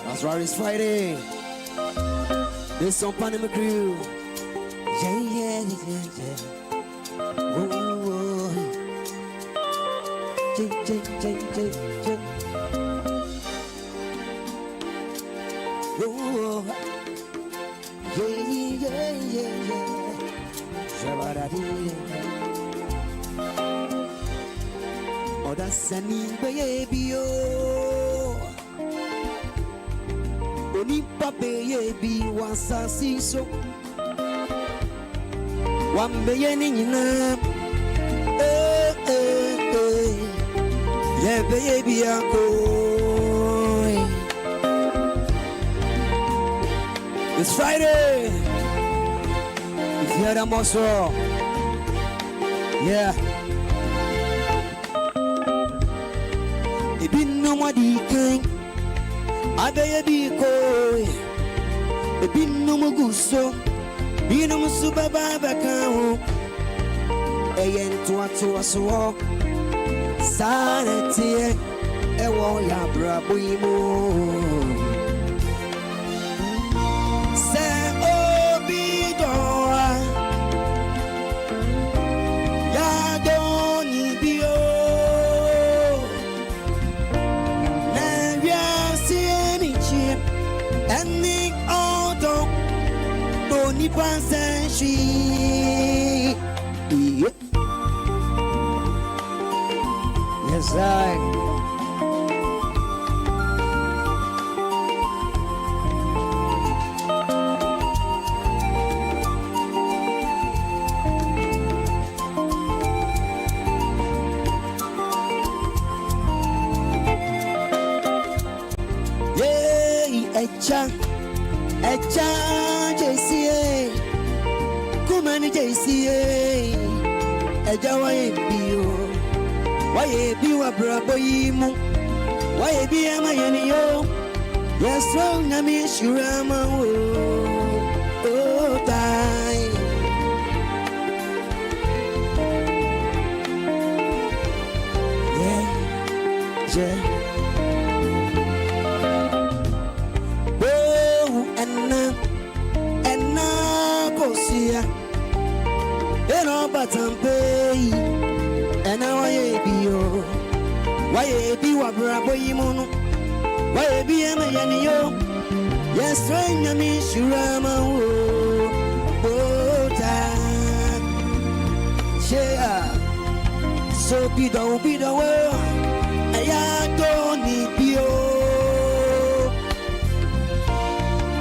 That's right, it's Friday. This song Panama Crew. Yeah, yeah, yeah, yeah. Oh, yeah, yeah, yeah, yeah, yeah. Oh, yeah, yeah, yeah, yeah. Oh, that's an baby, oh. Onipa baby, wasa siso. Wambe nina. Yeah, baby, ako. It's Friday. If you hear that muscle, yeah. It be no more the king. I be koi. It be no more gusto. Be no more super baba can. Ayen to us walk. Sanity. Ewo ya brabo imo. Yes, I. Yeah, echa, JCA. Kumani JCA, eja waebio, waebi wa brabo yimu, waebi ama yeniyo, yes wrong na mi shurama oh die. Yeah. Oh, and na kosia. Eno batampe ena waebio waebi wa brabo yimunu waebi ema yaniyo yes when mi shurama oh time share so be the world aya don't need bio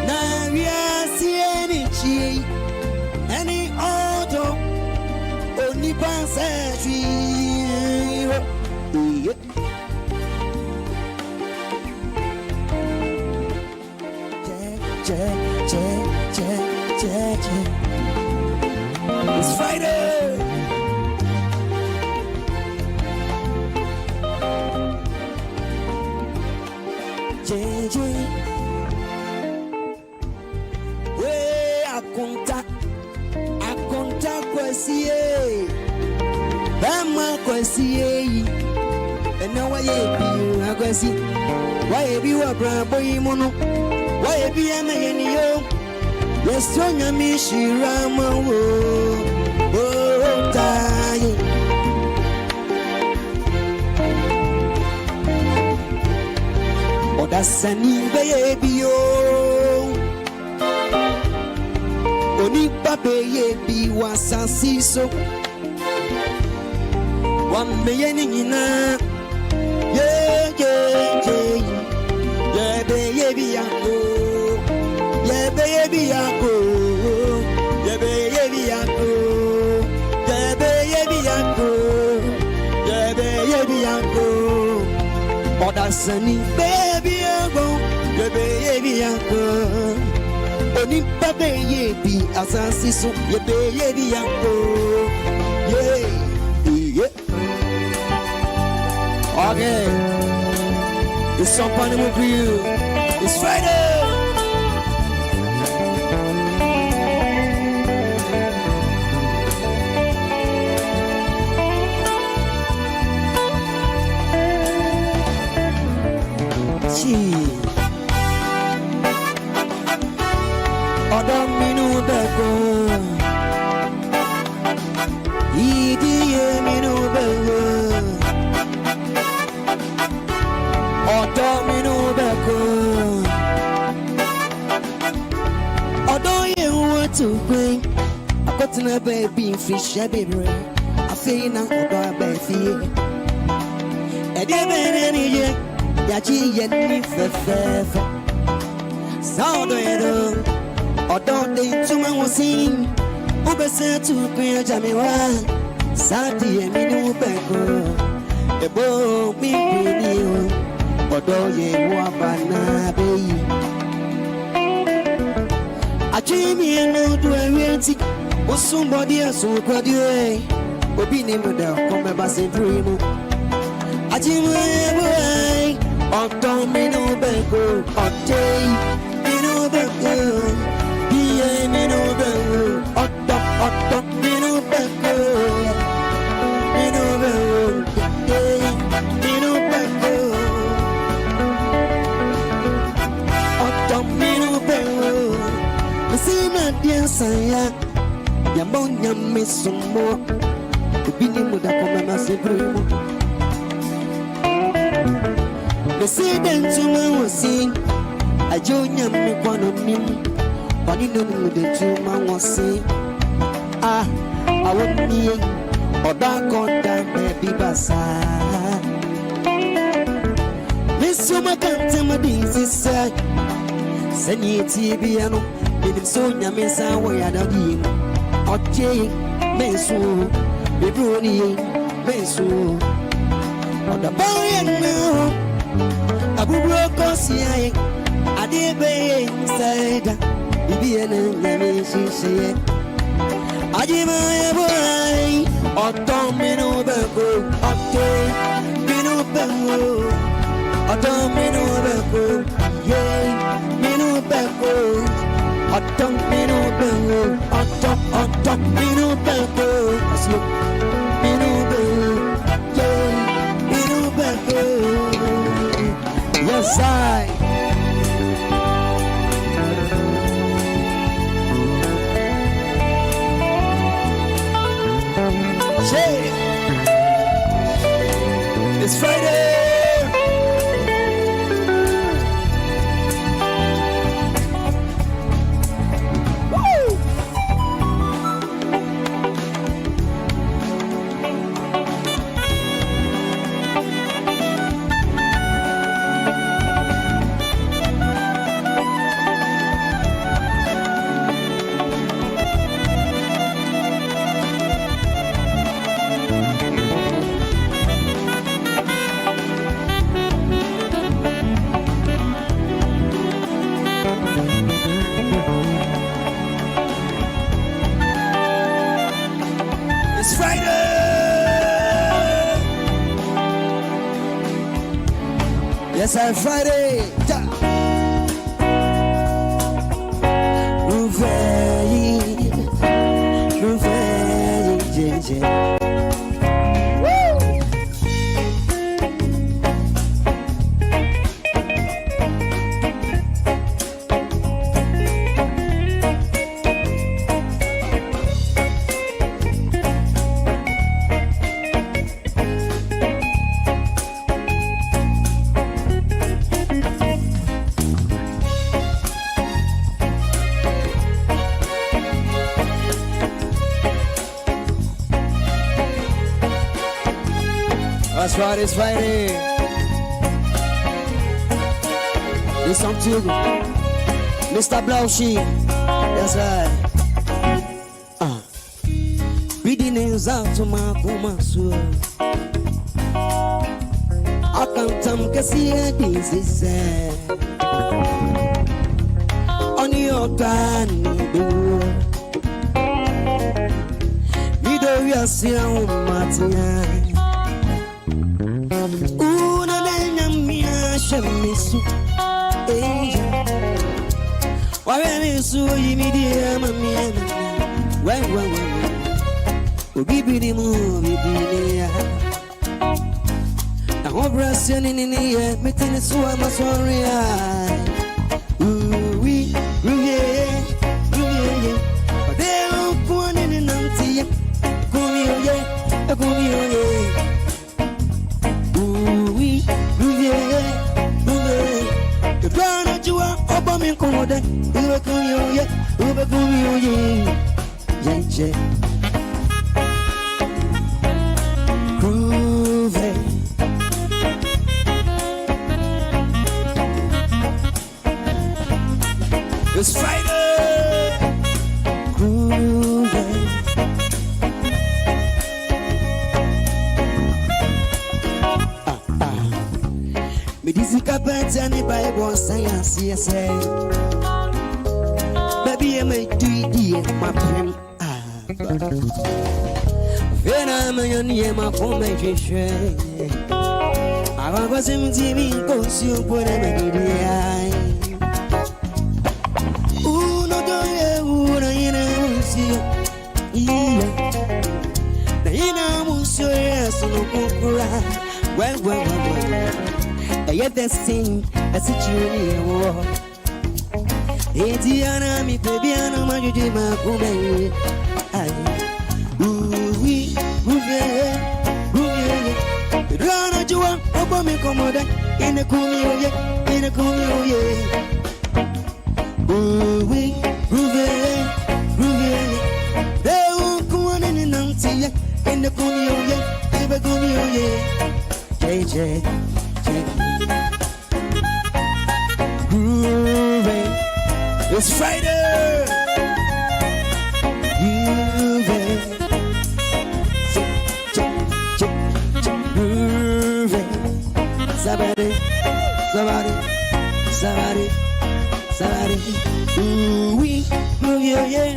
na we see any chi any auto only pass It's Friday. JJ. Hey, akonta kwesiye. Bama kwesiye. Ena wayebi akwesi. Wayebi wa brabo yimono. Wayebi ema yeniyo. Yes, when mi shirama oh die. Oh, that's an baby oh. Onipa baby was a siso. One nina. Yeah, baby ako. Yeah, baby ako. Yeah, baby ako. Yeah, baby ako. Yeah, baby ako. Oh, that's a baby ako. Yeah, baby ako. Onipa baby asasiso. Yeah, baby ako. Yeah. Okay. It's some fun with you. It's Friday. fish a baby. I feel now or by fear. A dear man, Yachi Yen Fefe. Sound or don't they to my was seen. Obesa to Queen Jamiwa. Sati and Minu Beko. A bow me you. Although ye wabana be. I came here no to a reality. Was somebody else who could you? Obini Muda, come a bass in dream. I came away. Autumn Mino Beko. Autumn Mino Beko. Be a Mino Beko. Autumn Mino Beko. Mino Beko. Mino Beko. Autumn Mino Beko. I see my dear Saya. Yamonya Missumo. Obini Muda come a massive dream. The sedan to my was seen. I join you, one of me. But you know the two man was seen. Ah, I won't be or dark on that baby bassa. Miss Summa can't tell my disease. Send ye Tibiano, in the Sonia Mesa, where I don't or Jay, Mesu, Bibruni, Mesu, or the boy and now. Abu Rokosia, I did be inside. Bibian and she I give my boy, Autumn Mino Beko, Autumn Mino Beko, Autumn Mino Beko, yea, Mino Beko, Autumn Mino Beko, Autumn Mino Beko, Mino Beko, yea, Mino Beko. Yes, I. Say, it's Friday. Woo! It's Friday. Yes, I'm Friday. That's right, it's Friday. This song too, Mr. Blaushi. That's right. Reading names out to my Kumasu. I can't tell this is on your time. You don't you see how much. Miss Asia. Why is so immediate? Well, give me the movie. Now, operation in the air, meeting is so I'm sorry. We, but they're going in the empty. Come here. Easy carpet and the Bible science, yes, baby, I may do it, my friend. When I'm a near my formation, I was in TV, consume whatever it is. Ooh, no, don't you see? Yeah, the Inamus, yes, no, well, I get the same as a junior war. Etiana, me, baby, and I'm a dream of woman. We run a jewel, open me commode in the community, in the community. We they won't come on in the community, in the community. JJ, grooving. It's Friday. Somebody. Ooh, we move yeah,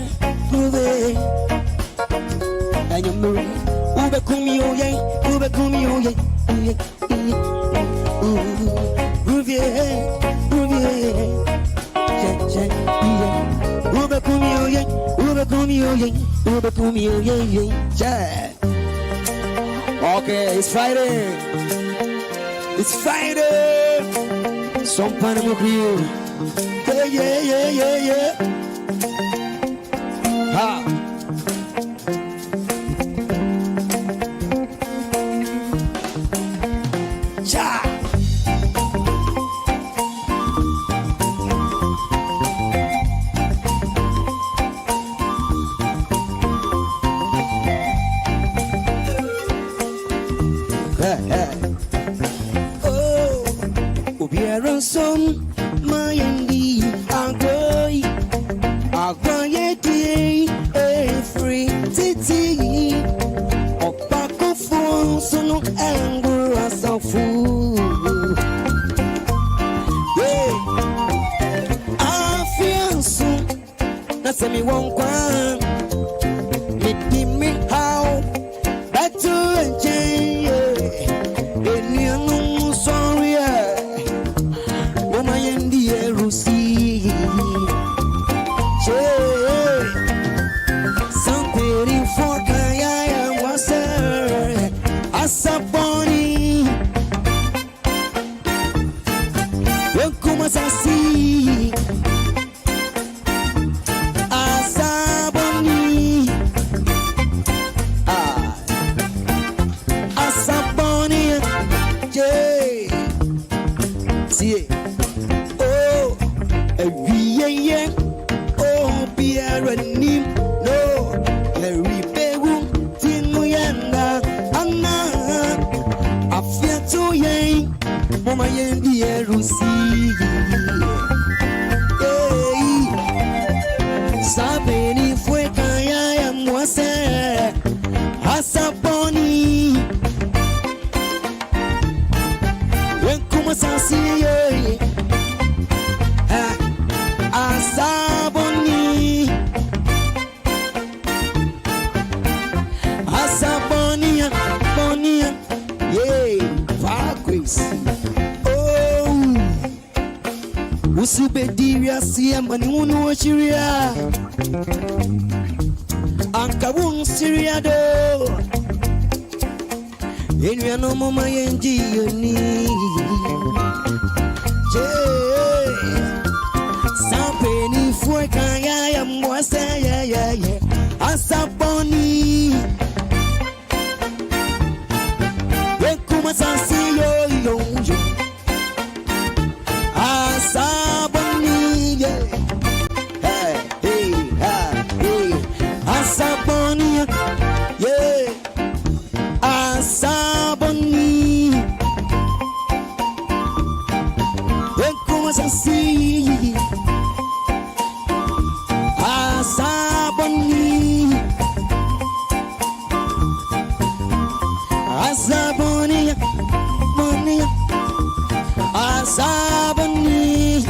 move it. And you move it. Ube kumi oh yeah, ube kumi oh yeah. Move yeah, check yeah. Ube kumi oh yeah, ube kumi oh yeah, ube kumi oh yeah, check. Okay, it's Friday. It's Friday. Some Panama Crew. Yeah. Ha. Cha. Oh, we are on some. My Andy, I'll go ye free titi. Opako phone, so no anger as a fool. Yeah, I feel so. That's me one quan. Me how better enjoy. And you know, sorry. Something for Kaya was as a pony. Look come as I see as a bunny. As a bunny, yeah. See. Yeah, oh, be a running, no, Harry Bewu, Tinuyanda, Anna, I feel too young, Mama Yendi, Lucy. Sabeni fue Kaya ya Mwase, Asaponi, when Kumasasi. Asaboni, Bonia, yeah, Vakis. Oh, Usubediria, Siamani, Unuachiria, Ankabun Syria, do. In your no mama, and you need. Penny for Kaya and was yeah. Asaponi. When Kumasasi yo. Asaponi. Hey. Asaponi. Yeah. Asaponi. When Kumasasi. Asaboni, Monia, Sabani.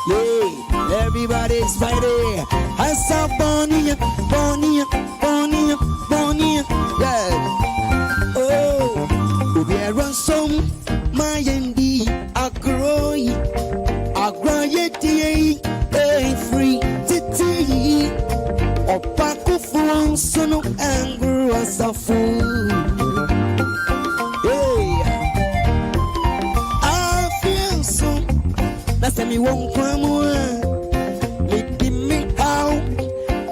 Yeah, everybody's Friday. I saw Bonnie, Bonnie, Bonnie, Bonnie. Yeah. Oh, we are on some my ND. I grow it, free titi. Opako fuang sono angry as a fool. I feel so. That's me won't come on. Me out.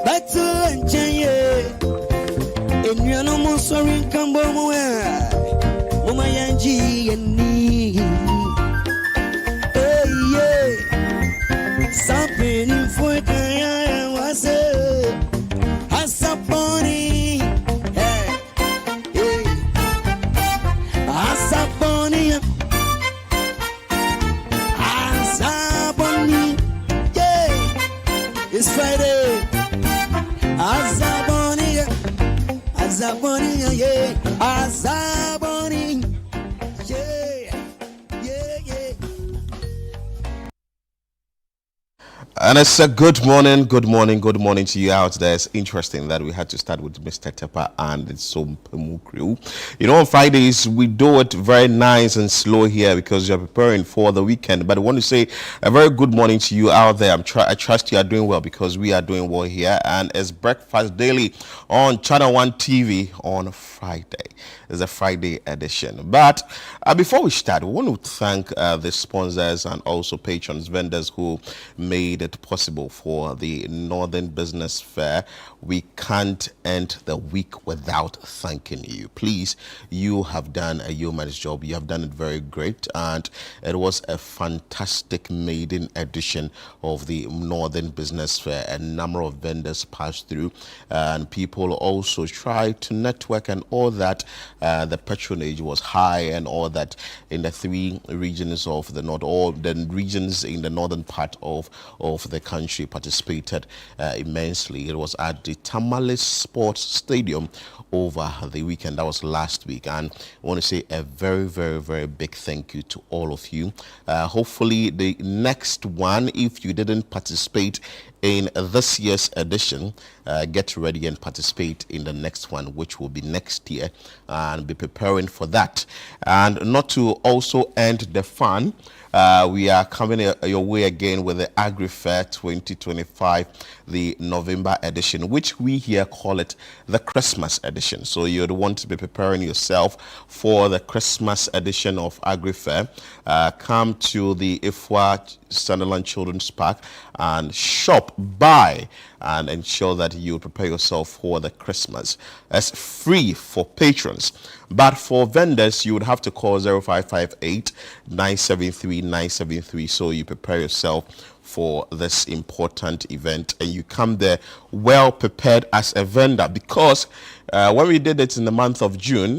Better and change. And you are no more sorry, come on. Mama Yanji and me. Hey, yeah. Something for I was a bunny. Hey, hey. As a bunny. As a bunny. Yeah. It's Friday. As a bunny. As a bunny. Yeah. As a bunny. Yeah. Yeah, yeah. And it's a good morning to you out there. It's interesting that we had to start with Mr. Tepper and it's so crew. You know, on Fridays we do it very nice and slow here because you're preparing for the weekend. But I want to say a very good morning to you out there. I trust you are doing well because we are doing well here. And it's Breakfast Daily on Channel 1 TV on Friday. It's a Friday edition. But before we start, we want to thank the sponsors and also patrons, vendors who made it possible for the Northern Business Fair. We can't end the week without thanking you. Please, you have done a yeoman's job. You have done it very great, and it was a fantastic maiden edition of the Northern Business Fair. A number of vendors passed through, and people also tried to network and all that. The patronage was high and all that in the three regions of the north, all the regions in the northern part of the country participated immensely. It was at the Tamale Sports Stadium over the weekend. That was last week, and I want to say a very, very, very big thank you to all of you. Hopefully the next one, if you didn't participate in this year's edition, get ready and participate in the next one, which will be next year, and be preparing for that. And not to also end the fun, we are coming your way again with the Agri Fair 2025, the November edition, which we here call it the Christmas edition. So you'd want to be preparing yourself for the Christmas edition of Agri Fair. Come to the Ifwa Sunderland Children's Park and shop, buy, and ensure that you prepare yourself for the Christmas. It's free for patrons, but for vendors you would have to call 0558 973 973 so you prepare yourself for this important event and you come there well prepared as a vendor, because when we did it in the month of June,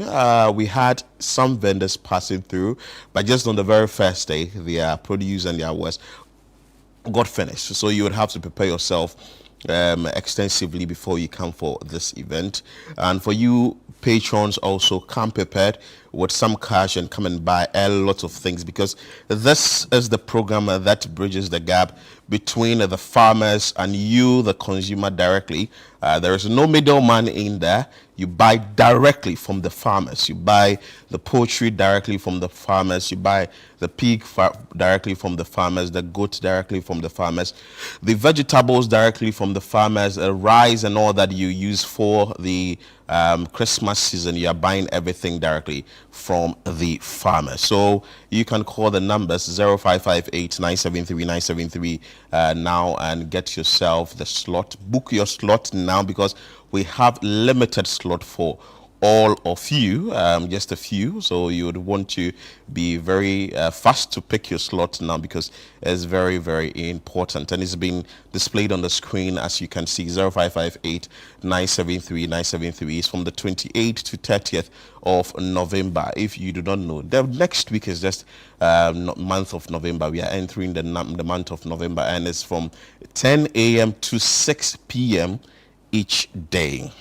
we had some vendors passing through, but just on the very first day their produce and their wares got finished. So you would have to prepare yourself extensively before you come for this event. And for you patrons, also come prepared with some cash and come and buy a lot of things, because this is the program that bridges the gap between the farmers and you, the consumer, directly. There is no middleman in there. You buy directly from the farmers. You buy the poultry directly from the farmers. You buy the pig directly from the farmers, the goat directly from the farmers, the vegetables directly from the farmers, rice and all that you use for the Christmas season. You are buying everything directly from the farmers. So you can call the numbers 0558 973 973 now and get yourself the slot. Book your slot now, because we have limited slot for all of you, just a few. So you would want to be very fast to pick your slot now, because it's very, very important. And it's been displayed on the screen, as you can see. 0558 973 973 is from the 28th to 30th of November. If you do not know, the next week is just month of November. We are entering the month of November, and it's from 10 a.m. to 6 p.m. each day.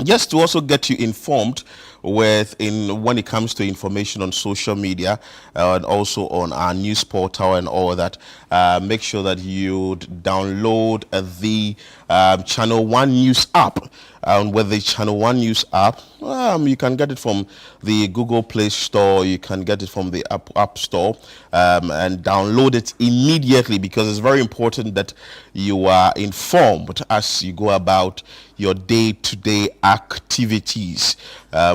just to also get you informed when it comes to information on social media and also on our news portal and all that. Make sure that you download the Channel One News app. With the Channel One News app, you can get it from the Google Play Store. You can get it from the App Store, and download it immediately, because it's very important that you are informed as you go about your day-to-day activities.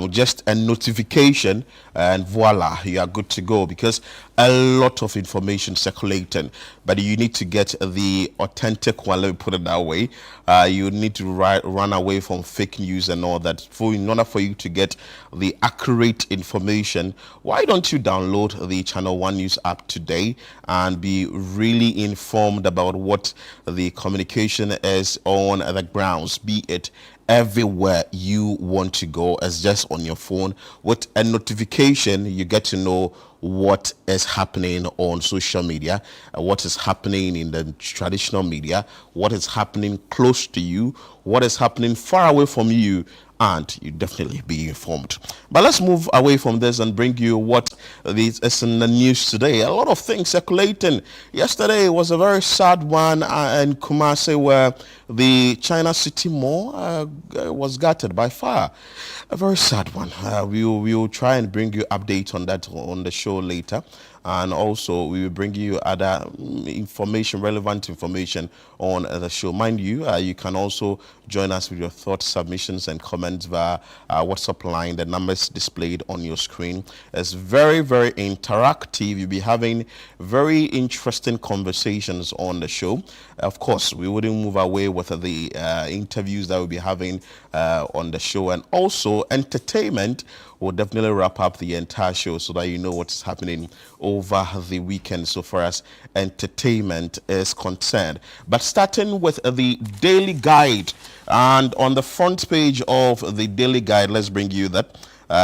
Just a notification and voila, you are good to go, because a lot of information circulating, but you need to get the authentic one. Let me put it that way. You need to run away from fake news and all that. In order for you to get the accurate information, why don't you download the Channel One News app today and be really informed about what the communication is on the grounds, be it everywhere you want to go, as just on your phone. With a notification, you get to know what is happening on social media, what is happening in the traditional media, what is happening close to you, what is happening far away from you, and you definitely be informed. But let's move away from this and bring you what is in the news today. A lot of things circulating. Yesterday was a very sad one in Kumasi, where the China City Mall was gutted by fire. A very sad one. We will try and bring you updates on that on the show later. And also we will bring you other information, relevant information on the show. Mind you, you can also join us with your thoughts, submissions and comments via our WhatsApp line. The numbers displayed on your screen. It's very, very interactive. You'll be having very interesting conversations on the show. Of course, we wouldn't move away with the interviews that we'll be having on the show, and also entertainment. We'll definitely wrap up the entire show so that you know what's happening over the weekend so far as entertainment is concerned. But starting with the Daily Guide, and on the front page of the Daily Guide, let's bring you that,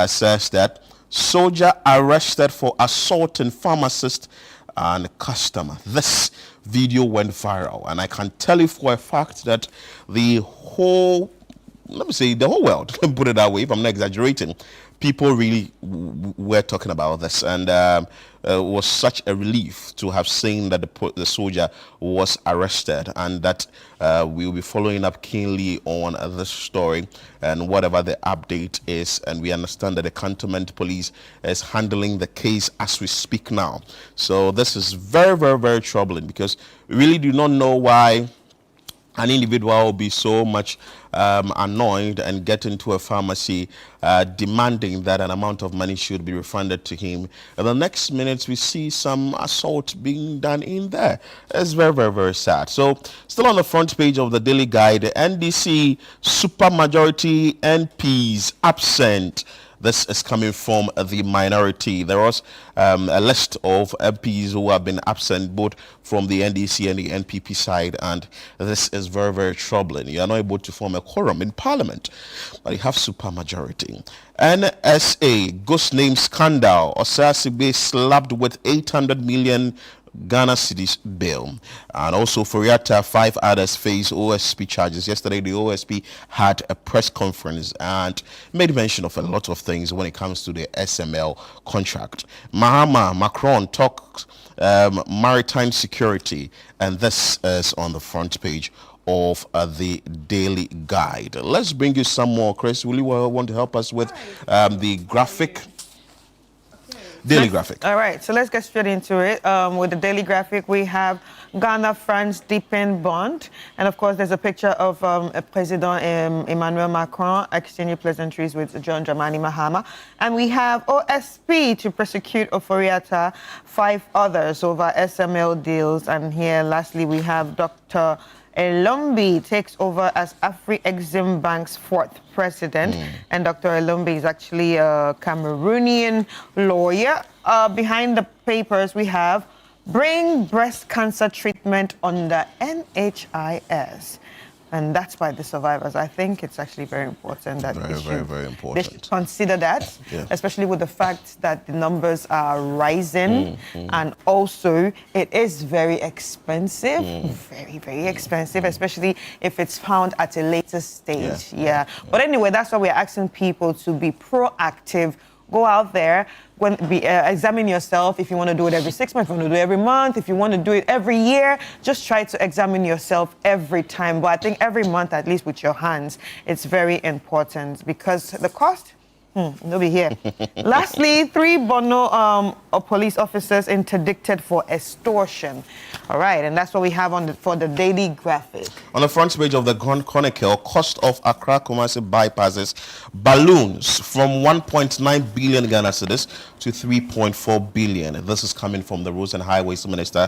says that soldier arrested for assaulting pharmacist and customer. This video went viral, and I can tell you for a fact that the whole world, put it that way, if I'm not exaggerating, people really were talking about this, and it was such a relief to have seen that the soldier was arrested, and that we will be following up keenly on this story and whatever the update is. And we understand that the Cantonment Police is handling the case as we speak now. So this is very, very, very troubling, because we really do not know why an individual will be so much annoyed and get into a pharmacy demanding that an amount of money should be refunded to him. And the next minute we see some assault being done in there. It's very, very, very sad. So still on the front page of the Daily Guide, the NDC supermajority MPs absent. This is coming from the minority. There was a list of MPs who have been absent, both from the NDC and the NPP side, and this is very, very troubling. You are not able to form a quorum in Parliament, but you have supermajority. NSA ghost name scandal. Osei Sigbe slapped with 800 million Ghana cedis bill. And also Foriata, 5 others face OSP charges. Yesterday the OSP had a press conference and made mention of a lot of things when it comes to the SML contract. Macron talks maritime security, and this is on the front page of the Daily Guide. Let's bring you some more. Chris, will you want to help us with the graphic? Daily Graphic. All right, so let's get straight into it. With the Daily Graphic, we have Ghana-France deepened bond. And of course, there's a picture of President Emmanuel Macron exchanging pleasantries with John Dramani Mahama. And we have OSP to prosecute Oforiatta, 5 others over SML deals. And here, lastly, we have Dr. Elombi takes over as Afri-Exim Bank's 4th president. And Dr. Elombi is actually a Cameroonian lawyer. Behind the papers, we have Bring Breast Cancer Treatment on the NHIS. And that's by the survivors. I think it's actually very important that Very, very, very important. they should consider that, especially with the fact that the numbers are rising, and also it is very expensive, very, very expensive, especially if it's found at a later stage. But anyway, that's why we're asking people to be proactive. Go out there, examine yourself. If you want to do it every 6 months, if you want to do it every month, if you want to do it every year, just try to examine yourself every time. But I think every month, at least with your hands, it's very important because the cost, they'll be here. Lastly, 3 Bono police officers interdicted for extortion. All right, and that's what we have for the Daily Graphic. On the front page of the Chronicle, cost of Accra-Kumasi bypasses balloons from 1.9 billion Ghana cedis to 3.4 billion. This is coming from the Roads and Highways Minister,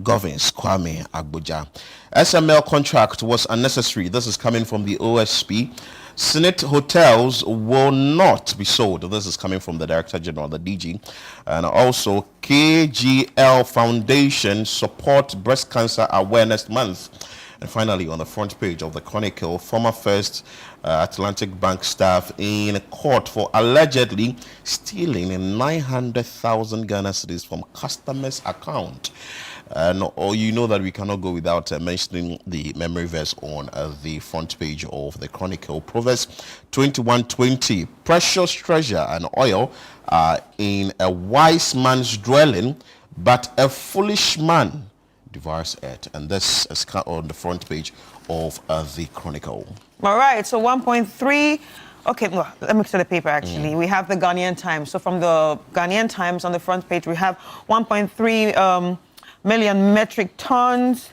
Govins Kwame Agboja. SML contract was unnecessary. This is coming from the OSP. Senate hotels will not be sold. This is coming from the Director General, the DG. And also, KGL Foundation support Breast Cancer Awareness Month. And finally, on the front page of the Chronicle, former First Atlantic Bank staff in court for allegedly stealing 900,000 Ghana cedis from customers' account. Or you know that we cannot go without mentioning the memory verse on the front page of the Chronicle. Proverbs 21:20. Precious treasure and oil are in a wise man's dwelling, but a foolish man devours it. And this is on the front page of the Chronicle. All right, so 1.3. Okay, no, let me to the paper actually. We have the Ghanaian Times. So from the Ghanaian Times on the front page, we have 1.3 million metric tons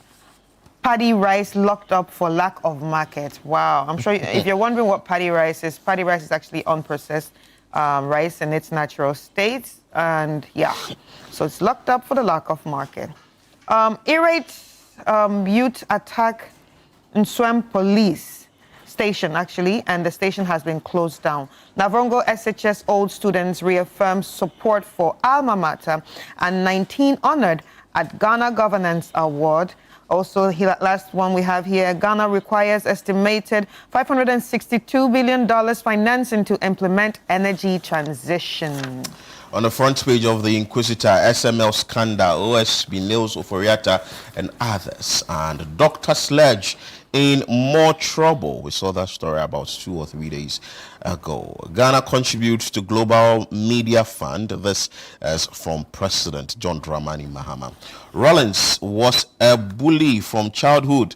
paddy rice locked up for lack of market. Wow. I'm sure if you're wondering what paddy rice is actually unprocessed rice in its natural state. And so it's locked up for the lack of market. Irate youth attack Nswem police station actually, and the station has been closed down. Navrongo SHS old students reaffirm support for alma mater, and 19 honored at Ghana Governance Award. Also, last one we have here, Ghana requires estimated $562 billion financing to implement energy transition. On the front page of the Inquisitor, SML scandal, OSP nails Oforiatta and others. And Dr. Sledge in more trouble. We saw that story about 2 or 3 days ago. Ghana contributes to Global Media Fund. This is from President John Dramani Mahama. Rollins was a bully from childhood.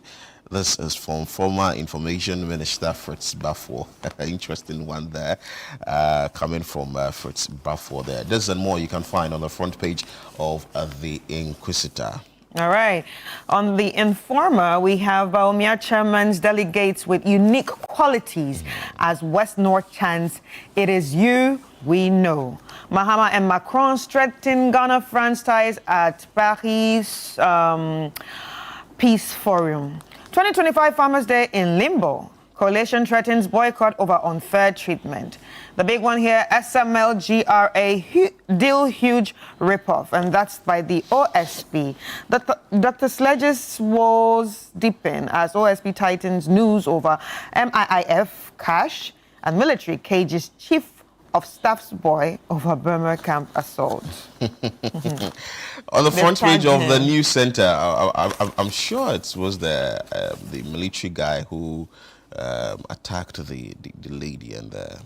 This is from former Information Minister Fritz Baffour. Interesting one there, coming from Fritz Baffour there. This and more you can find on the front page of the Inquisitor. All right. On the Informer, we have Baumia chairman's delegates with unique qualities as West North chants, "It is you we know." Mahama and Macron strengthen Ghana-France ties at Paris Peace Forum. 2025 Farmers' Day in limbo. Coalition threatens boycott over unfair treatment. The big one here, SML GRA deal huge ripoff, and that's by the OSP. Dr. Sledge's woes deepen as OSP tightens news over MIIF cash and military cages chief of staff's boy over Burma camp assault. On the front page of the news center, I'm sure it was the military guy who attacked the lady and the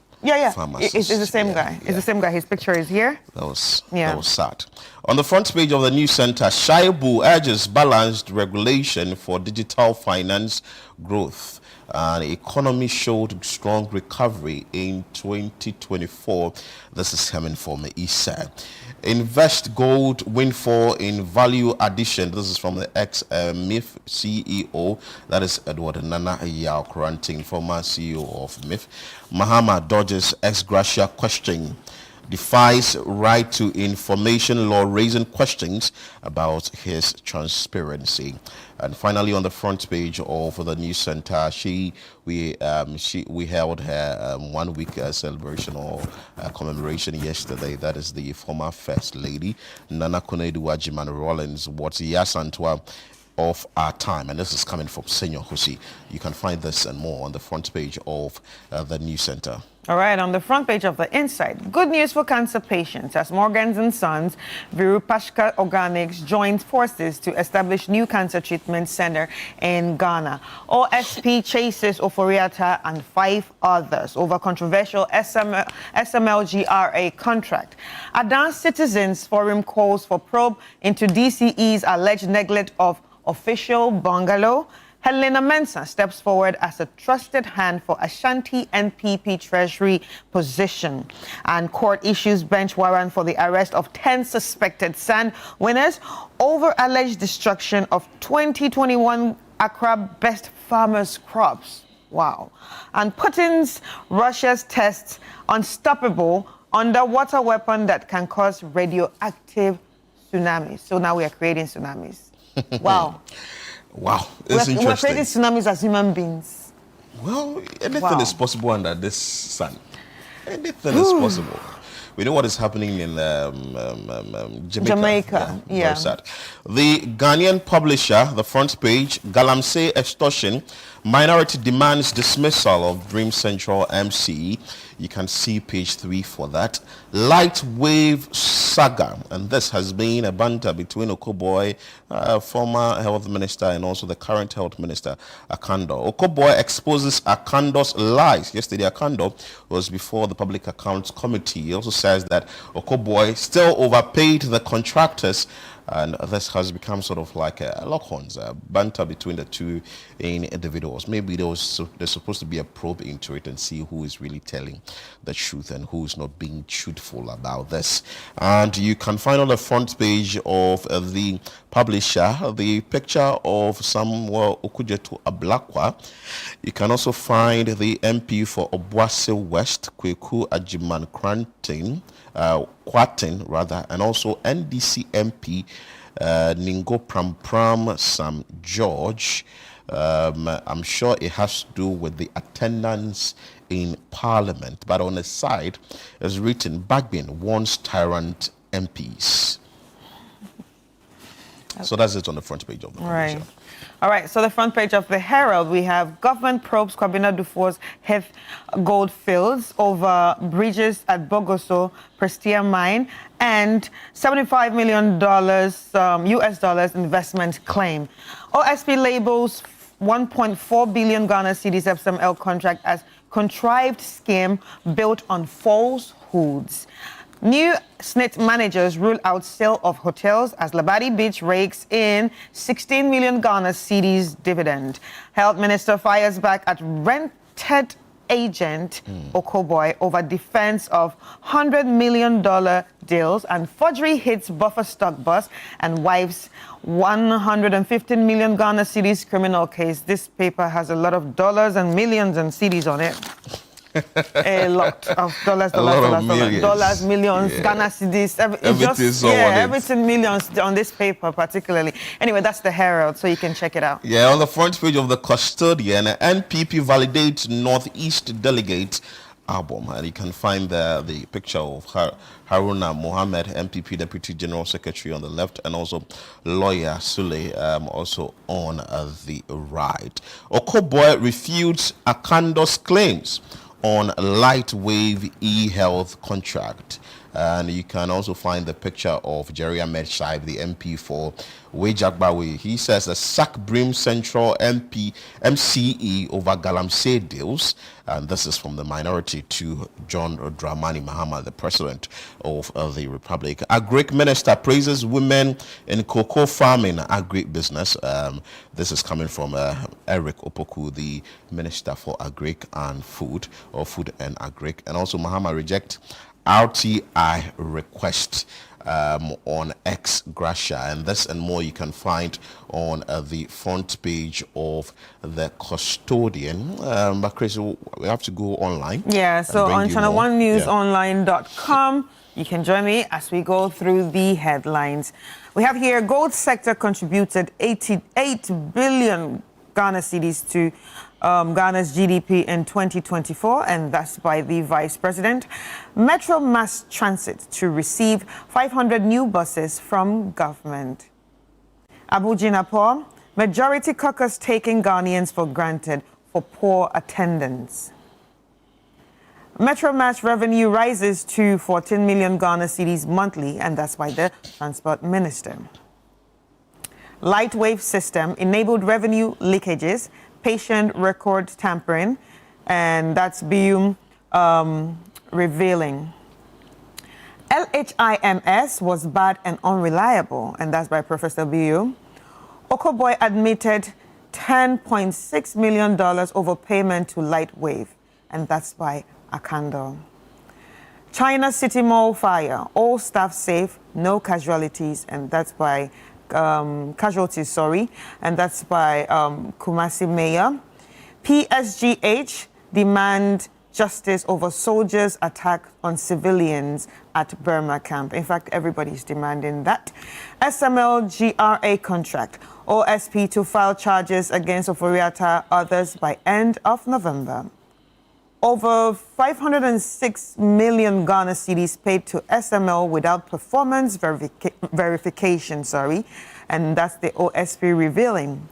pharmacist. It's the same guy. It's the same guy. His picture is here. That was sad. On the front page of the news center, Shaibu urges balanced regulation for digital finance growth. The economy showed strong recovery in 2024. This is coming from ISA. Invest gold windfall in value addition. This is from the ex-MIF CEO. That is Edward Nana Yao Kuranting, former CEO of MIF. Mahama dodges ex-gratia question. Defies right to information law, raising questions about his transparency. And finally, on the front page of the news center, we held her 1 week celebration or commemoration yesterday. That is the former First Lady Nana Konadu Agyeman Rollins. What Yasantwa of our time. And this is coming from Senor Husi. You can find this and more on the front page of the News Center. All right, on the front page of the Insight, good news for cancer patients as Morgans & Sons, Virupashka Organics joined forces to establish new cancer treatment center in Ghana. OSP chases Oforiatta and 5 others over controversial SMLGRA contract. Adan Citizens Forum calls for probe into DCE's alleged neglect of official bungalow. Helena Mensah steps forward as a trusted hand for Ashanti NPP Treasury position. And court issues bench warrant for the arrest of 10 suspected SAN winners over alleged destruction of 2021 Accra Best Farmers crops. Wow. And Putin's Russia's tests unstoppable underwater weapon that can cause radioactive tsunamis. So now we are creating tsunamis. Wow. Wow, it's interesting. We're creating tsunamis as human beings. Well, anything is possible under this sun. Anything is possible. We know what is happening in Jamaica. Yeah. Sad. The Ghanaian publisher, the front page, Galamsey extortion, minority demands dismissal of Dream Central MC. You can see page 3 for that. Light wave saga, and this has been a banter between Okoboy, former health minister, and also the current health minister, Akando. Okoboy exposes Akando's lies. Yesterday, Akando was before the Public Accounts Committee. He also says that Okoboy still overpaid the contractors, and this has become sort of like a lock-ons, a banter between the two individuals. Maybe there's supposed to be a probe into it and see who is really telling the truth and who is not being truthful about this. And you can find on the front page of the publisher the picture of Samuel Okujetu Ablakwa. You can also find the MP for Obuasi West, Kweku Ajiman Kwatin, and also NDC MP Ningo Pram Sam George. I'm sure it has to do with the attendance in Parliament, but on the side is written, Bagbin warns tyrant MPs. So that's it on the front page of the publisher. Right. All right, so the front page of the Herald, we have government probes Kwabena Dufour's Heath gold fields over bridges at Bogoso, Prestia mine, and $75 million US dollars investment claim. OSP labels 1.4 billion Ghana cedis FSML contract as contrived scheme built on falsehoods. New SNIT managers rule out sale of hotels as Labadi Beach rakes in 16 million Ghana cedis dividend. Health Minister fires back at rented agent Okoboy over defense of $100 million deals, and forgery hits buffer stock boss and wife's 115 million Ghana cedis criminal case. This paper has a lot of dollars and millions and cedis on it. A lot of dollars, millions, yeah. Ghana cedis, everything millions on this paper particularly. Anyway, that's the Herald, so you can check it out. Yeah, on the front page of the Custodian, NPP validates Northeast delegate album, and you can find the picture of Haruna Mohammed, MPP Deputy General Secretary on the left, and also lawyer Sule also on the right. Okoboy refutes Akando's claims on light wave e-health contract. And you can also find the picture of Jerry Ahmed Shaib, the MP for Wejagbawe. He says a sack Dream Central MCE over Galamsey deals. And this is from the minority to John Dramani Mahama, the president of the Republic. Agric Minister praises women in cocoa farming agri-business. This is coming from Eric Opoku, the Minister for Agric and Food, or Food and Agric. And also Mahama reject RTI request on ex gratia, and this and more you can find on the front page of the Custodian. But Chris, we have to go online. Yeah, so on channel1newsonline.com, you can join me as we go through the headlines. We have here gold sector contributed 88 billion Ghana cedis to Ghana's GDP in 2024, and that's by the Vice President. Metro Mass Transit to receive 500 new buses from government. Abu Jinapur, Majority caucus taking Ghanaians for granted for poor attendance. Metromass revenue rises to 14 million Ghana cedis monthly, and that's by the Transport Minister. Lightwave system enabled revenue leakages, patient record tampering, and that's BIUM revealing. LHIMS was bad and unreliable, and that's by Professor BIUM. Okoboy admitted $10.6 million overpayment to Lightwave, and that's by Akando. China City Mall fire, all staff safe, no casualties, and that's by casualties, and that's by Kumasi Mayor. PSGH demand justice over soldiers' attack on civilians at Burma camp. In fact, everybody's demanding that. SML GRA contract, OSP to file charges against Ofori-Atta, others by end of November. Over 506 million Ghana cedis paid to SML without performance verification, and that's the OSP revealing.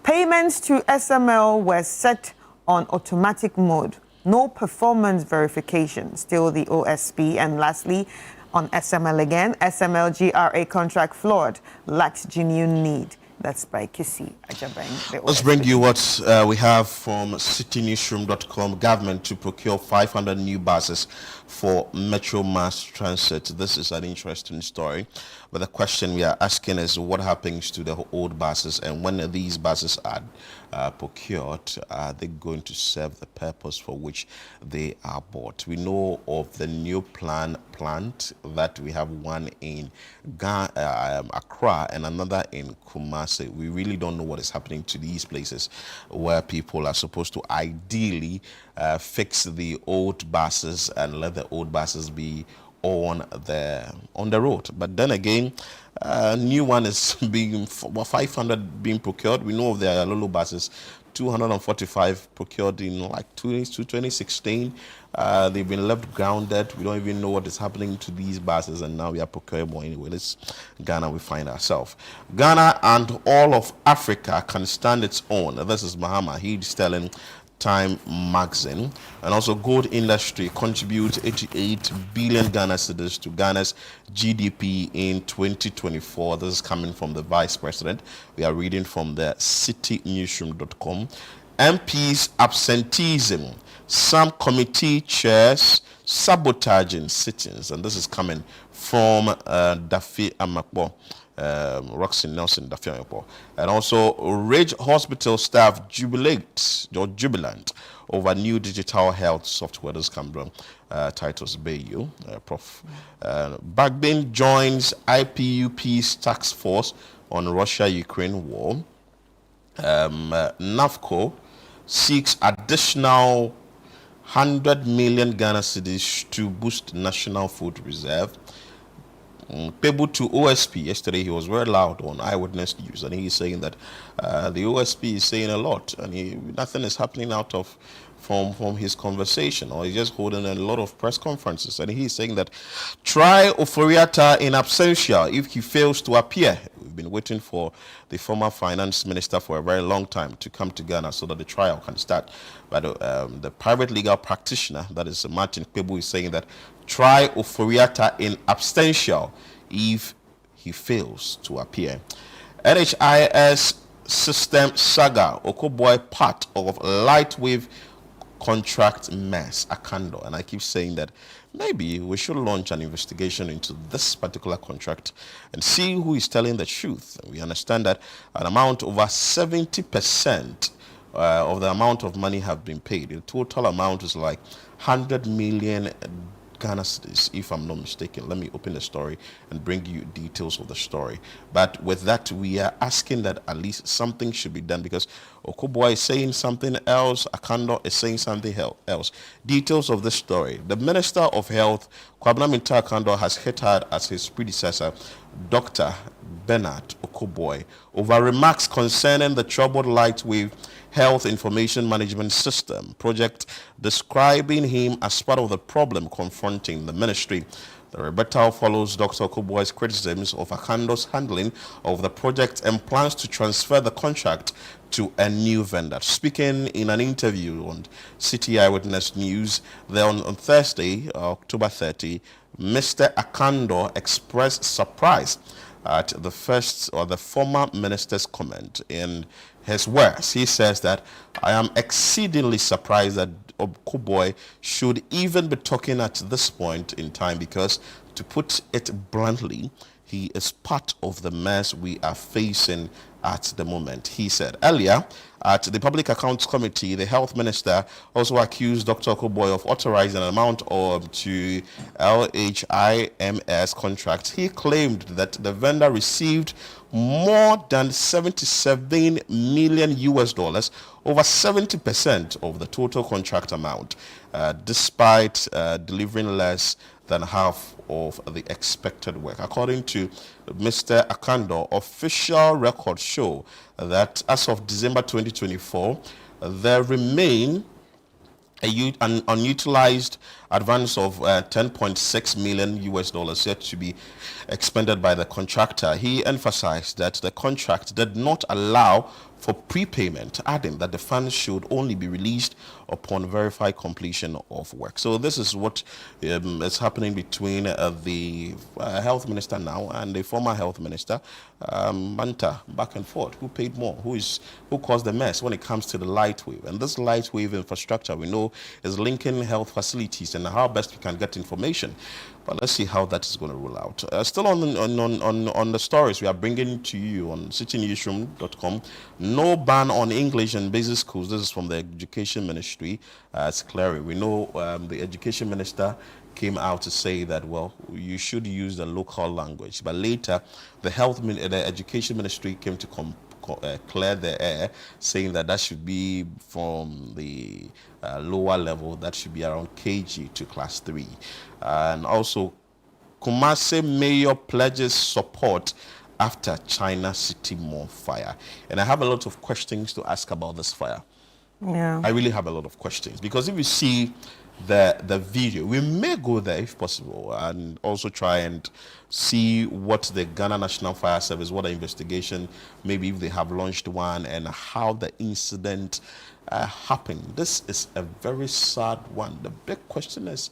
Payments to SML were set on automatic mode, no performance verification, still the OSP. And lastly, on SML again, SML GRA contract flawed, lacks genuine need. That's by Kisi Ajabang. Let's bring you what we have from citynewsroom.com. Government to procure 500 new buses for Metro Mass Transit. This is an interesting story. But the question we are asking is what happens to the old buses, and when these buses are procured, are they going to serve the purpose for which they are bought? We know of the new plant that we have one in Accra and another in Kumasi. We really don't know what is happening to these places where people are supposed to ideally fix the old buses and let the old buses be on the road. But then again, new one is being 500 being procured. We know of the Lulu buses, 245 procured in like 2016. They've been left grounded. We don't even know what is happening to these buses, and now we are procuring more anyway. This Ghana we find ourselves. Ghana and all of Africa can stand its own. This is Mahama. He's telling Time magazine. And also gold industry contributes 88 billion Ghana cedis to Ghana's GDP in 2024. This is coming from the vice president. We are reading from the citynewsroom.com. MPs absenteeism, some committee chairs sabotaging sittings, and this is coming from Daffy Amakbo. Roxy Nelson Dafiamepo. And also Ridge Hospital staff jubilant over new digital health software. This comes from titles Bayu, Prof. Bagbin joins IPUP's task force on Russia-Ukraine war. NAFCO seeks additional 100 million Ghana cedis to boost national food reserve. Pebu to OSP yesterday, he was very loud on Eyewitness News, and he's saying that the OSP is saying a lot, and nothing is happening out of from his conversation, or he's just holding a lot of press conferences, and he's saying that try Ofori-Atta in absentia if he fails to appear. We've been waiting for the former finance minister for a very long time to come to Ghana so that the trial can start. But the private legal practitioner, that is Martin Pebu, is saying that try Ofori-Atta in absentia if he fails to appear. NHIS system saga, Okoboy part of Lightwave contract mess, Akando. And I keep saying that maybe we should launch an investigation into this particular contract and see who is telling the truth. We understand that an amount over 70% of the amount of money have been paid. The total amount is like 100 million Ghana cedis, if I'm not mistaken. Let me open the story and bring you details of the story. But with that, we are asking that at least something should be done, because Okoboy is saying something else. Akando is saying something else. Details of the story. The Minister of Health, Kwabena Minta Akando, has hit hard as his predecessor, Dr. Bernard Okoboy, over remarks concerning the troubled Lightwave Health Information Management System project, describing him as part of the problem confronting the ministry. The rebuttal follows Dr. Okoboy's criticisms of Akando's handling of the project and plans to transfer the contract to a new vendor. Speaking in an interview on City Eyewitness News, on Thursday, October 30, Mr. Akando expressed surprise at the former minister's comment. In his words, he says that, "I am exceedingly surprised that Okoboy should even be talking at this point in time because, to put it bluntly, he is part of the mess we are facing at the moment," he said. Earlier, at the Public Accounts Committee, the health minister also accused Dr. Okoboy of authorizing an amount to LHIMS contract. He claimed that the vendor received more than $77 million, over 70% of the total contract amount, despite delivering less than half of the expected work. According to Mr. Akando, official records show that as of December 2024, there remain an unutilized advance of $10.6 million yet to be expended by the contractor. He emphasized that the contract did not allow for prepayment, adding that the funds should only be released upon verified completion of work. So this is what is happening between the health minister now and the former health minister, Manta, back and forth. Who paid more? Who caused the mess when it comes to the Lightwave? And this Lightwave infrastructure, we know, is linking health facilities and how best we can get information. But let's see how that is going to roll out. Still on the stories we are bringing to you on citynewsroom.com. No ban on English in basic schools. This is from the Education Ministry. It's clear. We know the Education Minister came out to say that, well, you should use the local language. But later, the Education Ministry came to clear the air, saying that should be from the lower level, that should be around KG to class 3. And also, Kumasi Mayor pledges support after China City Mall fire. And I have a lot of questions to ask about this fire. Yeah. I really have a lot of questions, because if you see the video, we may go there if possible and also try and see what the Ghana National Fire Service, what the investigation, maybe if they have launched one, and how the incident happened. This is a very sad one. The big question is,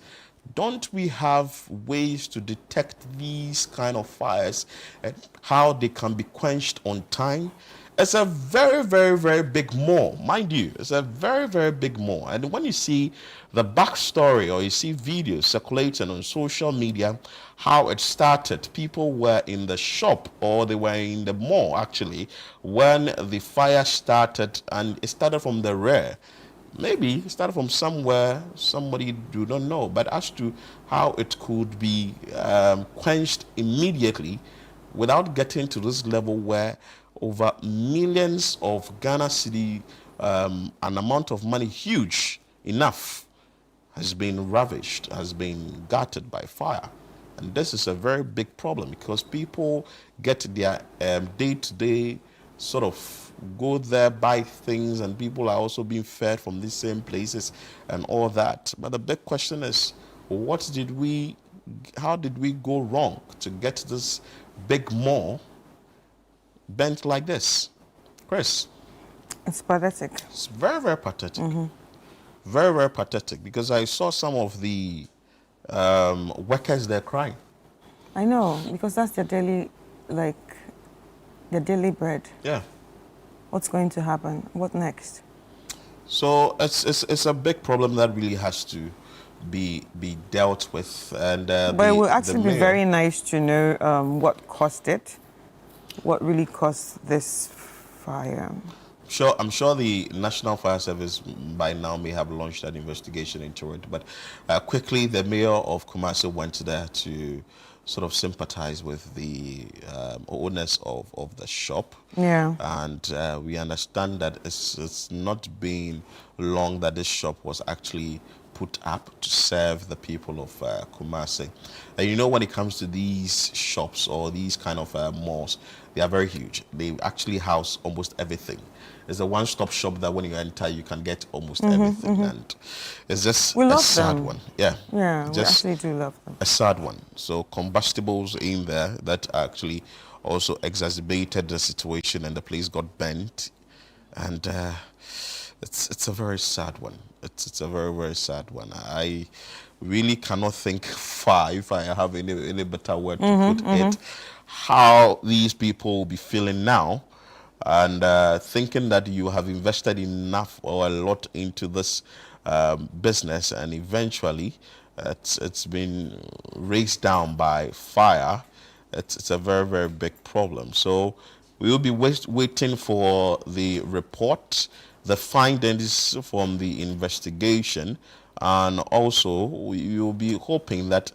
don't we have ways to detect these kind of fires and how they can be quenched on time? It's a very, very, very big mall, mind you. It's a very, very big mall. And when you see the backstory, or you see videos circulating on social media, how it started, people were in the shop, or they were in the mall actually, when the fire started, and it started from the rear. Maybe it started from somewhere, somebody do not know. But as to how it could be quenched immediately without getting to this level where over millions of Ghana cedi, an amount of money huge enough, has been ravished, has been gutted by fire. And this is a very big problem, because people get their day-to-day sort of go there, buy things, and people are also being fed from these same places and all that. But the big question is, how did we go wrong to get this big mall bent like this? Chris? It's pathetic. It's very, very pathetic. Mm-hmm. Very, very pathetic, because I saw some of the workers there crying. I know, because that's their daily, their daily bread. Yeah. What's going to happen? What next? So it's a big problem that really has to be dealt with. And but it would actually be very nice to know what caused it, what really caused this fire. I'm sure the National Fire Service by now may have launched an investigation into it. But quickly, the mayor of Kumasi went there to sort of sympathize with the owners of the shop. Yeah. And we understand that it's not been long that this shop was actually put up to serve the people of Kumasi. And you know, when it comes to these shops or these kind of malls, they are very huge. They actually house almost everything. It's a one-stop shop that when you enter, you can get almost everything. And it's just We a love sad them. one. Yeah. Yeah, Just we actually do love them. a sad one. So combustibles in there that actually also exacerbated the situation, and the place got burnt. And it's a very sad one. It's a very, very sad one. I really cannot think far, if I have any better word to put it, how these people will be feeling now, and thinking that you have invested enough or a lot into this business, and eventually it's been raised down by fire. It's a very, very big problem. So we will be waiting for the report, the findings from the investigation, and also we will be hoping that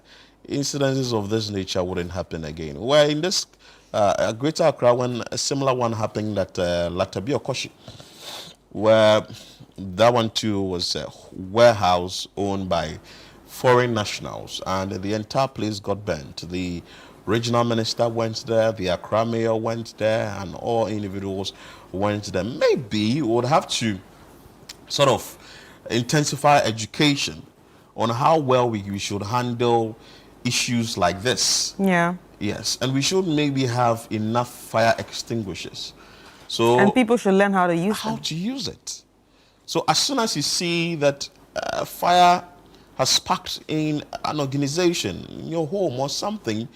incidences of this nature wouldn't happen again. Where in this Greater Accra, when a similar one happened at Latabi Okoshi, where that one too was a warehouse owned by foreign nationals, and the entire place got burnt. The regional minister went there, the Accra mayor went there, and all individuals went there. Maybe we would have to sort of intensify education on how well we should handle issues like this. Yeah. Yes, and we should maybe have enough fire extinguishers. So And people should learn how to use how them. to use it. So as soon as you see that fire has sparked in an organization, in your home or something,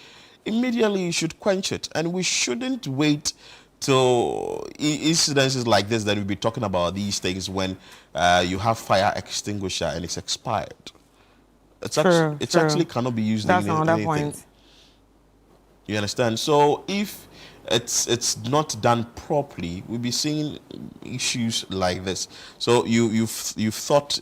immediately you should quench it. And we shouldn't wait till incidences like this that we'll be talking about these things when you have fire extinguisher and it's expired. It's True, actually cannot be used That's in another anything. point. You understand? So if it's not done properly, we'll be seeing issues like this. So you've taught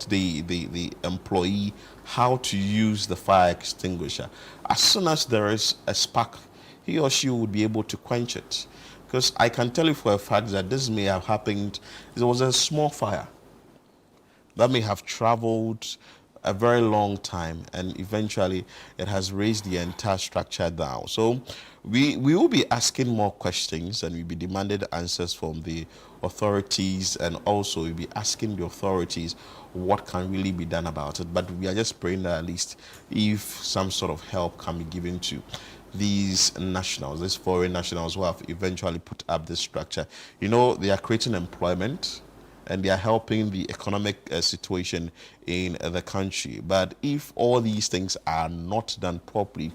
the employee how to use the fire extinguisher. As soon as there is a spark, he or she would be able to quench it. Because I can tell you for a fact that this may have happened. There was a small fire that may have traveled a very long time, and eventually it has raised the entire structure down. So we will be asking more questions, and we'll be demanding answers from the authorities, and also we'll be asking the authorities what can really be done about it. But we are just praying that at least if some sort of help can be given to these nationals, these foreign nationals who have eventually put up this structure. You know, they are creating employment, and they are helping the economic situation in the country. But if all these things are not done properly,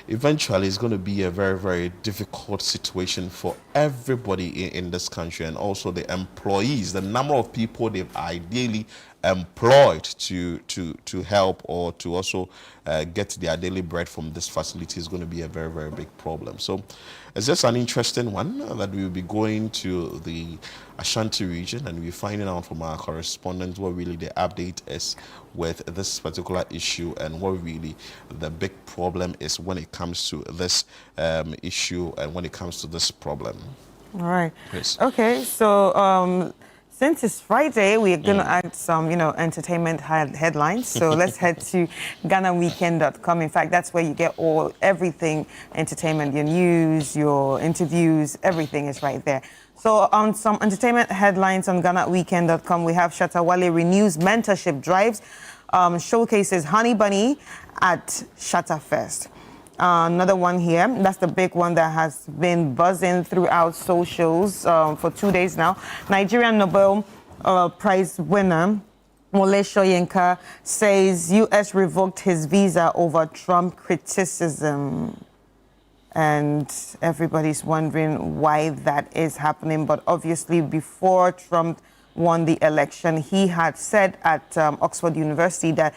eventually it's going to be a very, very difficult situation for everybody in this country, and also the employees, the number of people they've ideally employed to help or to also get their daily bread from this facility is going to be a very, very big problem. So it's just an interesting one that we will be going to the Ashanti region, and we're finding out from our correspondent what really the update is with this particular issue, and what really the big problem is when it comes to this issue and when it comes to this problem. All right. Yes. Okay, so since it's Friday, we're going to add some, entertainment headlines. So let's head to GhanaWeekend.com. In fact, that's where you get everything entertainment, your news, your interviews, everything is right there. So on some entertainment headlines on GhanaWeekend.com, we have Shatta Wale renews mentorship drives, showcases Honey Bunny at Shatta Fest. Another one here, that's the big one that has been buzzing throughout socials for 2 days now. Nigerian Nobel Prize winner Wole Soyinka says U.S. revoked his visa over Trump criticism. And everybody's wondering why that is happening. But obviously, before Trump won the election, he had said at Oxford University that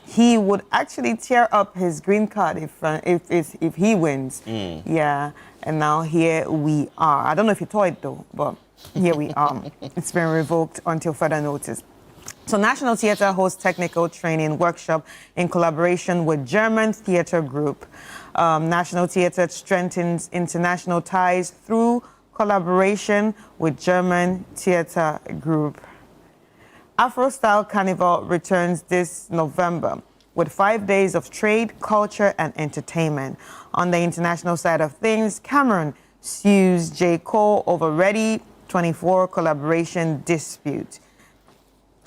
he would actually tear up his green card if he wins. Yeah, and now here we are. I don't know if he tore it though, but here we are. It's been revoked until further notice. So National Theatre hosts technical training workshop in collaboration with German Theatre Group. National Theatre strengthens international ties through collaboration with German Theatre Group. Afro Style Carnival returns this November with 5 days of trade, culture, and entertainment. On the international side of things, Cameron sues J. Cole over Ready 24 collaboration dispute.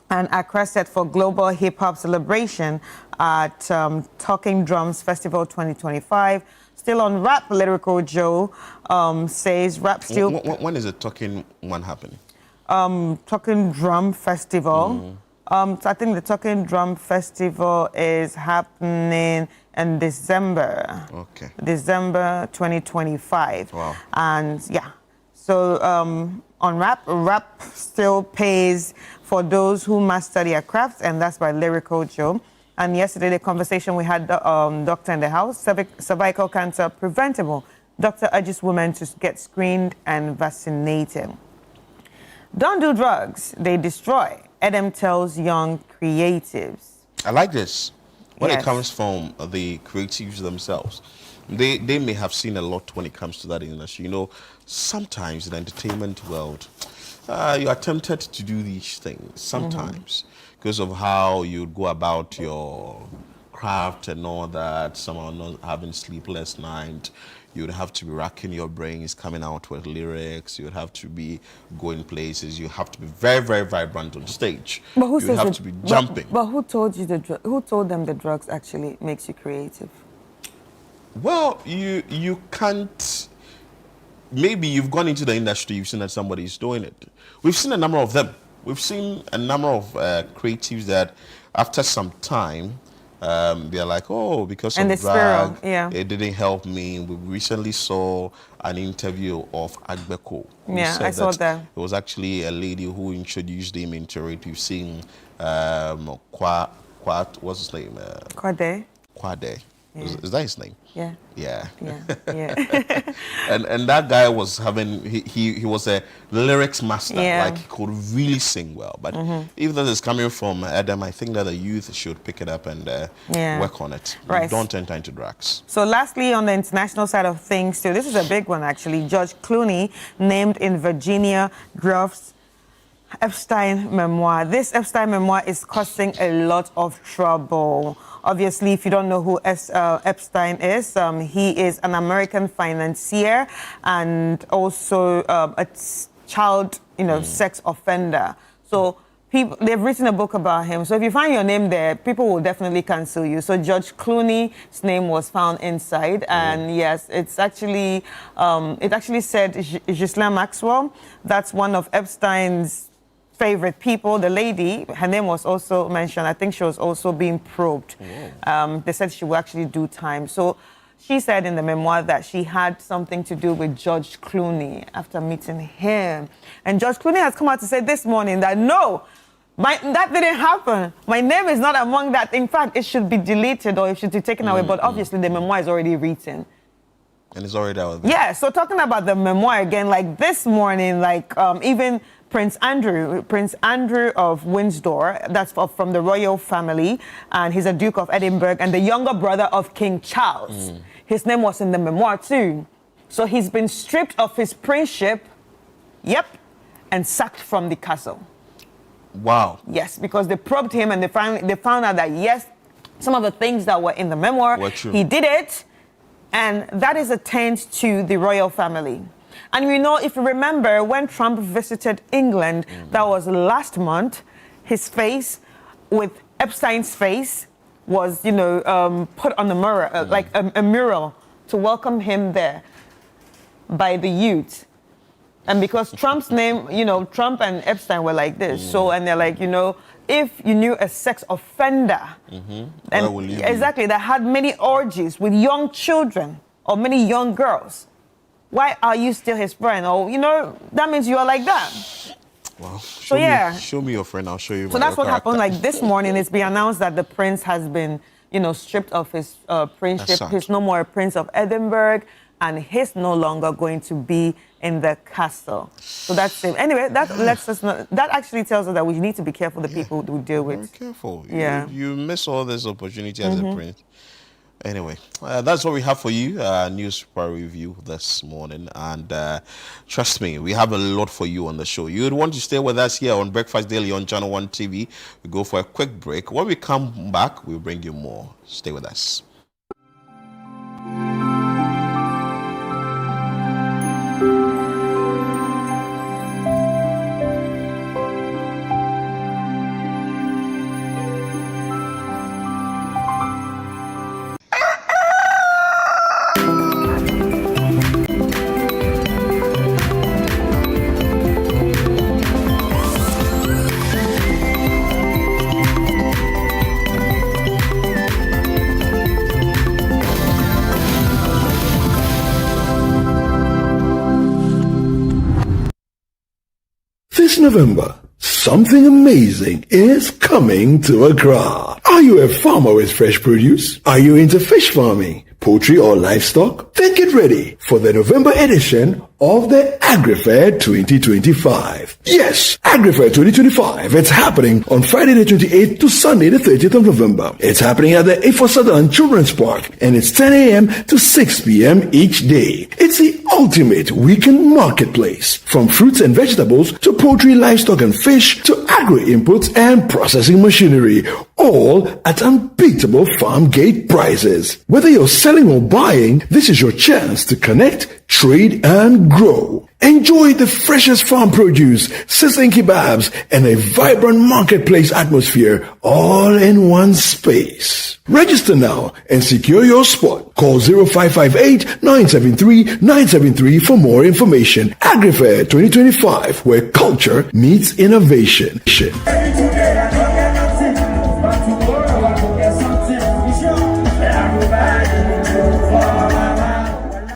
And Accra set for global hip-hop celebration at Talking Drums Festival 2025. Still on rap, Lyrical Joe says rap still... When is the Talking one happening? Talking Drum Festival. So I think the Talking Drum Festival is happening in December. Okay. December 2025. Wow. And yeah, so on rap still pays for those who master their crafts, and that's by Lyrical Joe. And yesterday, the conversation we had, Doctor in the House, cervical cancer preventable. Doctor urges women to get screened and vaccinated. Don't do drugs, they destroy. Edem tells young creatives. I like this. When Yes. it comes from the creatives themselves, they may have seen a lot when it comes to that industry. You know, sometimes in the entertainment world, you are tempted to do these things sometimes because of how you go about your craft and all that. Somehow not having sleepless night. You would have to be racking your brains, coming out with lyrics. You would have to be going places. You have to be very, very vibrant on stage. But who you says have it- to be jumping. But who told you who told them the drugs actually makes you creative? Well, you can't. Maybe you've gone into the industry, you've seen that somebody is doing it. We've seen a number of them. We've seen a number of creatives that after some time, they're like, oh, because And of the spiral, drag, yeah. it didn't help me. We recently saw an interview of Agbeko. who Yeah, said I saw that. It was actually a lady who introduced him into it. We've seen what's his name? Kwade? Kwade. Yeah. Is that his name? Yeah. Yeah. Yeah. and that guy was having he was a lyrics master. Yeah. Like he could really sing well. But if that is coming from Adam, I think that the youth should pick it up and Yeah. work on it. Right. Don't enter into drugs. So lastly, on the international side of things, too, this is a big one actually. Judge Clooney named in Virginia Groff's Epstein memoir. This Epstein memoir is causing a lot of trouble. Obviously, if you don't know who Epstein is, he is an American financier and also a child, sex offender. So they've written a book about him. So if you find your name there, people will definitely cancel you. So Judge Clooney's name was found inside, and yes, it's actually it actually said Ghislaine Maxwell. That's one of Epstein's favorite people. The lady, her name was also mentioned. I think she was also being probed. They said she will actually do time. So she said in the memoir that she had something to do with Judge Clooney after meeting him. And Judge Clooney has come out to say this morning that no, that didn't happen. My name is not among that. In fact, it should be deleted or it should be taken away. But obviously the memoir is already written. And it's already out there. Yeah, so talking about the memoir again, like this morning, like even Prince Andrew of Windsor, that's from the royal family, and he's a Duke of Edinburgh, and the younger brother of King Charles. His name was in the memoir too. So he's been stripped of his princeship, and sacked from the castle. Wow. Yes, because they probed him and they found out that yes, some of the things that were in the memoir, Were true. he did it, and that is a taint to the royal family. And if you remember, when Trump visited England, that was last month, his face with Epstein's face was, put on the mirror, like a mural to welcome him there by the youth. And because Trump's name, Trump and Epstein were like this. So, and they're like, if you knew a sex offender, Where will you be? exactly, that had many orgies with young children or many young girls, why are you still his friend? Or, that means you are like that. Wow. Show me your friend. I'll show you. So that's what happened. Like this morning, it's been announced that the prince has been, stripped of his That's princeship. sad. He's no more a prince of Edinburgh. and he's no longer going to be in the castle. So that's it. Anyway, that lets us know. That actually tells us that we need to be careful the people we deal with. Very careful. Yeah. You miss all this opportunity as a prince. Anyway, that's what we have for you, news super review this morning. And trust me, we have a lot for you on the show. You'd want to stay with us here on Breakfast Daily on Channel 1 TV. We go for a quick break. When we come back, we'll bring you more. Stay with us. This November, something amazing is coming to Accra. Are you a farmer with fresh produce? Are you into fish farming, poultry or livestock? Then get ready for the November edition of the AgriFair 2025. Yes, AgriFair 2025. It's happening on Friday the 28th to Sunday the 30th of November. It's happening at the A4 Sutherland Children's Park, and it's 10 a.m. to 6 p.m. each day. It's the ultimate weekend marketplace. From fruits and vegetables to poultry, livestock and fish to agri-inputs and processing machinery, all at unbeatable farm gate prices. Whether you're selling or buying, this is your chance to connect, trade and grow. Enjoy the freshest farm produce, sizzling kebabs, and a vibrant marketplace atmosphere all in one space. Register now and secure your spot. Call 0558-973-973 for more information. AgriFair 2025, where culture meets innovation.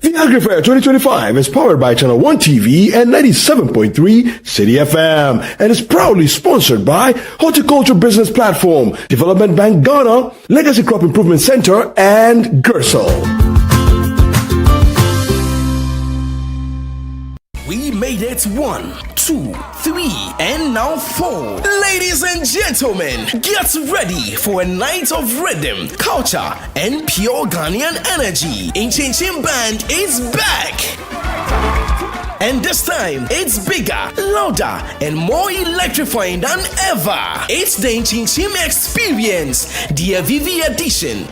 The AgriFair 2025 is powered by Channel 1 TV and 97.3 City FM and is proudly sponsored by Horticulture Business Platform, Development Bank Ghana, Legacy Crop Improvement Center, and Gersel. We made it 1, 2, 3, and now 4. Ladies and gentlemen, get ready for a night of rhythm, culture, and pure Ghanaian energy. Inchin Band is back. And this time, it's bigger, louder, and more electrifying than ever. It's the Inchin Experience, the Avivi edition.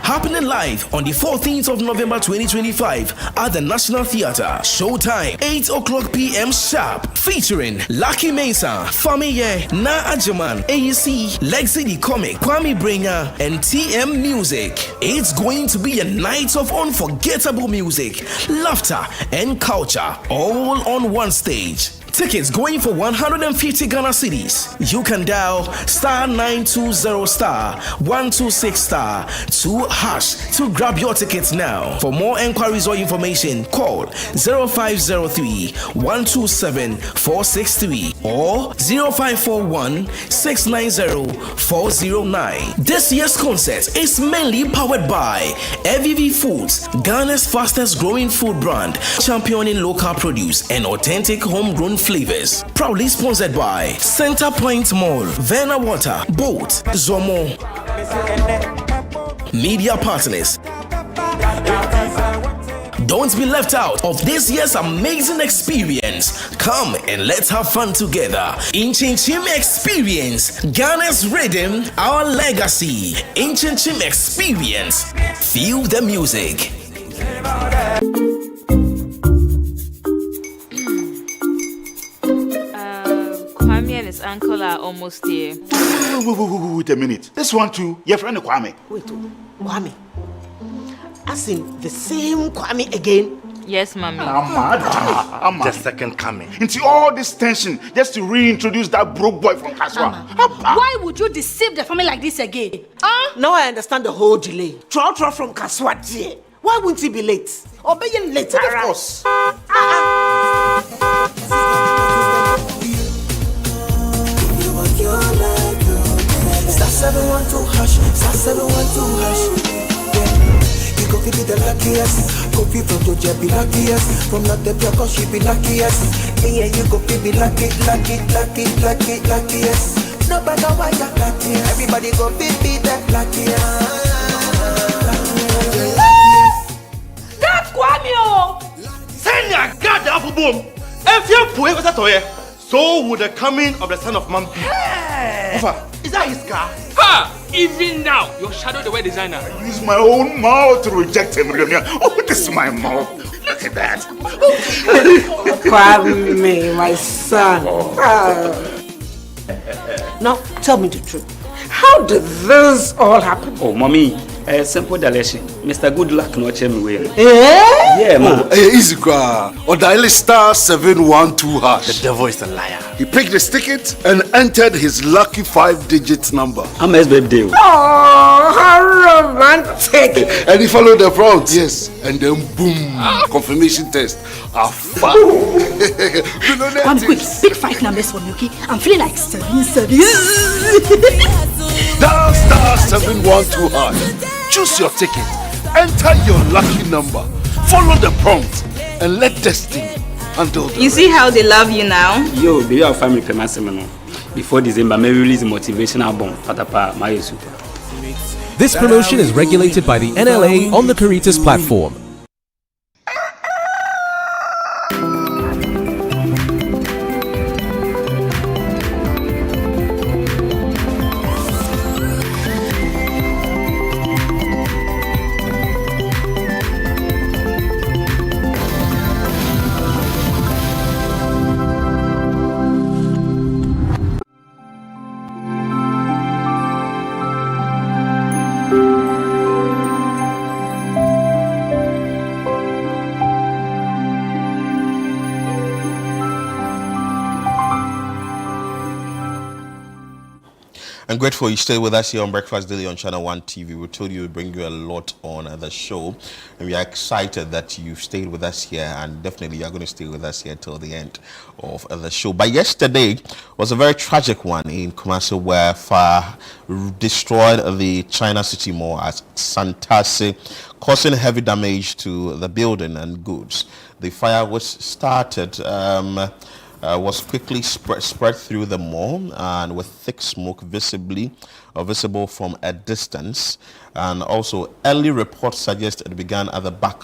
Happening live on the 14th of November 2025 at the National Theatre. Showtime 8 o'clock p.m. sharp. Featuring Lucky Mesa, Famiye, Na Ajaman, AEC, Lexi the Comic, Kwame Bringer, and TM Music. It's going to be a night of unforgettable music, laughter, and culture, all on one stage. Tickets going for 150 Ghana cedis. You can dial *920*126*2# to grab your tickets now. For more enquiries or information, call 0503-127-463 or 0541-690-409. This year's concert is mainly powered by Avivi Foods, Ghana's fastest growing food brand, championing local produce and authentic homegrown flavors. Proudly sponsored by Center Point Mall, Verna Water, Boat, Zomo. Media partners. Don't be left out of this year's amazing experience. Come and let's have fun together. Inchin Experience, Ghana's rhythm, our legacy. Inchin Experience. Feel the music. Kwame and his uncle are almost here. Wait a minute. This one too, your friend Kwame. Wait, Kwame. As in the same Kwame again? Yes, Mommy. I'm The second coming. into all this tension just to reintroduce that broke boy from Kaswa. Why would you deceive the family like this again? Now I understand the whole delay. Trotro from Kaswati. Why wouldn't he be late? Or be late? Of course. Star 712 hush, star 712 hush. You go be the luckiest. Kofi from Georgia be luckiest. From not the cause she be luckiest. Yeah, you go be lucky, luckiest. No matter why you're luckiest. Everybody go be the luckiest. That's Kwame! Send your God the apple boom. If you put it toy, so would the coming of the Son of Man be. Ofa, is that his car? Ha! Even now, your shadow the way designer. I use my own mouth to reject him. Oh, this is my mouth. Look at that. Kwame, my son. Now, tell me the truth. How did this all happen? Oh, mommy, simple direction. Mr. Good Luck no me way. Yeah, man. Easy car. Or dial *712#. The devil is a liar. He picked his ticket and entered his lucky 5-digit number. I'm his birthday. Oh, how romantic. And he followed the prompts. Yes. And then boom. Confirmation test. One quick, pick 5 numbers for me, okay? I'm feeling like 7. Dial *712#. Choose your ticket. Enter your lucky number. Follow the prompt and let destiny handle the You see how they love you now? Yo, baby, our family payment seminar. Before December, may release a motivational album. Patapa, my super. This promotion is regulated by the NLA on the Caritas platform. I'm grateful you stay with us here on Breakfast Daily on Channel 1 TV. We told you we bring you a lot on the show, and we are excited that you've stayed with us here, and definitely you're going to stay with us here till the end of the show. But yesterday was a very tragic one in Kumasi, where fire destroyed the China City Mall at Santase, causing heavy damage to the building and goods. The fire was started was quickly spread through the mall, and with thick smoke visible from a distance. And also early reports suggest it began at the back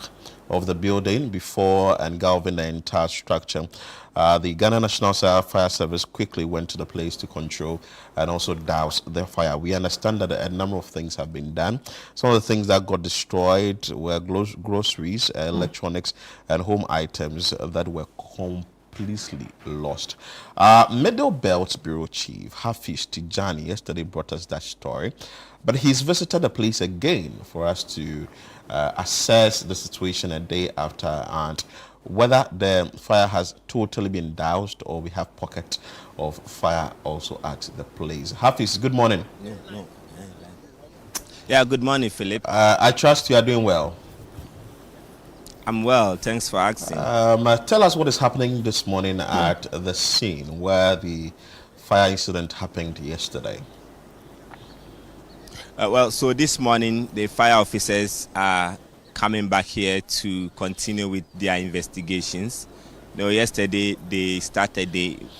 of the building before engulfing the entire structure. The Ghana National Fire Service quickly went to the place to control and also douse the fire. We understand that a number of things have been done. Some of the things that got destroyed were groceries, electronics, and home items that were completely lost. Middle Belt Bureau Chief Hafiz Tijani yesterday brought us that story, but he's visited the place again for us to assess the situation a day after and whether the fire has totally been doused or we have pockets of fire also at the place. Hafiz, good morning. Yeah, good morning, Philip. I trust you are doing well. I'm well, thanks for asking. Tell us what is happening this morning at the scene where the fire incident happened yesterday. Well, so this morning the fire officers are coming back here to continue with their investigations. Yesterday they started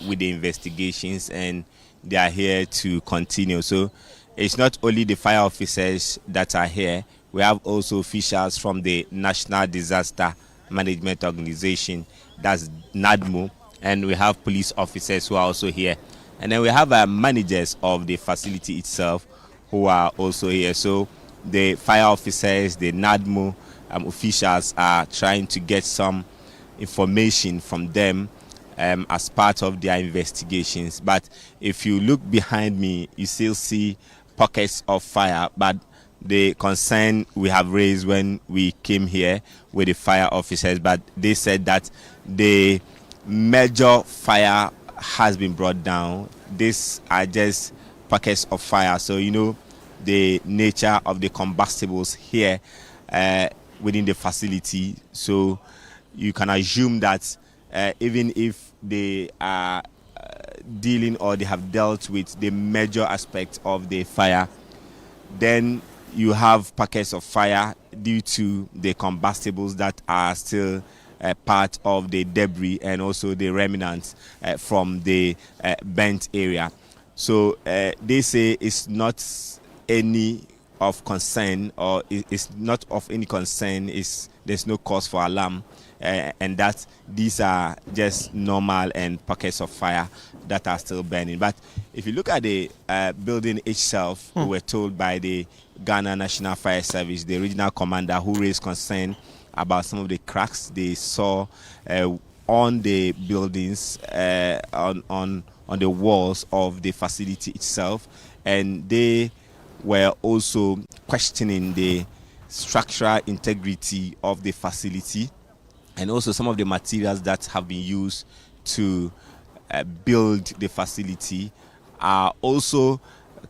with the investigations and they are here to continue. So it's not only the fire officers that are here. We have also officials from the National Disaster Management Organization, that's NADMO, and we have police officers who are also here. And then we have managers of the facility itself who are also here. So the fire officers, the NADMO officials are trying to get some information from them as part of their investigations. But if you look behind me, you still see pockets of fire, but the concern we have raised when we came here with the fire officers, but they said that the major fire has been brought down. These are just pockets of fire. So, the nature of the combustibles here within the facility. So you can assume that even if they are dealing or they have dealt with the major aspect of the fire, then you have pockets of fire due to the combustibles that are still part of the debris and also the remnants from the burnt area. So they say it's not any of concern, or it's not of any concern. There's no cause for alarm, and that these are just normal and pockets of fire that are still burning. But if you look at the building itself, we were told by the Ghana National Fire Service, the regional commander, who raised concern about some of the cracks they saw on the buildings, on the walls of the facility itself, and they were also questioning the structural integrity of the facility and also some of the materials that have been used to build the facility are also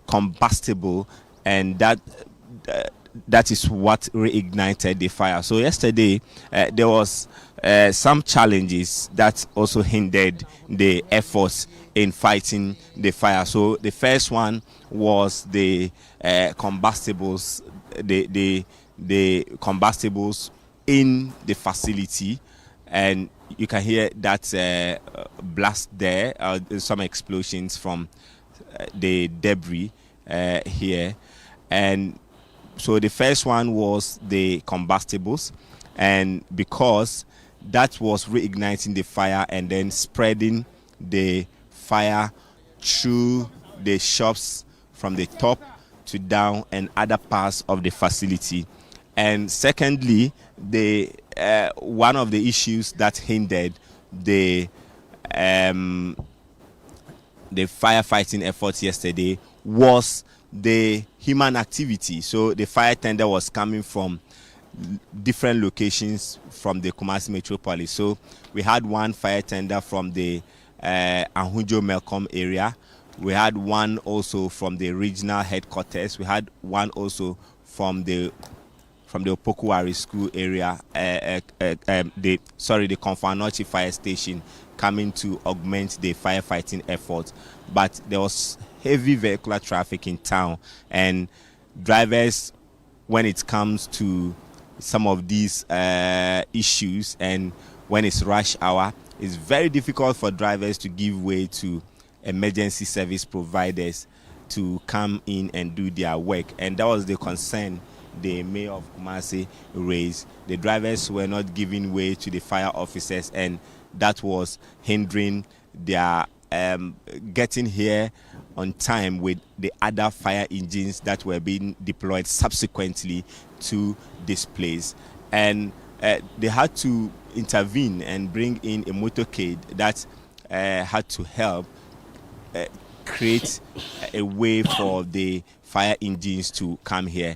combustible, and that is what reignited the fire. So yesterday there was some challenges that also hindered the efforts in fighting the fire. So the first one was the combustibles, the combustibles in the facility, and you can hear that blast there. Some explosions from the debris here, and so the first one was the combustibles, and because that was reigniting the fire and then spreading the fire through the shops from the top to down and other parts of the facility. And secondly, the one of the issues that hindered the firefighting efforts yesterday was the human activity. So the fire tender was coming from different locations from the Kumasi metropolis. So we had one fire tender from the Ahunjo Melcom area. We had one also from the regional headquarters. We had one also from the Opokuwari school area, the Konfanochi fire station, coming to augment the firefighting effort. But there was heavy vehicular traffic in town, and drivers, when it comes to some of these issues and when it's rush hour, it's very difficult for drivers to give way to emergency service providers to come in and do their work. And that was the concern the mayor of Kumasi raised. The drivers were not giving way to the fire officers, and that was hindering their getting here on time with the other fire engines that were being deployed subsequently to this place. And they had to intervene and bring in a motorcade that had to help create a way for the fire engines to come here.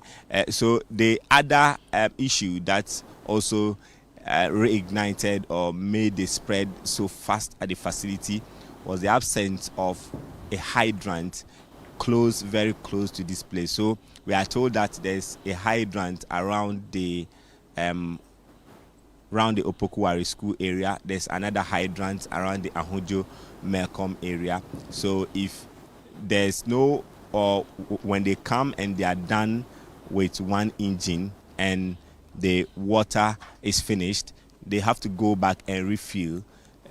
So the other issue that also reignited or made the spread so fast at the facility was the absence of a hydrant very close to this place. So we are told that there's a hydrant around the Opokuwari school area. There's another hydrant around the Ahunjo Melcom area. So if there's no, or when they come and they are done with one engine and the water is finished, they have to go back and refill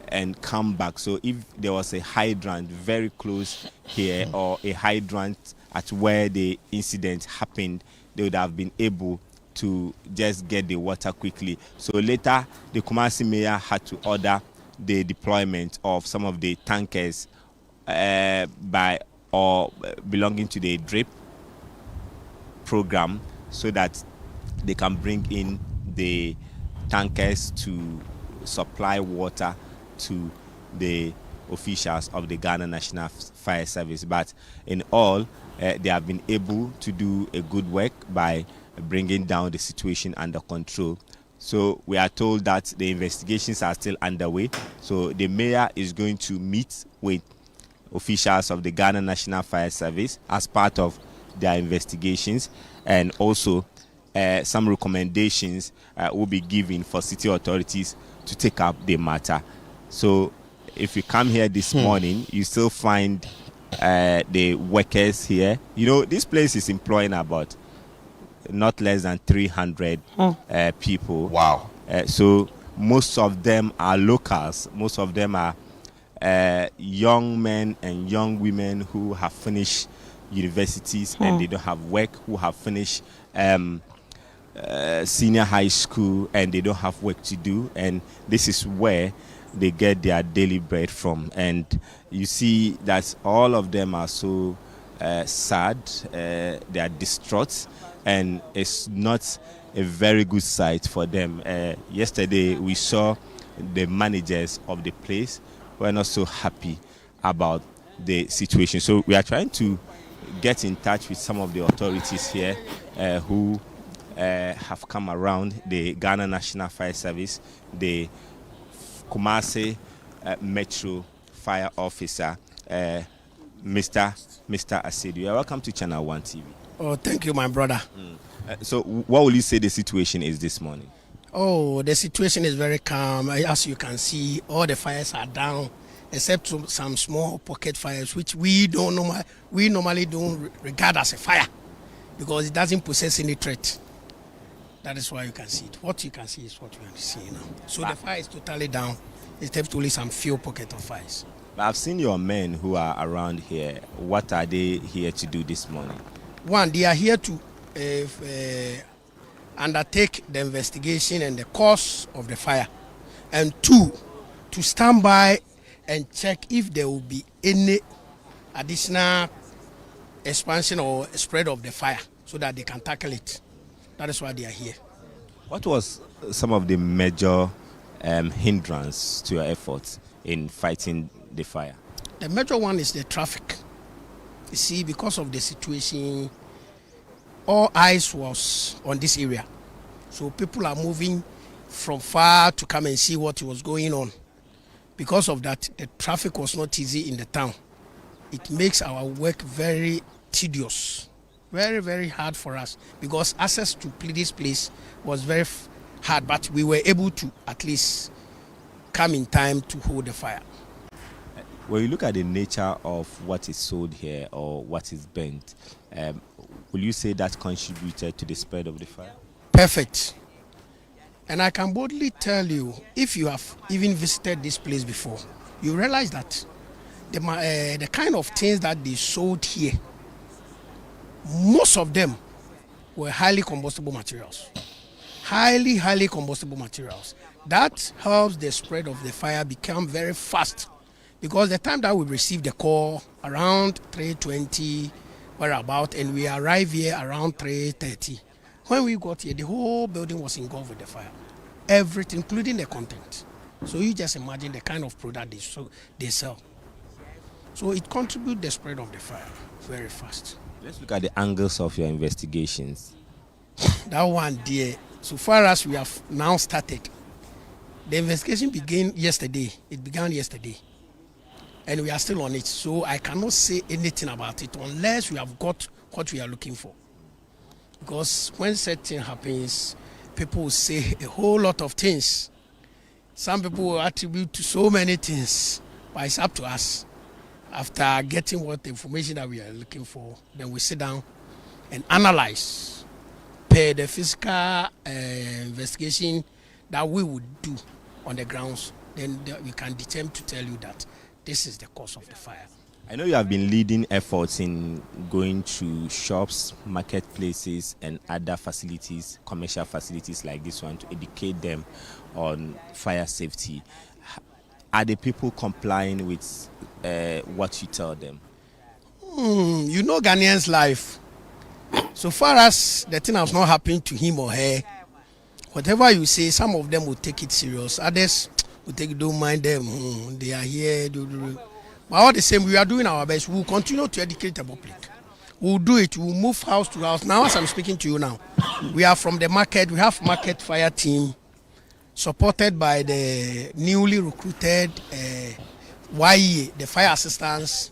and come back. So if there was a hydrant very close here or a hydrant at where the incident happened, they would have been able to just get the water quickly. So later, the Kumasi mayor had to order the deployment of some of the tankers belonging to the DRIP program, so that they can bring in the tankers to supply water to the officials of the Ghana National Fire Service. But in all, they have been able to do a good work by bringing down the situation under control. So we are told that the investigations are still underway. So the mayor is going to meet with officials of the Ghana National Fire Service as part of their investigations, and also some recommendations will be given for city authorities to take up the matter. So if you come here this morning, you still find the workers here. You know, this place is employing about not less than 300 people. Wow. So most of them are locals. Most of them are young men and young women who have finished universities and they don't have work, who have finished senior high school and they don't have work to do, and this is where they get their daily bread from. And you see that all of them are so sad, they are distraught, and it's not a very good sight for them. Yesterday we saw the managers of the place were not so happy about the situation. So we are trying to get in touch with some of the authorities here who have come around, the Ghana National Fire Service, the Kumasi Metro Fire Officer, Mr. Asedu. You are welcome to Channel 1 TV. Oh, thank you, my brother. So what will you say the situation is this morning? Oh, the situation is very calm. As you can see, all the fires are down, except some small pocket fires, which we normally don't regard as a fire because it doesn't possess any threat. That is why you can see it. What you can see is what you can see now. So the fire is totally down, except only some few pockets of fires. I've seen your men who are around here. What are they here to do this morning? One, they are here to undertake the investigation and the cause of the fire. And two, to stand by and check if there will be any additional expansion or spread of the fire so that they can tackle it. That is why they are here. What was some of the major hindrance to your efforts in fighting the fire? The major one is the traffic. You see, because of the situation, all eyes was on this area. So people are moving from far to come and see what was going on. Because of that, the traffic was not easy in the town. It makes our work very tedious, very, very hard for us because access to this place was very hard, but we were able to at least come in time to hold the fire. When you look at the nature of what is sold here or what is burnt, will you say that contributed to the spread of the fire? Perfect. And I can boldly tell you, if you have even visited this place before, you realize that the kind of things that they sold here, most of them were highly combustible materials. Highly combustible materials. That helps the spread of the fire become very fast. Because the time that we received the call around 3:20, whereabout, and we arrived here around 3:30. When we got here, the whole building was engulfed with the fire. Everything, including the content. So you just imagine the kind of product they sell. So it contributes the spread of the fire very fast. Let's look at the angles of your investigations. That one, dear. So far as we have now started, the investigation began yesterday. It began yesterday. And we are still on it. So I cannot say anything about it unless we have got what we are looking for. Because when something happens, people will say a whole lot of things. Some people will attribute to so many things. But it's up to us. After getting what the information that we are looking for, then we sit down and analyze per the physical investigation that we would do on the grounds. Then we can determine to tell you that this is the cause of the fire. I know you have been leading efforts in going to shops, marketplaces, and other facilities, commercial facilities like this one, to educate them on fire safety. Are the people complying with what you tell them? You know Ghanaians' life. So far as the thing has not happened to him or her, whatever you say, some of them will take it serious. Others will take it, don't mind them. They are here. But all the same, we are doing our best. We will continue to educate the public. We will do it. We will move house to house. Now, as I'm speaking to you now, we are from the market. We have market fire team supported by the newly recruited YE, the fire assistants,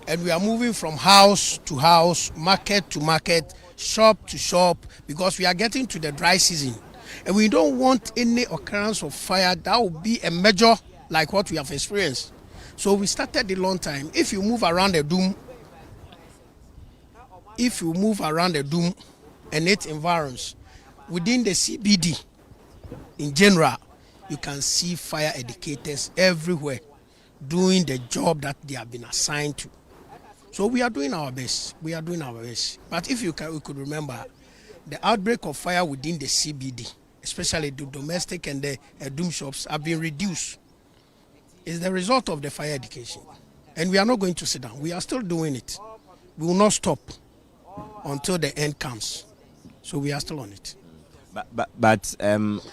and we are moving from house to house, market to market, shop to shop, because we are getting to the dry season. And we don't want any occurrence of fire that will be a major like what we have experienced. So we started a long time. If you move around the Doom, if you move around the Doom and its environs, within the CBD in general, you can see fire educators everywhere doing the job that they have been assigned to. So we are doing our best. We are doing our best. But if you could remember, the outbreak of fire within the CBD, especially the domestic and the Doom shops, have been reduced. It's the result of the fire education. And we are not going to sit down. We are still doing it. We will not stop until the end comes. So we are still on it. But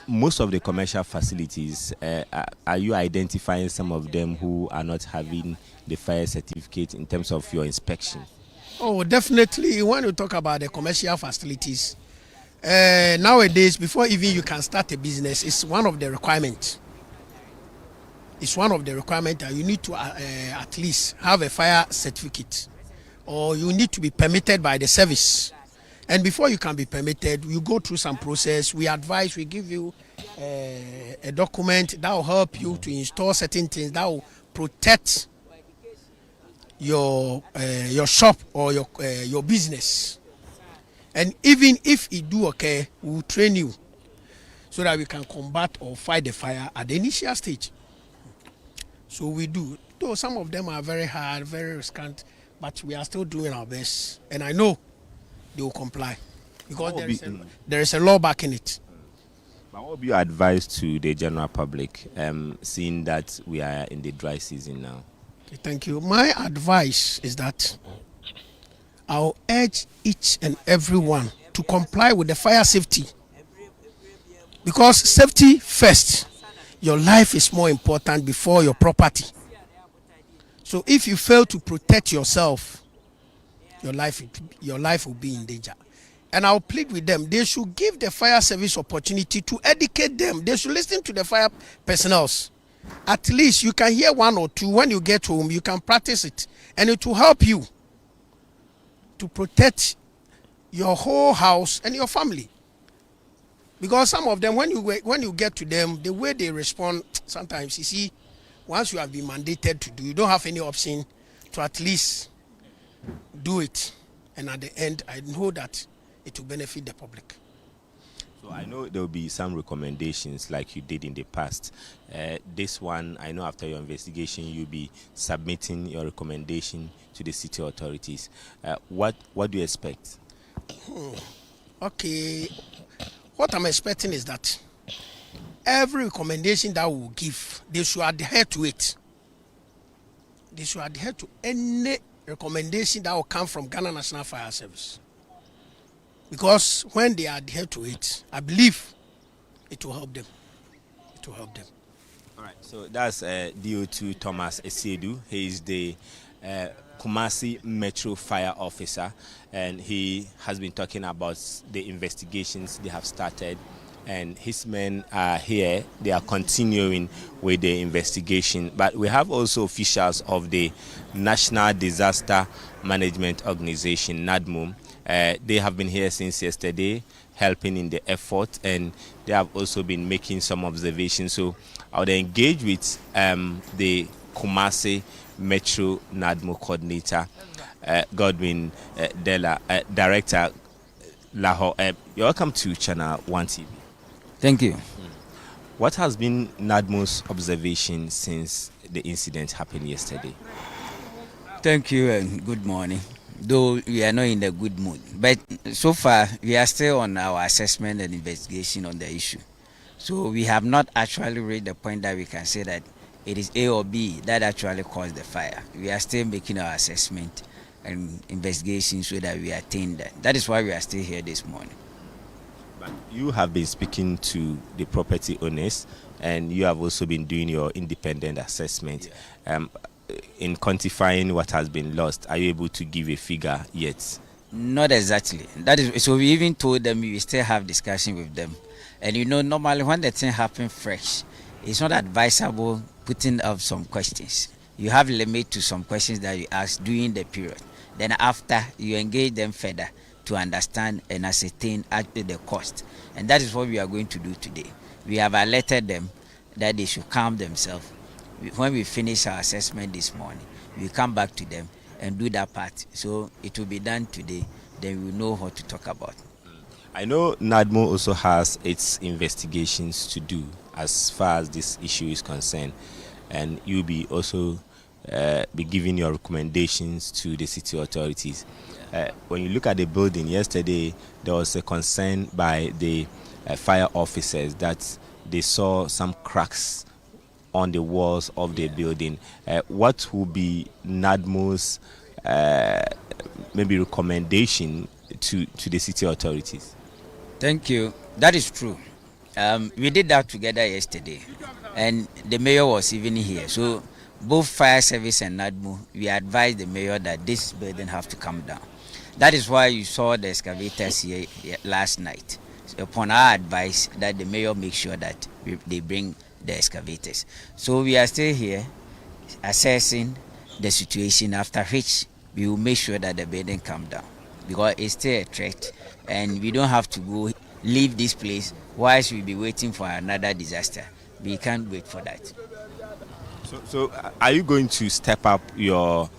most of the commercial facilities, are you identifying some of them who are not having the fire certificate in terms of your inspection? Oh, definitely. When you talk about the commercial facilities, nowadays, before even you can start a business, it's one of the requirements. It's one of the requirements that you need to at least have a fire certificate, or you need to be permitted by the service. And before you can be permitted, you go through some process. We advise, we give you a document that will help you to install certain things that will protect your shop or your business. And even if it do okay, we will train you so that we can combat or fight the fire at the initial stage. So we do. Though some of them are very hard, very risky, but we are still doing our best. And I know they will comply because there is a law backing it. But what would be your advice to the general public, seeing that we are in the dry season now? Okay, thank you. My advice is that I'll urge each and everyone to comply with the fire safety, because safety first. Your life is more important before your property. So if you fail to protect yourself, your life will be in danger. And I'll plead with them. They should give the fire service opportunity to educate them. They should listen to the fire personnel. At least you can hear one or two. When you get home, you can practice it. And it will help you to protect your whole house and your family. Because some of them, when you get to them, the way they respond, sometimes, you see, once you have been mandated to do, you don't have any option to at least do it. And at the end, I know that it will benefit the public. So I know there will be some recommendations like you did in the past. This one, I know after your investigation, you'll be submitting your recommendation to the city authorities. What do you expect? Okay. What I'm expecting is that every recommendation that we will give, they should adhere to it. They should adhere to any recommendation that will come from Ghana National Fire Service. Because when they adhere to it, I believe it will help them. It will help them. All right, so that's DO2 Thomas Esiedu. He is the Kumasi Metro Fire Officer, and he has been talking about the investigations they have started, and his men are here. They are continuing with the investigation. But we have also officials of the National Disaster Management Organization, NADMOM. They have been here since yesterday, helping in the effort, and they have also been making some observations. So I would engage with the Kumasi Metro NADMO coordinator, Godwin Della, Director Lahore. You're welcome to Channel 1 TV. Thank you. What has been NADMO's observation since the incident happened yesterday? Thank you and good morning. Though we are not in a good mood, but so far we are still on our assessment and investigation on the issue. So we have not actually reached the point that we can say that it is A or B that actually caused the fire. We are still making our assessment and investigation so that we attain that. That is why we are still here this morning. But you have been speaking to the property owners, and you have also been doing your independent assessment. Yeah. In quantifying what has been lost, are you able to give a figure yet? Not exactly. That is, so we even told them we still have discussion with them. And you know, normally when the thing happens fresh, it's not advisable putting up some questions. You have limit to some questions that you ask during the period. Then after, you engage them further to understand and ascertain actually the cost. And that is what we are going to do today. We have alerted them that they should calm themselves. When we finish our assessment this morning, we come back to them and do that part. So it will be done today then we know what to talk about. I know NADMO also has its investigations to do as far as this issue is concerned, and you'll be also be giving your recommendations to the city authorities. When you look at the building yesterday, there was a concern by the fire officers that they saw some cracks on the walls of the building. What will be NADMO's maybe recommendation to the city authorities? Thank you. That is true. We did that together yesterday, and the mayor was even here. So both fire service and NADMO, we advised the mayor that this building have to come down. That is why you saw the excavators here last night. So upon our advice, that the mayor make sure that they bring the excavators. So we are still here assessing the situation, after which we will make sure that the building come down, because it's still a threat, and we don't have to go leave this place whilst we'll be waiting for another disaster. We can't wait for that. So are you going to step up your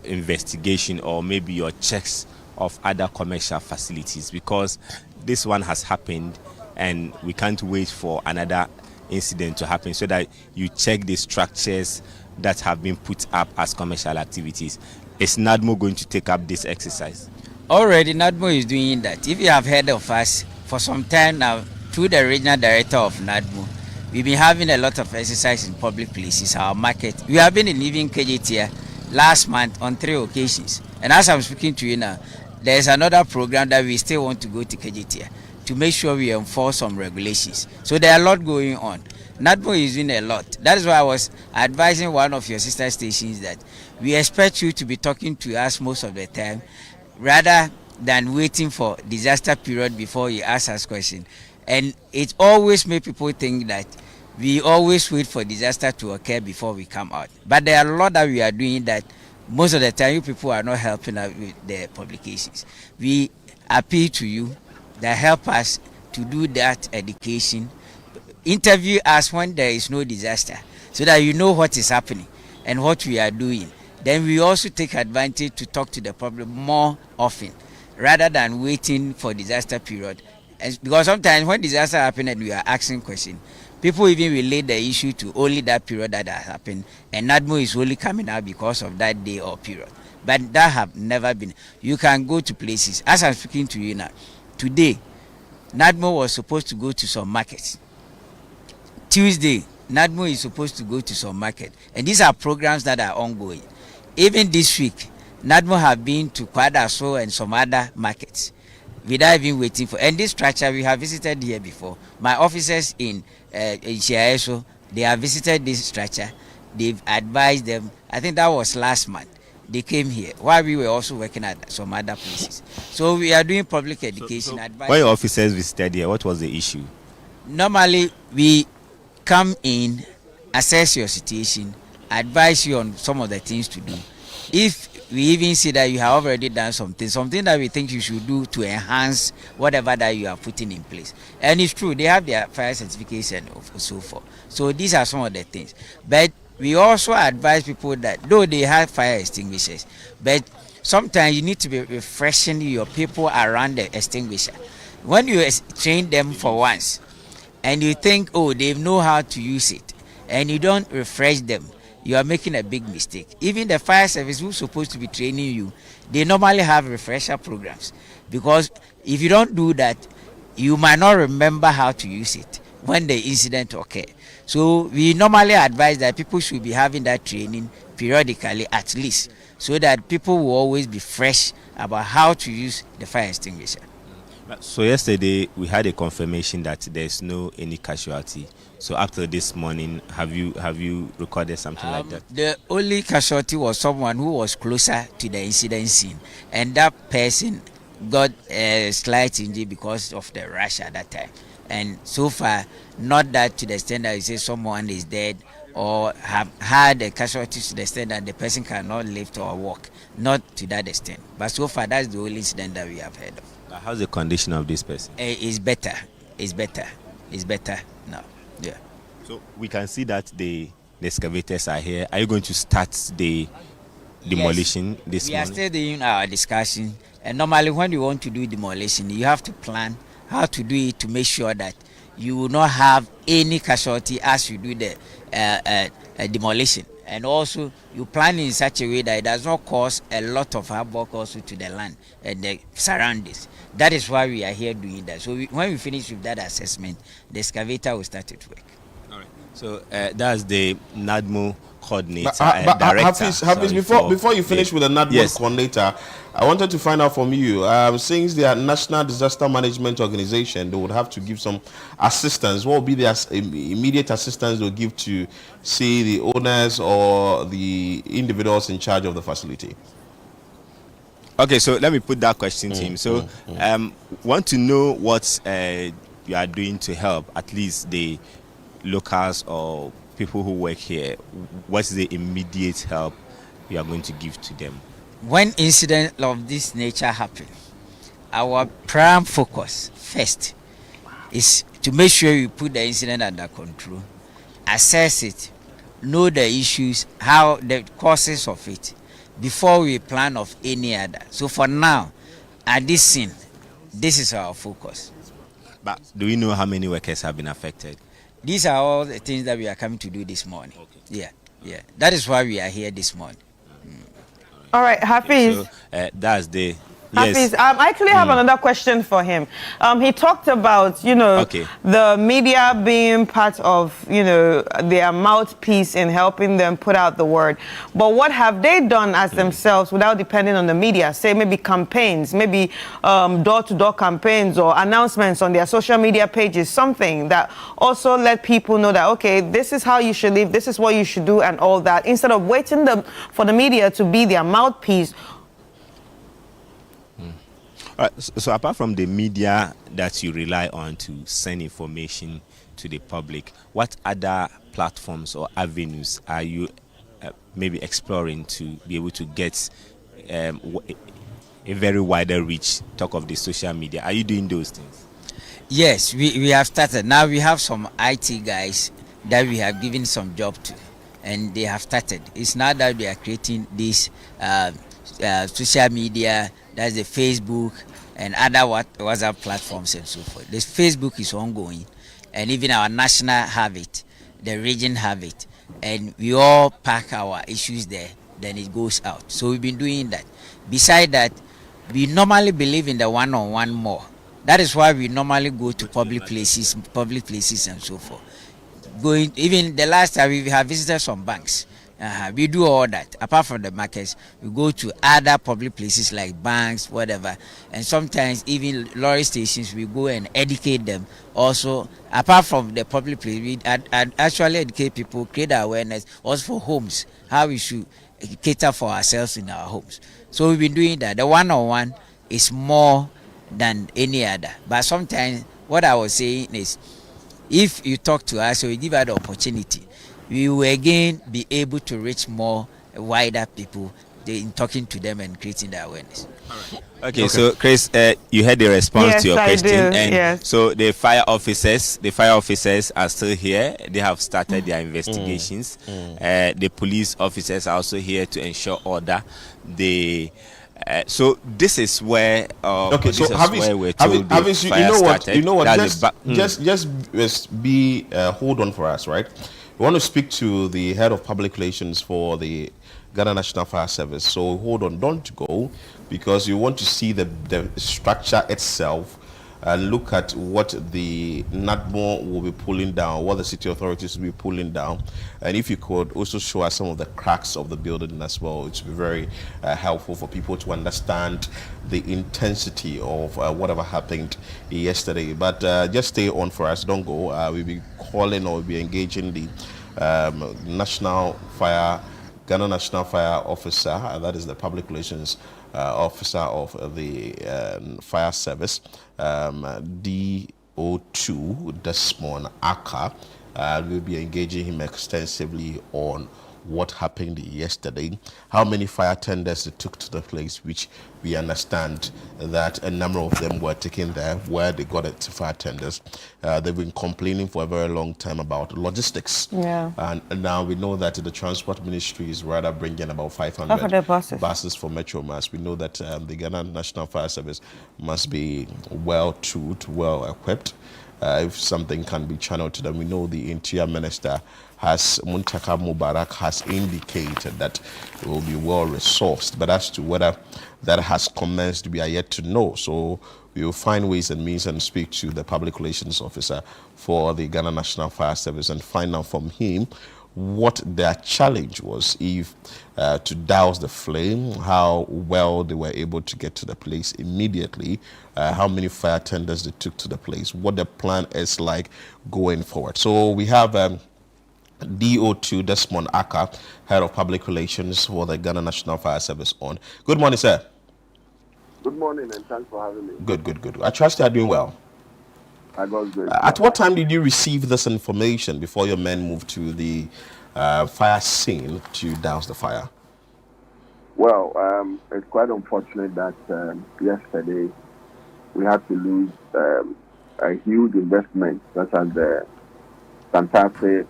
investigation or maybe your checks of other commercial facilities, because this one has happened and we can't wait for another incident to happen, so that you check the structures that have been put up as commercial activities? Is NADMO going to take up this exercise? Already NADMO is doing that. If you have heard of us for some time now, through the regional director of NADMO, we've been having a lot of exercise in public places, our market. We have been in even KJT last month on 3 occasions. And as I'm speaking to you now, there's another program that we still want to go to KJT to make sure we enforce some regulations. So there are a lot going on. NADMO is doing a lot. That is why I was advising one of your sister stations that we expect you to be talking to us most of the time, rather than waiting for disaster period before you ask us questions. And it always makes people think that we always wait for disaster to occur before we come out. But there are a lot that we are doing that most of the time you people are not helping us with the publications. We appeal to you that help us to do that education. Interview us when there is no disaster, so that you know what is happening and what we are doing. Then we also take advantage to talk to the public more often, rather than waiting for disaster period. Because sometimes when disaster happen and we are asking questions, people even relate the issue to only that period that has happened, and NADMO is only coming out because of that day or period. But that have never been. You can go to places. As I'm speaking to you now, today, NADMO was supposed to go to some markets. Tuesday, NADMO is supposed to go to some market. And these are programs that are ongoing. Even this week, NADMO have been to Kwadaso and some other markets without even waiting for. And this structure, we have visited here before. My officers in Chiaeso, they have visited this structure. They've advised them. I think that was last month. They came here while we were also working at some other places. So we are doing public education. So when your officers visited here, what was the issue? Normally, we come in, assess your situation, advise you on some of the things to do. If we even see that you have already done something that we think you should do to enhance whatever that you are putting in place. And it's true, they have their fire certification and so forth. So these are some of the things. But we also advise people that though they have fire extinguishers, but sometimes you need to be refreshing your people around the extinguisher. When you train them for once, and you think, oh, they know how to use it, and you don't refresh them, you are making a big mistake. Even the fire service who's supposed to be training you, they normally have refresher programs, because if you don't do that, you might not remember how to use it when the incident occurs. So we normally advise that people should be having that training periodically at least, so that people will always be fresh about how to use the fire extinguisher. So yesterday we had a confirmation that there's no any casualty. So after this morning, have you recorded something like that? The only casualty was someone who was closer to the incident scene, and that person got a slight injury because of the rush at that time. And so far, not that to the extent that you say someone is dead or have had a casualty to the extent that the person cannot lift or walk. Not to that extent. But so far, that's the only incident that we have heard of. How's the condition of this person? It's better. It's better now. Yeah. So we can see that the excavators are here. Are you going to start the demolition this we morning? We are still doing our discussion. And normally when you want to do demolition, you have to plan how to do it to make sure that you will not have any casualty as you do the demolition. And also, you plan in such a way that it does not cause a lot of havoc also to the land and the surroundings. That is why we are here doing that. So when we finish with that assessment, the excavator will start its work. All right. So that's the NADMO coordinator, director. Hafiz, before you finish with the NADMO coordinator, I wanted to find out from you, since they are National Disaster Management Organization, they would have to give some assistance. What will be the immediate assistance they'll give to, say, the owners or the individuals in charge of the facility? Okay, so let me put that question to him. So, want to know what you are doing to help at least the locals or people who work here. What's the immediate help you are going to give to them? When incidents of this nature happen, our prime focus first is to make sure you put the incident under control, assess it, know the issues, how the causes of it, before we plan of any other. So for now, at this scene, this is our focus. But do we know how many workers have been affected? These are all the things that we are coming to do this morning. Okay. Yeah. That is why we are here this morning. All right, Hafiz. So, that's the... Hafiz, I actually have another question for him. He talked about, the media being part of, their mouthpiece in helping them put out the word. But what have they done as themselves without depending on the media? Say maybe campaigns, maybe door-to-door campaigns or announcements on their social media pages, something that also let people know that, okay, this is how you should live, this is what you should do and all that, instead of waiting for the media to be their mouthpiece. So apart from the media that you rely on to send information to the public, what other platforms or avenues are you maybe exploring to be able to get a very wider reach, talk of the social media? Are you doing those things? Yes, we have started. Now we have some IT guys that we have given some job to, and they have started. It's now that we are creating this social media, that's the Facebook and other WhatsApp platforms and so forth. The Facebook is ongoing, and even our national have it, the region have it, and we all pack our issues there, then it goes out. So we've been doing that. Beside that, we normally believe in the one-on-one more. That is why we normally go to public places and so forth. Even the last time we have visited some banks. We do all that. Apart from the markets, we go to other public places like banks, whatever. And sometimes even lorry stations, we go and educate them. Also, apart from the public place, we actually educate people, create awareness also for homes, how we should cater for ourselves in our homes. So we've been doing that. The one-on-one is more than any other. But sometimes what I was saying is, if you talk to us or you give us the opportunity, we will again be able to reach more wider people in talking to them and creating the awareness. Okay, so Chris, you heard the response to your question, and so the fire officers are still here. They have started their investigations. The police officers are also here to ensure order. So this is where we're told you know what? Just be hold on for us, right? We want to speak to the head of public relations for the Ghana National Fire Service. So hold on, don't go, because you want to see the structure itself and look at what the NADMO will be pulling down, what the city authorities will be pulling down. And if you could also show us some of the cracks of the building as well, it would be very helpful for people to understand the intensity of whatever happened yesterday. But just stay on for us, don't go. We'll be calling or we'll be engaging the Ghana National Fire Officer, that is the public relations officer of the fire service, DO2 Desmond Aka. We'll be engaging him extensively on what happened yesterday, how many fire tenders it took to the place, which we understand that a number of them were taken there where they got it to fire tenders. They've been complaining for a very long time about logistics. Yeah. And now we know that the Transport Ministry is rather bringing about 500 buses for Metro Mass. We know that the Ghana National Fire Service must be well tooled, well equipped. If something can be channeled to them, we know the Interior Minister Muntaka Mubarak has indicated that it will be well resourced, but as to whether that has commenced, we are yet to know. So we will find ways and means and speak to the public relations officer for the Ghana National Fire Service and find out from him what their challenge was, if to douse the flame, how well they were able to get to the place immediately, how many fire tenders they took to the place, what the plan is like going forward. So we have DO2 Desmond Aka, Head of Public Relations for the Ghana National Fire Service on. Good morning, sir. Good morning, and thanks for having me. Good. I trust you are doing well. I got good. At what time did you receive this information before your men moved to the fire scene to douse the fire? Well, it's quite unfortunate that yesterday we had to lose a huge investment such as the Santa Fe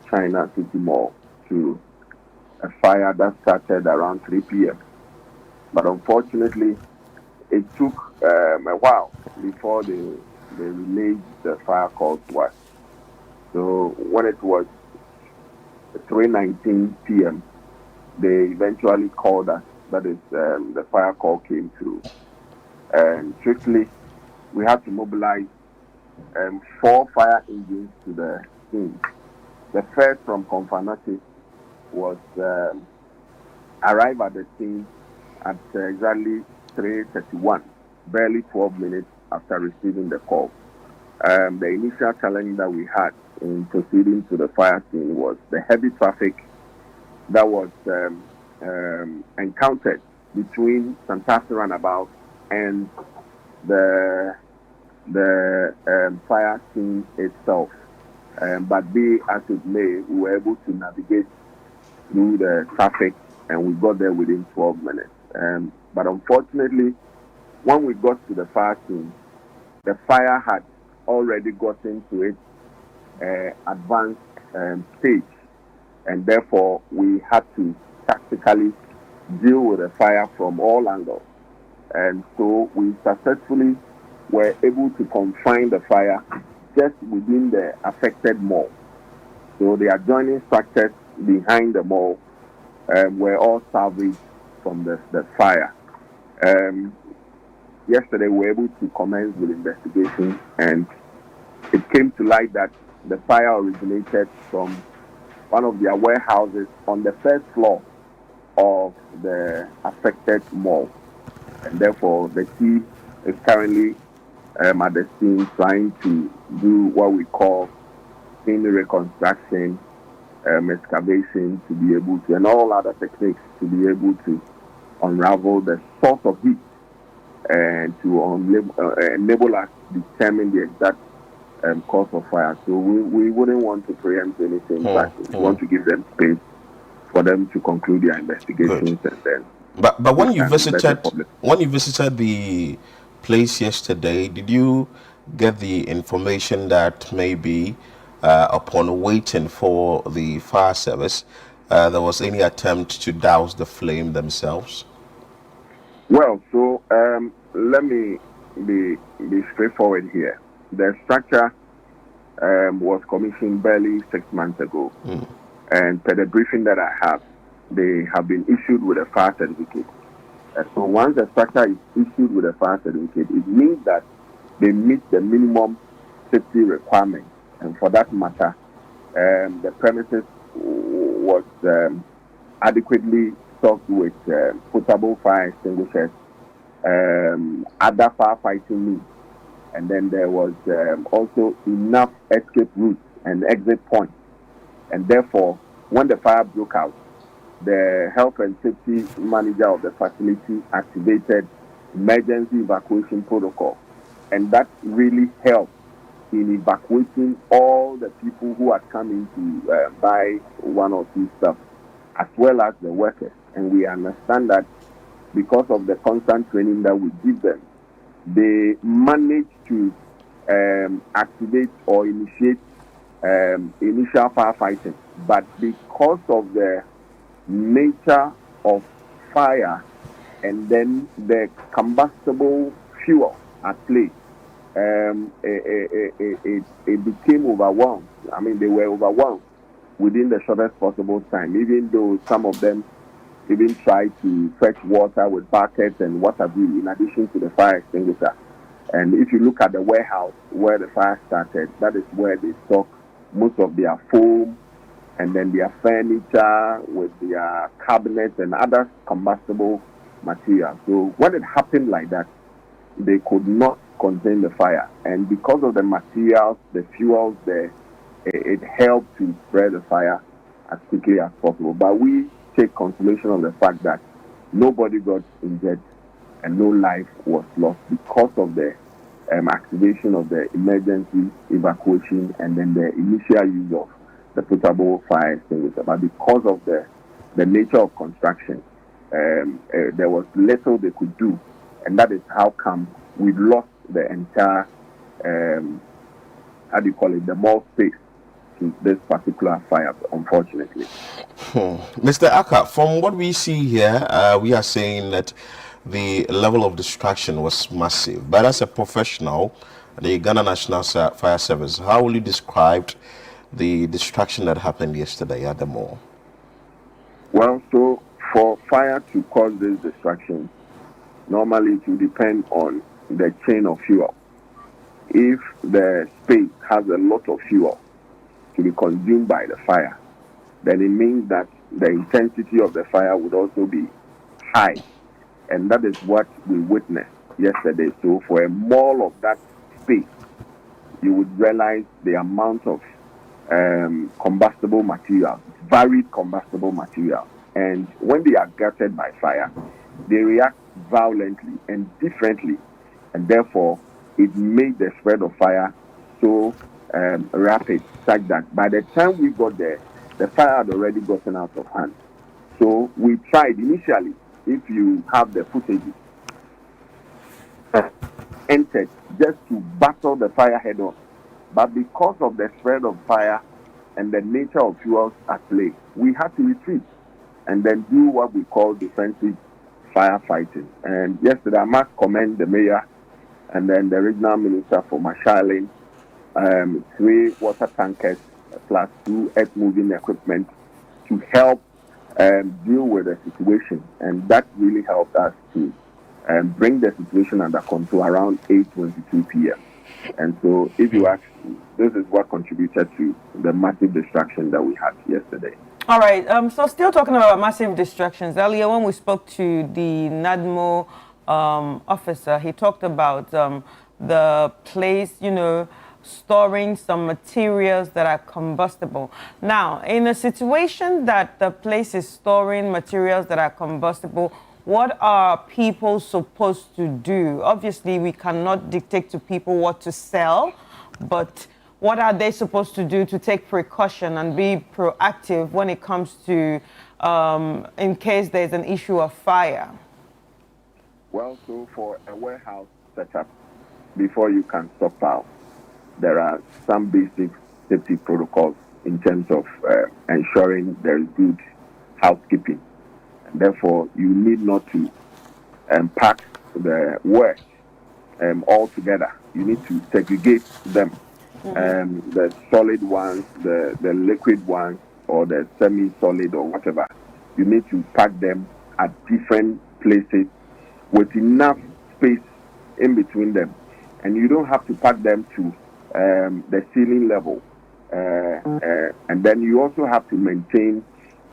China City Mall to a fire that started around 3 p.m. But unfortunately, it took a while before they relayed the fire call to us. So when it was 3:19 p.m., they eventually called us. That is, the fire call came through. And quickly, we had to mobilize 4 fire engines to the scene. The first from Konfanati was arrived at the scene at exactly 3:31, barely 12 minutes after receiving the call. The initial challenge that we had in proceeding to the fire scene was the heavy traffic that was encountered between Santa Fe Roundabout and the fire scene itself. But be as it may, we were able to navigate through the traffic and we got there within 12 minutes. But unfortunately, when we got to the fire scene, the fire had already gotten to its advanced stage, and therefore we had to tactically deal with the fire from all angles. And so we successfully were able to confine the fire just within the affected mall. So the adjoining structures behind the mall were all salvaged from the fire. Yesterday we were able to commence with investigation, and it came to light that the fire originated from one of their warehouses on the first floor of the affected mall. And therefore the team is currently at the scene trying to do what we call scene reconstruction, excavation to be able to, and all other techniques to be able to unravel the source of heat and to enable us to determine the exact cause of fire. So we wouldn't want to preempt anything, but we want to give them space for them to conclude their investigations. Good. And then. But when you visited the place yesterday, did you get the information that maybe upon waiting for the fire service, there was any attempt to douse the flame themselves? Well, so let me be straightforward here. The structure was commissioned barely 6 months ago. And per the briefing that I have, they have been issued with a fire certificate. So once the structure is issued with a fire certificate, it means that they meet the minimum safety requirements. And for that matter, the premises was adequately stocked with potable fire extinguishers, other firefighting means, and then there was also enough escape routes and exit points. And therefore, when the fire broke out, the health and safety manager of the facility activated emergency evacuation protocol, and that really helped in evacuating all the people who had come in to buy one or two stuff as well as the workers. And we understand that because of the constant training that we give them, they manage to activate or initiate initial firefighting. But because of the nature of fire and then the combustible fuel at play, it became overwhelmed. I mean, they were overwhelmed within the shortest possible time, even though some of them even tried to fetch water with buckets and what have you, in addition to the fire extinguisher. And if you look at the warehouse where the fire started, that is where they stock most of their foam and then their furniture with their cabinets and other combustible materials. So when it happened like that, they could not contain the fire. And because of the materials, the fuels there, it helped to spread the fire as quickly as possible. But we take consolation on the fact that nobody got injured and no life was lost because of the activation of the emergency evacuation and then the initial use of the potable fire extinguisher. But because of the nature of construction, there was little they could do, and that is how come we lost the entire, the mall space to this particular fire, unfortunately. Mr. Aka, from what we see here, we are saying that the level of destruction was massive. But as a professional, the Ghana National Fire Service, how will you describe the destruction that happened yesterday at the mall? Well, so for fire to cause this destruction, normally it will depend on the chain of fuel. If the space has a lot of fuel to be consumed by the fire, then it means that the intensity of the fire would also be high. And that is what we witnessed yesterday. So for a mall of that space, you would realize the amount of combustible material, varied combustible material. And when they are gutted by fire, they react violently and differently. And therefore, it made the spread of fire so rapid, such that by the time we got there, the fire had already gotten out of hand. So we tried initially, if you have the footage, entered just to battle the fire head on. But because of the spread of fire and the nature of fuels at play, we had to retreat and then do what we call defensive firefighting. And yesterday, I must commend the mayor and then the regional minister for marshalling 3 water tankers plus 2 earth-moving equipment to help deal with the situation. And that really helped us to bring the situation under control around 8:22 p.m. And so, if you ask, this is what contributed to the massive destruction that we had yesterday. All right. So, still talking about massive destructions. Earlier, when we spoke to the NADMO officer, he talked about the place, storing some materials that are combustible. Now, in a situation that the place is storing materials that are combustible, what are people supposed to do? Obviously, we cannot dictate to people what to sell, but what are they supposed to do to take precaution and be proactive when it comes to, in case there's an issue of fire? Well, so for a warehouse setup, before you can stockpile, there are some basic safety protocols in terms of ensuring there is good housekeeping. And therefore, you need not to pack the waste all together. You need to segregate them. The solid ones, the liquid ones, or the semi-solid or whatever. You need to pack them at different places with enough space in between them. And you don't have to pack them to the ceiling level. And then you also have to maintain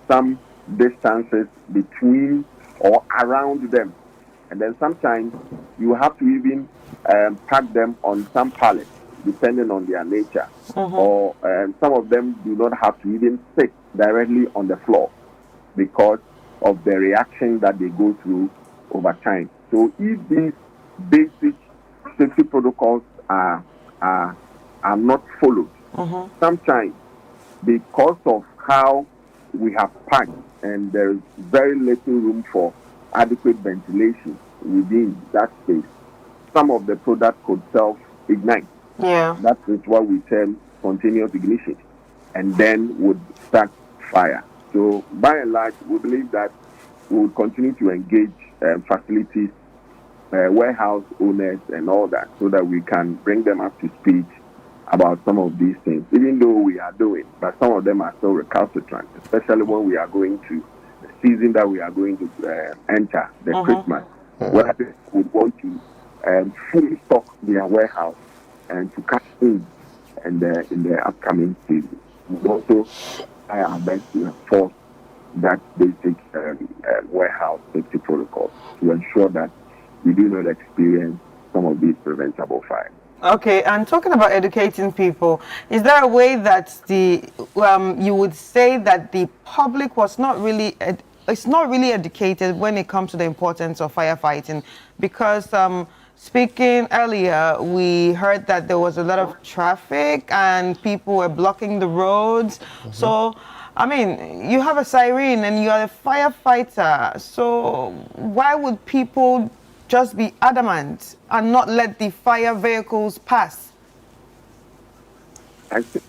some distances between or around them. And then sometimes you have to even pack them on some pallets, depending on their nature. Or some of them do not have to even sit directly on the floor because of the reaction that they go through over time. So if these basic safety protocols are not followed, sometimes because of how we have packed and there's very little room for adequate ventilation within that space, some of the product could self-ignite. Yeah. That is what we term spontaneous ignition, and then would start fire. So by and large, we believe that we will continue to engage facilities, warehouse owners and all that, so that we can bring them up to speed about some of these things, even though we are doing, but some of them are still recalcitrant, especially when we are going to the season that we are going to enter, the Christmas, where people would want to fully stock their warehouse and to cash in and in the upcoming season. We also try our best to enforce that basic warehouse safety protocol to ensure that we do not experience some of these preventable fires. Okay, and talking about educating people, is there a way that you would say that the public was not really educated when it comes to the importance of firefighting? Because speaking earlier, we heard that there was a lot of traffic and people were blocking the roads. So, I mean, you have a siren and you are a firefighter. So why would people just be adamant and not let the fire vehicles pass? I think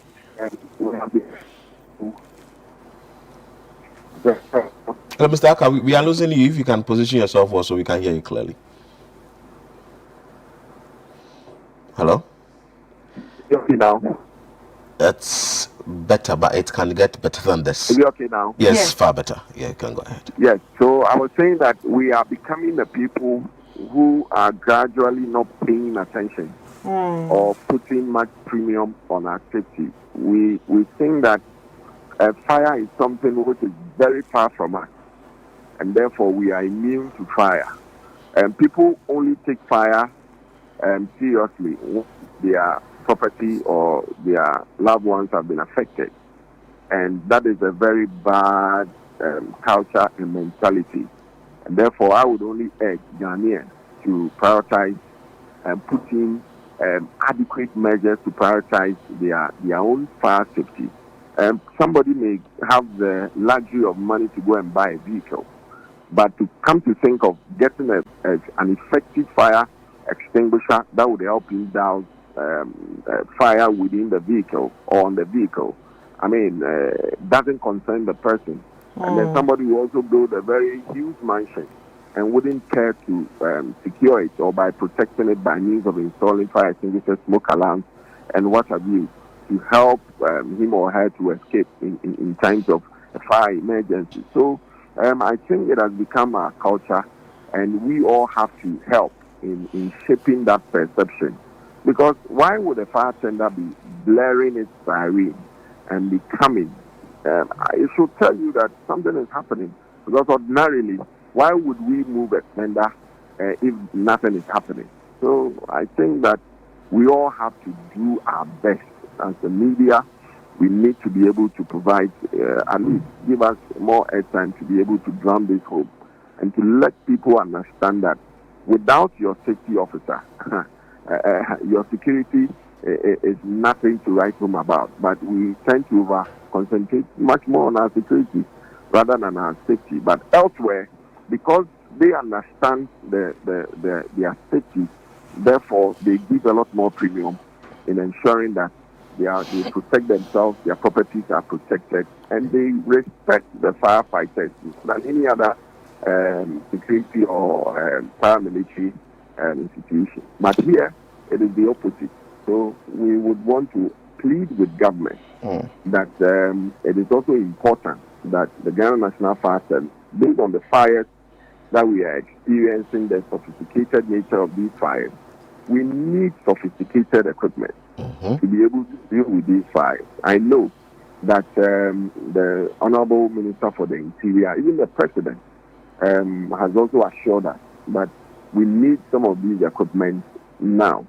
Mr. Aka, we are losing you. If you can position yourself also, we can hear you clearly. Hello? Okay now? That's better, but it can get better than this. Is it okay now? Yes, far better. Yeah, you can go ahead. Yes, so I was saying that we are becoming the people who are gradually not paying attention or putting much premium on our safety. We think that fire is something which is very far from us, and therefore we are immune to fire. And people only take fire seriously when their property or their loved ones have been affected. And that is a very bad culture and mentality. And therefore, I would only urge Ghanaians to prioritize and put in adequate measures to prioritize their own fire safety. Somebody may have the luxury of money to go and buy a vehicle, but to come to think of getting an effective fire extinguisher that would help him douse fire within the vehicle or on the vehicle, I mean, doesn't concern the person. And then somebody will also build a very huge mansion and wouldn't care to secure it or by protecting it by means of installing fire extinguishers, smoke alarms, and what have you, to help him or her to escape in times of a fire emergency. So I think it has become our culture, and we all have to help in shaping that perception. Because why would a fire tender be blaring its siren and be coming? It should tell you that something is happening. Because ordinarily, why would we move a tender if nothing is happening? So I think that we all have to do our best. As the media, we need to be able to provide, at least give us more airtime to be able to drum this home and to let people understand that without your safety officer, your security is nothing to write home about. But we tend to concentrate much more on our security rather than our safety. But elsewhere, because they understand their safety, therefore they give a lot more premium in ensuring that they protect themselves, their properties are protected, and they respect the firefighters than any other security or paramilitary institution. But here, it is the opposite. So we would want to plead with government that it is also important that the Ghana National Fire Service, based on the fires that we are experiencing, the sophisticated nature of these fires, we need sophisticated equipment to be able to deal with these fires. I know that the Honorable Minister for the Interior, even the President, has also assured us that we need some of these equipment now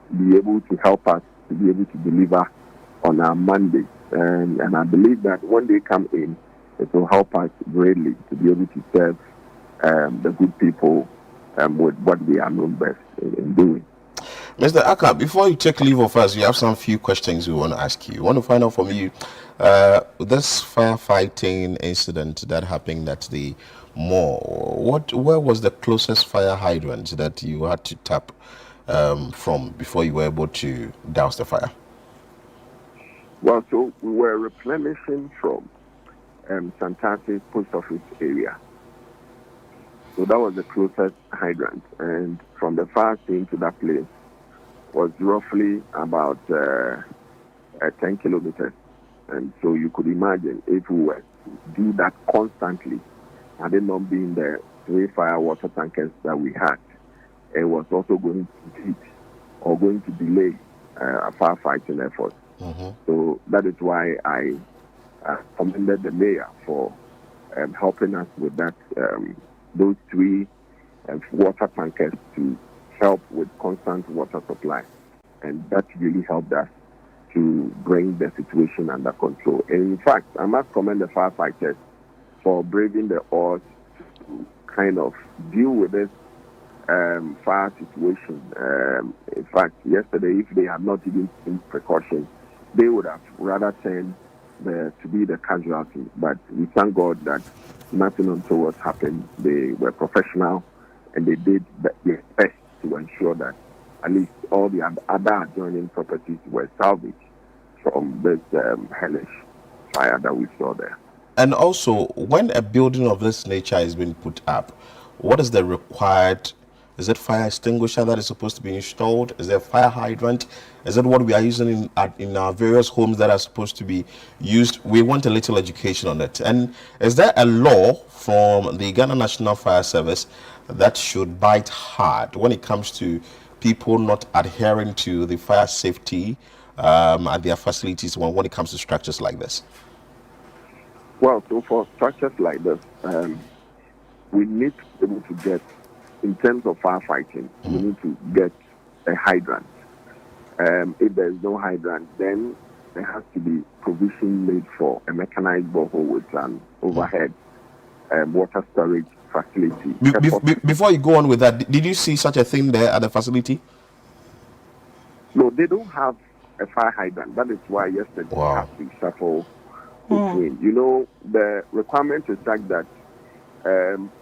to be able to help us to be able to deliver on our mandate. And I believe that when they come in, it will help us greatly to be able to serve the good people with what we are known best in doing. Mr. Aka, before you take leave of us, you have some few questions we want to ask you. We want to find out from you this firefighting incident that happened at the mall. Where was the closest fire hydrant that you had to tap from before you were able to douse the fire? Well, so we were replenishing from Santase post office area. So that was the closest hydrant. And from the fire scene to that place was roughly about 10 kilometers. And so you could imagine if we were to do that constantly, had it not been the 3 fire water tankers that we had, it was also going to impede or going to delay a firefighting effort. So that is why I commended the mayor for helping us with that, those 3 water tankers to help with constant water supply. And that really helped us to bring the situation under control. And in fact, I must commend the firefighters for braving the odds to kind of deal with this fire situation. In fact, yesterday, if they had not even taken precautions, they would have rather turned to be the casualty. But we thank God that nothing untoward happened. They were professional and they did their best to ensure that at least all the other adjoining properties were salvaged from this hellish fire that we saw there. And also, when a building of this nature is being put up, what is the required? Is it fire extinguisher that is supposed to be installed? Is there a fire hydrant? Is it what we are using in our various homes that are supposed to be used? We want a little education on it. And is there a law from the Ghana National Fire Service that should bite hard when it comes to people not adhering to the fire safety at their facilities when it comes to structures like this? Well, so for structures like this, we need to be able to get, in terms of firefighting, we need to get a hydrant. If there is no hydrant, then there has to be provision made for a mechanized borehole with an overhead water storage facility. Before you go on with that, did you see such a thing there at the facility? No, they don't have a fire hydrant. That is why yesterday we had to shuffle between. You know, the requirement is such that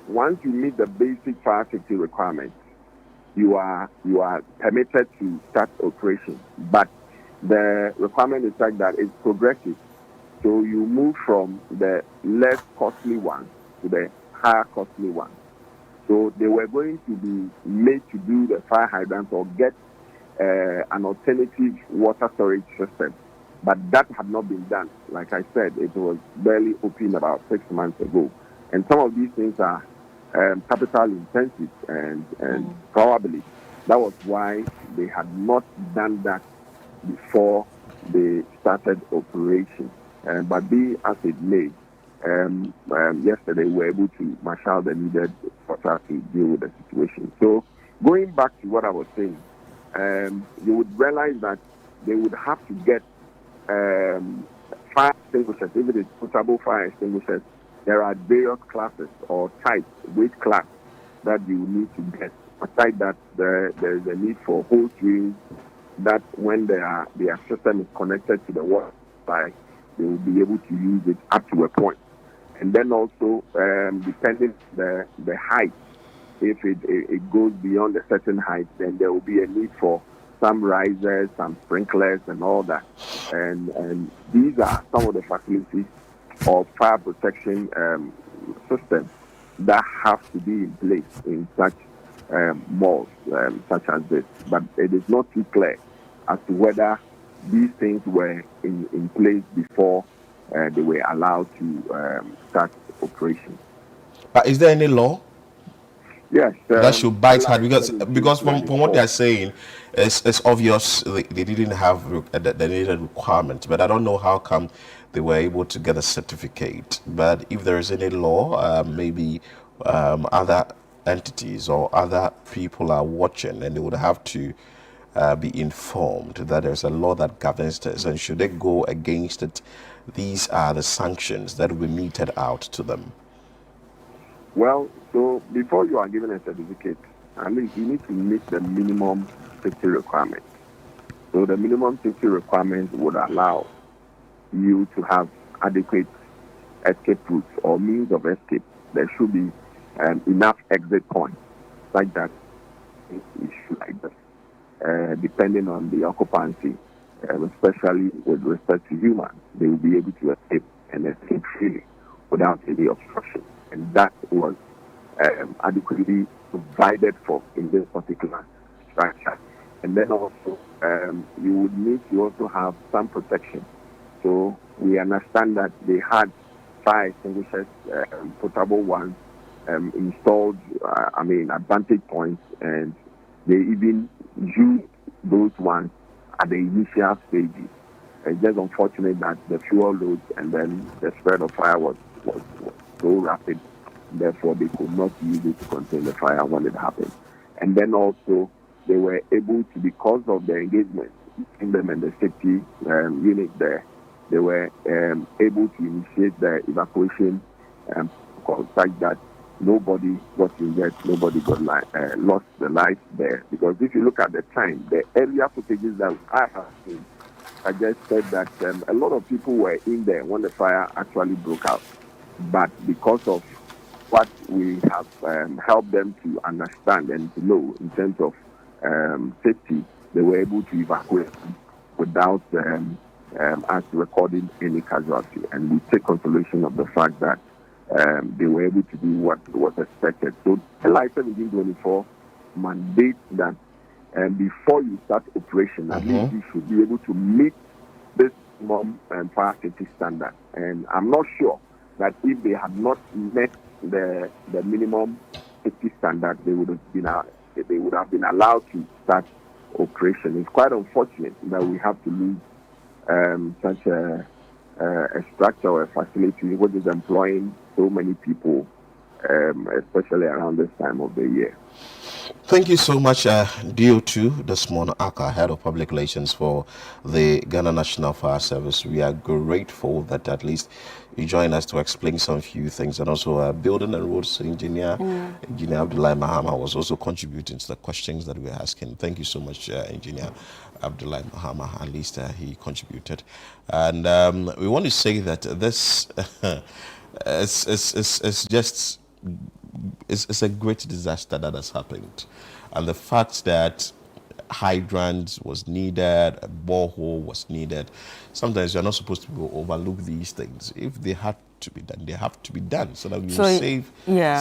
once you meet the basic fire safety requirements, you are permitted to start operation. But the requirement is such that it's progressive. So you move from the less costly one to the higher costly one. So they were going to be made to do the fire hydrant or get an alternative water storage system. But that had not been done. Like I said, it was barely opened about 6 months ago. And some of these things are capital intensive, and probably that was why they had not done that before they started operation. But be as it may, yesterday we were able to marshal the needed water to deal with the situation. So going back to what I was saying, you would realize that they would have to get fire extinguishers. If it is potable fire extinguishers, there are various classes or types, weight class, that you need to get. Aside that, there is a need for hose reels that when their system is connected to the water supply, they will be able to use it up to a point. And then also, depending the height, if it goes beyond a certain height, then there will be a need for some risers, some sprinklers, and all that. And these are some of the facilities or fire protection systems that have to be in place in such malls such as this. But it is not too clear as to whether these things were in place before they were allowed to start operation. Is there any law? Yes. That should bite hard because from what they are saying, it's obvious they didn't have the needed requirements. But I don't know how come they were able to get a certificate. But if there is any law, maybe other entities or other people are watching, and they would have to be informed that there's a law that governs this, and should they go against it, these are the sanctions that will be meted out to them. Well, so before you are given a certificate, at least you need to meet the minimum safety requirements. So the minimum safety requirements would allow you to have adequate escape routes or means of escape. There should be enough exit points like that, depending on the occupancy, especially with respect to humans, they will be able to escape and escape freely without any obstruction. And that was adequately provided for in this particular structure. And then also, you would need to also have some protection. So we understand that they had fire extinguishers, portable ones, installed, advantage points, and they even used those ones at the initial stages. It's just unfortunate that the fuel load and then the spread of fire was so rapid, therefore they could not use it to contain the fire when it happened. And then also, they were able to, because of the engagement between them and the safety unit there, they were able to initiate the evacuation such that nobody got injured, nobody got lost the life there. Because if you look at the time, the earlier footages that I have seen, I just said that a lot of people were in there when the fire actually broke out. But because of what we have helped them to understand and to know in terms of safety, they were able to evacuate without us recording any casualty. And we take consolation of the fact that they were able to do what was expected. So LI 1724 mandates that before you start operation, at least you should be able to meet this minimum fire safety standard. And I'm not sure that if they had not met the minimum safety standard, they would have been allowed to start operation. It's quite unfortunate that we have to lose such a structure or a facility which is employing so many people, especially around this time of the year. Thank you so much, DO2 Desmond Aka, Head of Public Relations for the Ghana National Fire Service. We are grateful that at least you join us to explain some few things, and also building and roads engineer, Engineer Abdullahi Mahama, was also contributing to the questions that we are asking. Thank you so much, Engineer Abdullahi Mahama. At least he contributed, and we want to say that this it's a great disaster that has happened, and the fact that hydrant was needed, a borehole was needed. Sometimes you're not supposed to overlook these things. If they had to be done, they have to be done so that you save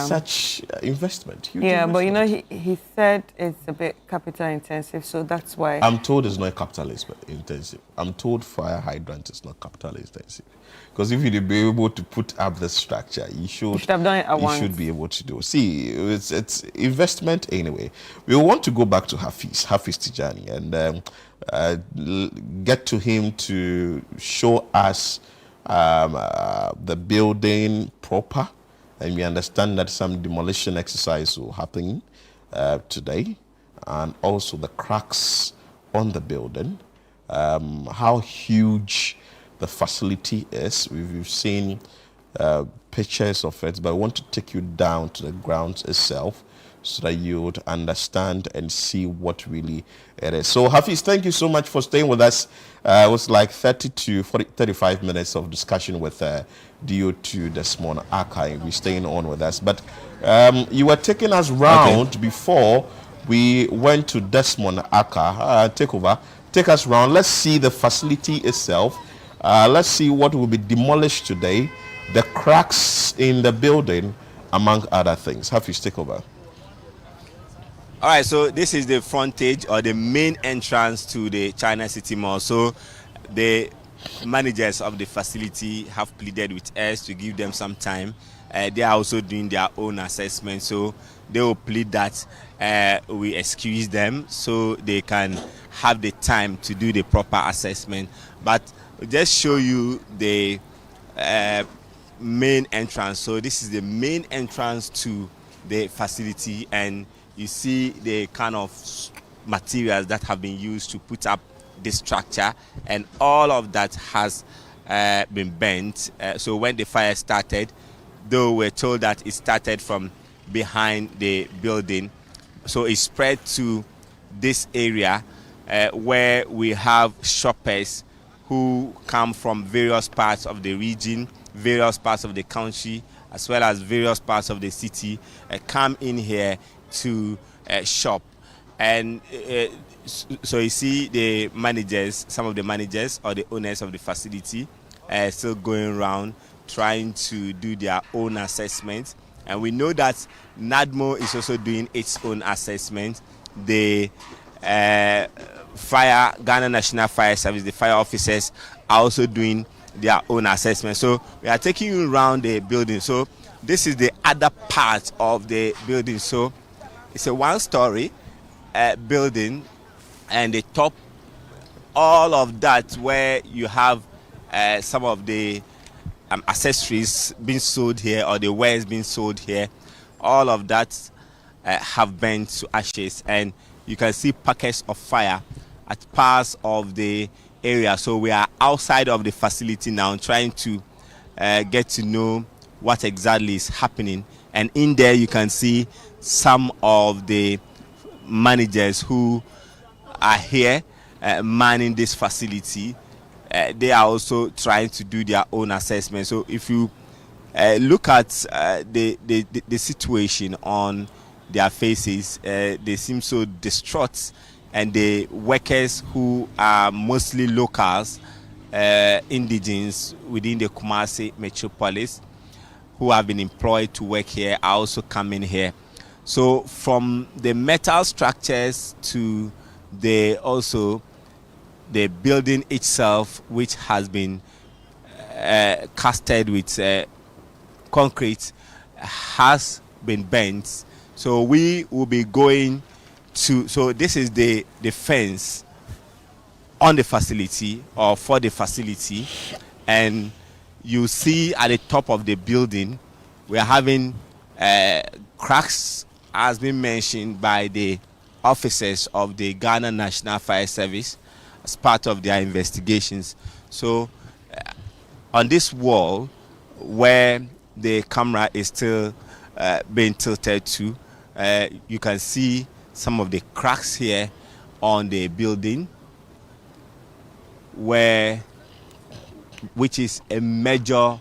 such investment. But you know, he said it's a bit capital intensive, so that's why. I'm told it's not capital intensive. I'm told fire hydrant is not capital intensive. Because if you'd be able to put up the structure, you should have done it at once. You should be able to do. See, it's investment anyway. We want to go back to Hafiz Tijani, and get to him to show us the building proper, and we understand that some demolition exercise will happen today, and also the cracks on the building, how huge the facility is. We've seen pictures of it, but I want to take you down to the grounds itself so that you would understand and see what really it is. So Hafiz, thank you so much for staying with us. It was like 30 to 35 minutes of discussion with DO2 Desmond Aka. You're staying on with us. But you were taking us round before we went to Desmond Aka. Take us round. Let's see the facility itself. Let's see what will be demolished today, the cracks in the building, among other things. Hafiz, take over. All right, so this is the frontage or the main entrance to the China City Mall. So the managers of the facility have pleaded with us to give them some time. They are also doing their own assessment, so they will plead that we excuse them so they can have the time to do the proper assessment. But just show you the main entrance. So this is the main entrance to the facility, and you see the kind of materials that have been used to put up this structure, and all of that has been bent. So when the fire started, though we're told that it started from behind the building, so it spread to this area where we have shoppers who come from various parts of the region, various parts of the country, as well as various parts of the city, come in here to shop. And so you see the managers, some of the managers or the owners of the facility still going around trying to do their own assessment. And we know that NADMO is also doing its own assessment. The Ghana National Fire Service, the fire officers are also doing their own assessment. So we are taking you around the building. So this is the other part of the building. So it's a one-story building, and the top, all of that where you have some of the accessories being sold here, or the wares being sold here, all of that have burnt to ashes, and you can see packets of fire at parts of the area. So we are outside of the facility now, trying to get to know what exactly is happening. And in there you can see some of the managers who are here manning this facility. They are also trying to do their own assessment. So if you look at the situation on their faces, they seem so distraught, and the workers who are mostly locals, indigenes within the Kumasi metropolis, who have been employed to work here, are also coming here. So from the metal structures to the building itself, which has been casted with concrete, has been bent. So we will be going to, so this is the fence on the facility, or for the facility, and you see at the top of the building we are having cracks, as been mentioned by the officers of the Ghana National Fire Service as part of their investigations. So on this wall where the camera is still being tilted to, you can see some of the cracks here on the building, which is a major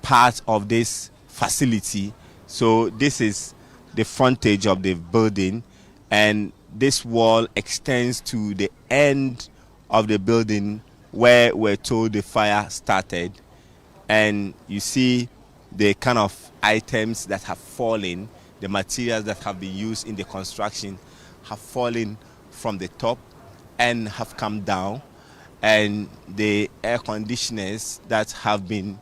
part of this facility. So this is the frontage of the building, and this wall extends to the end of the building where we're told the fire started. And you see the kind of items that have fallen, the materials that have been used in the construction have fallen from the top and have come down, and the air conditioners that have been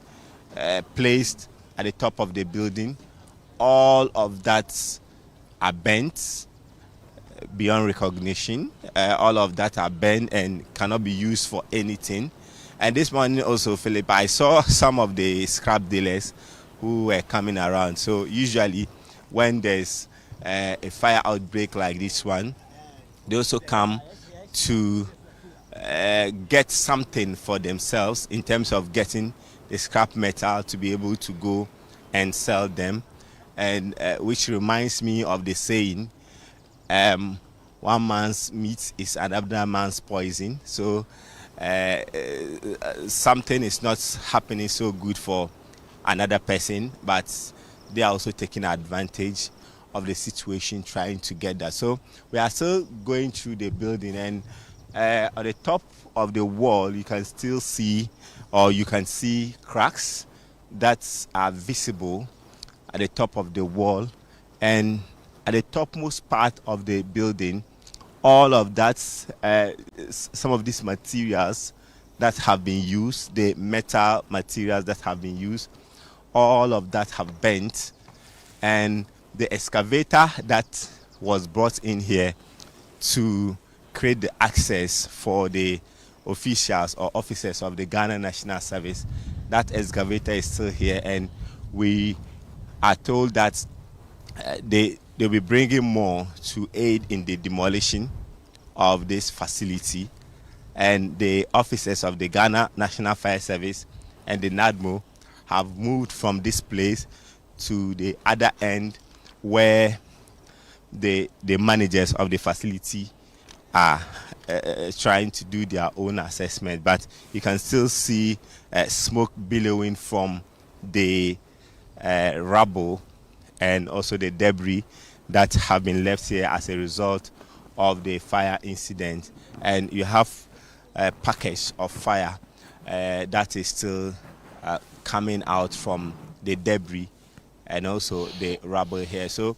placed at the top of the building, all of that are bent beyond recognition. All of that are bent and cannot be used for anything. And this morning also, Philip, I saw some of the scrap dealers who were coming around. So usually when there's a fire outbreak like this one, they also come to get something for themselves in terms of getting the scrap metal to be able to go and sell them. And which reminds me of the saying, one man's meat is another man's poison. So something is not happening so good for another person, but they are also taking advantage of the situation, trying to get that. So we are still going through the building, and at the top of the wall you can still see, or you can see cracks that are visible at the top of the wall. And at the topmost part of the building, all of that, some of these materials that have been used, the metal materials that have been used, all of that have bent. And the excavator that was brought in here to create the access for the officials or officers of the Ghana National Service, that excavator is still here, and we are told that they'll be bringing more to aid in the demolition of this facility. And the officers of the Ghana National Fire Service and the NADMO have moved from this place to the other end where the managers of the facility are trying to do their own assessment, but you can still see smoke billowing from the rubble and also the debris that have been left here as a result of the fire incident. And you have a package of fire that is still coming out from the debris and also the rubble here. So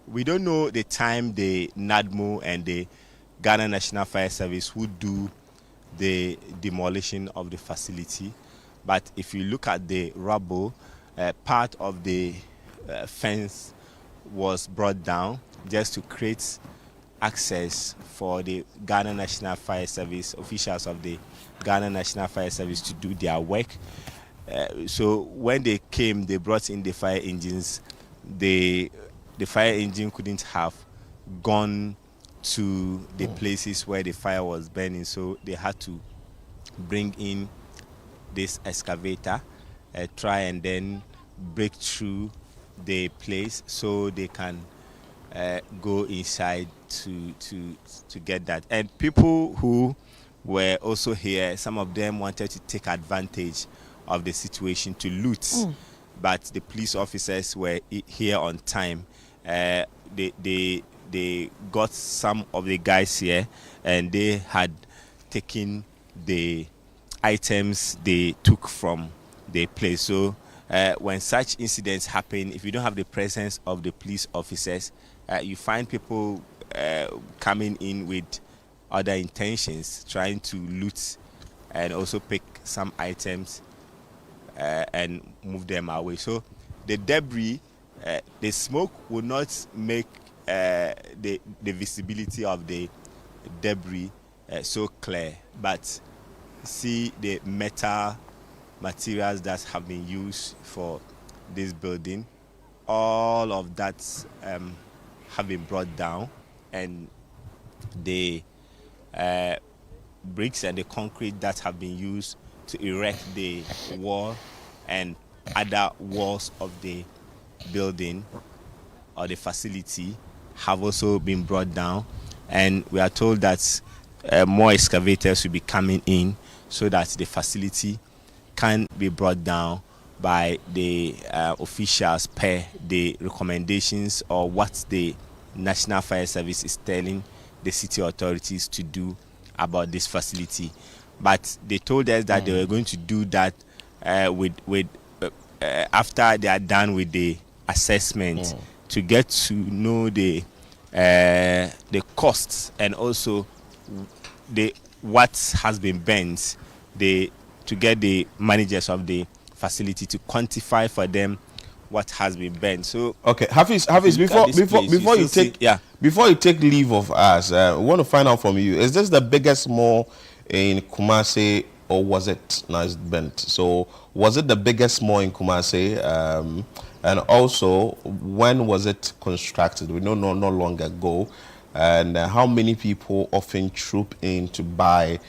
we don't know the time the NADMO and the Ghana National Fire Service would do the demolition of the facility. But if you look at the rubble, part of the fence was brought down just to create access for the Ghana National Fire Service, officials of the Ghana National Fire Service, to do their work. So when they came, they brought in the fire engines. The fire engine couldn't have gone to the places where the fire was burning, so they had to bring in this excavator, try and then break through the place so they can go inside to get that. And people who were also here, some of them wanted to take advantage of the situation to loot, but the police officers were here on time. They got some of the guys here and they had taken the items they took from the place. So when such incidents happen, if you don't have the presence of the police officers, you find people coming in with other intentions, trying to loot and also pick some items and move them away. So the debris, the smoke will not make the visibility of the debris so clear, but see the metal materials that have been used for this building, all of that have been brought down, and the bricks and the concrete that have been used to erect the wall and other walls of the building or the facility have also been brought down, and we are told that more excavators will be coming in so that the facility can be brought down by the officials per the recommendations or what the National Fire Service is telling the city authorities to do about this facility. But they told us that they were going to do that after they are done with the assessment, to get to know the costs and also what has been burnt, to get the managers of the facility to quantify for them what has been burnt. So okay, Hafiz, before you take leave of us, we want to find out from you: is this the biggest mall in Kumasi, or was it burnt? So was it the biggest mall in Kumasi? And also, when was it constructed? We know not long ago. And how many people often troop in to buy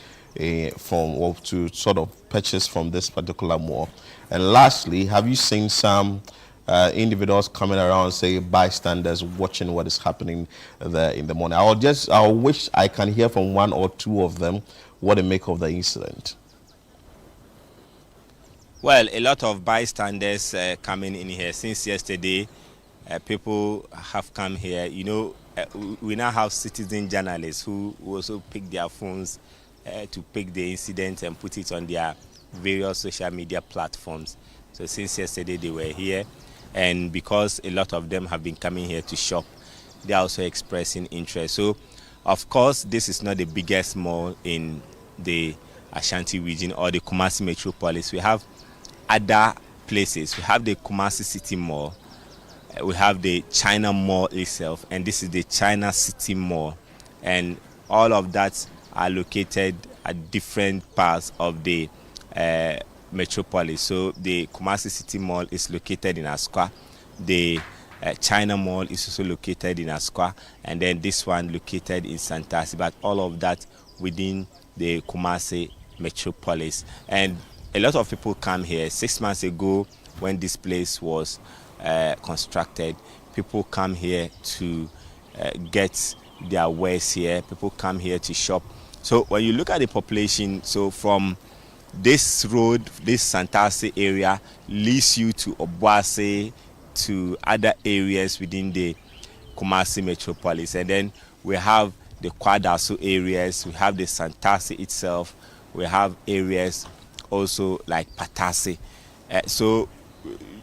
from or to sort of purchase from this particular mall? And lastly, have you seen some individuals coming around, say bystanders, watching what is happening there in the morning? I wish I can hear from one or two of them what they make of the incident. Well, a lot of bystanders coming in here since yesterday. People have come here. You know, we now have citizen journalists who also pick their phones to pick the incident and put it on their various social media platforms. So since yesterday they were here, and because a lot of them have been coming here to shop, they are also expressing interest. So, of course, this is not the biggest mall in the Ashanti region or the Kumasi metropolis. We have other places. We have the Kumasi City Mall, we have the China Mall itself, and this is the China City Mall, and all of that are located at different parts of the metropolis. So the Kumasi City Mall is located in Asqua, the China Mall is also located in Asqua, and then this one located in Santasi, but all of that within the Kumasi metropolis. And a lot of people come here. 6 months ago, when this place was constructed, people come here to get their wares here. People come here to shop. So when you look at the population, so from this road, this Santase area leads you to Obuasi, to other areas within the Kumasi metropolis. And then we have the Kwadaso areas, we have the Santase itself, we have areas also like Patase. So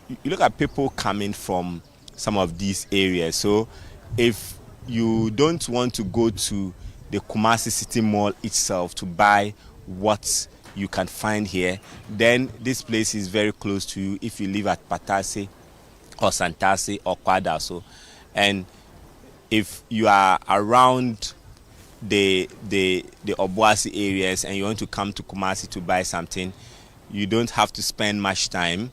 you look at people coming from some of these areas. So if you don't want to go to the Kumasi City Mall itself to buy what you can find here, then this place is very close to you if you live at Patase or Santase or Kwadaso. And if you are around the Obuasi areas and you want to come to Kumasi to buy something, you don't have to spend much time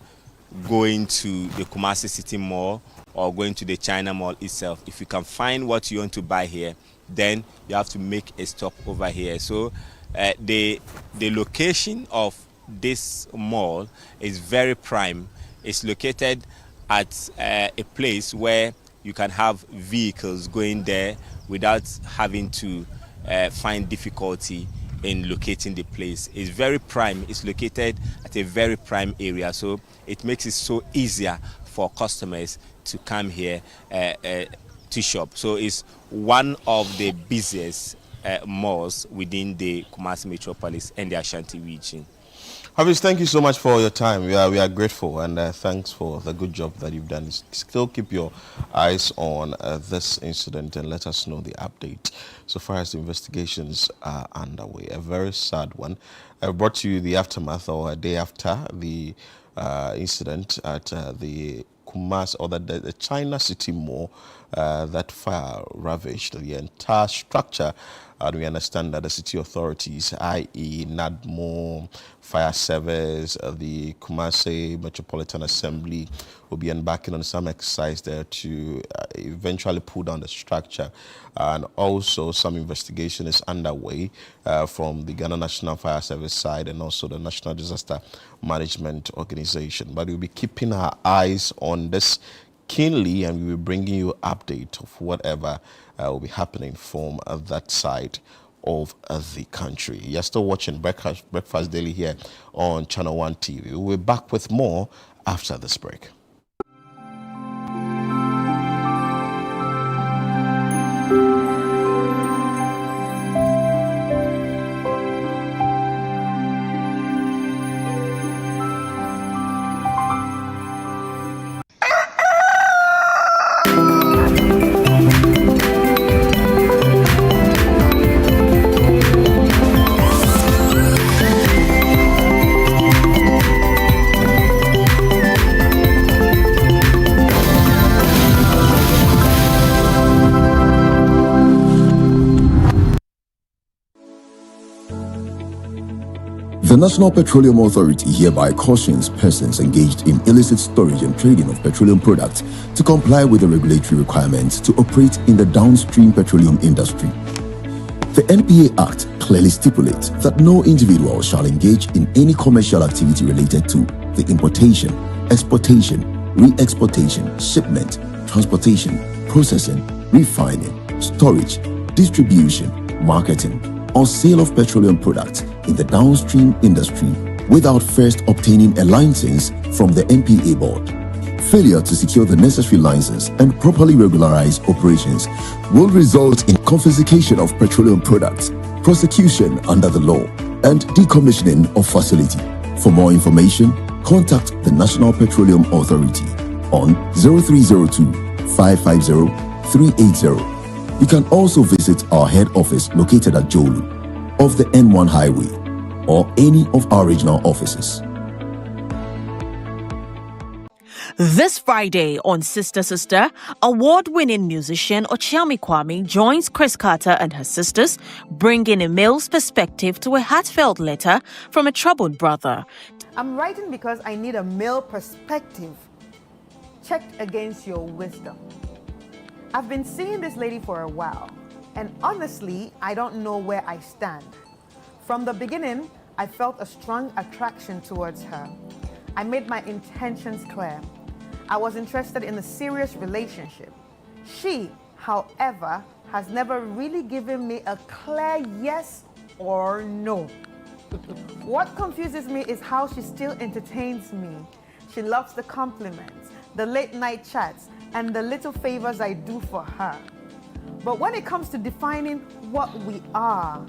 going to the Kumasi City Mall or going to the China Mall itself. If you can find what you want to buy here, then you have to make a stop over here. So the location of this mall is very prime. It's located at a place where you can have vehicles going there without having to find difficulty in locating the place. It's very prime. It's located at a very prime area, so it makes it so easier for customers to come here to shop. So it's one of the busiest malls within the Kumasi metropolis and the Ashanti region. Hafiz, thank you so much for your time. We are grateful, and thanks for the good job that you've done. Still keep your eyes on this incident and let us know the update so far as the investigations are underway. A very sad one. I brought you the aftermath, or a day after the incident at the Kumasi, or the China City Mall, that fire ravaged the entire structure. And we understand that the city authorities, i.e. NADMO, Fire Service, the Kumasi Metropolitan Assembly, will be embarking on some exercise there to eventually pull down the structure. And also some investigation is underway from the Ghana National Fire Service side and also the National Disaster Management Organization. But we'll be keeping our eyes on this keenly, and we will bring you update of whatever will be happening from that side of the country. You're still watching Breakfast Daily here on Channel One TV. We'll be back with more after this break. The National Petroleum Authority hereby cautions persons engaged in illicit storage and trading of petroleum products to comply with the regulatory requirements to operate in the downstream petroleum industry. The NPA Act clearly stipulates that no individual shall engage in any commercial activity related to the importation, exportation, re-exportation, shipment, transportation, processing, refining, storage, distribution, marketing, or sale of petroleum products in the downstream industry without first obtaining a license from the NPA board. Failure to secure the necessary license and properly regularize operations will result in confiscation of petroleum products, prosecution under the law, and decommissioning of facility. For more information, contact the National Petroleum Authority on 0302 550 380. You can also visit our head office located at Jolu off the N1 highway or any of our regional offices. This Friday on Sister Sister, award-winning musician Ochiami Kwame joins Chris Carter and her sisters, bringing a male's perspective to a heartfelt letter from a troubled brother. I'm writing because I need a male perspective checked against your wisdom. I've been seeing this lady for a while, and honestly, I don't know where I stand. From the beginning, I felt a strong attraction towards her. I made my intentions clear. I was interested in a serious relationship. She however, has never really given me a clear yes or no. What confuses me is how she still entertains me. She loves the compliments, the late night chats, and the little favors I do for her. But when it comes to defining what we are,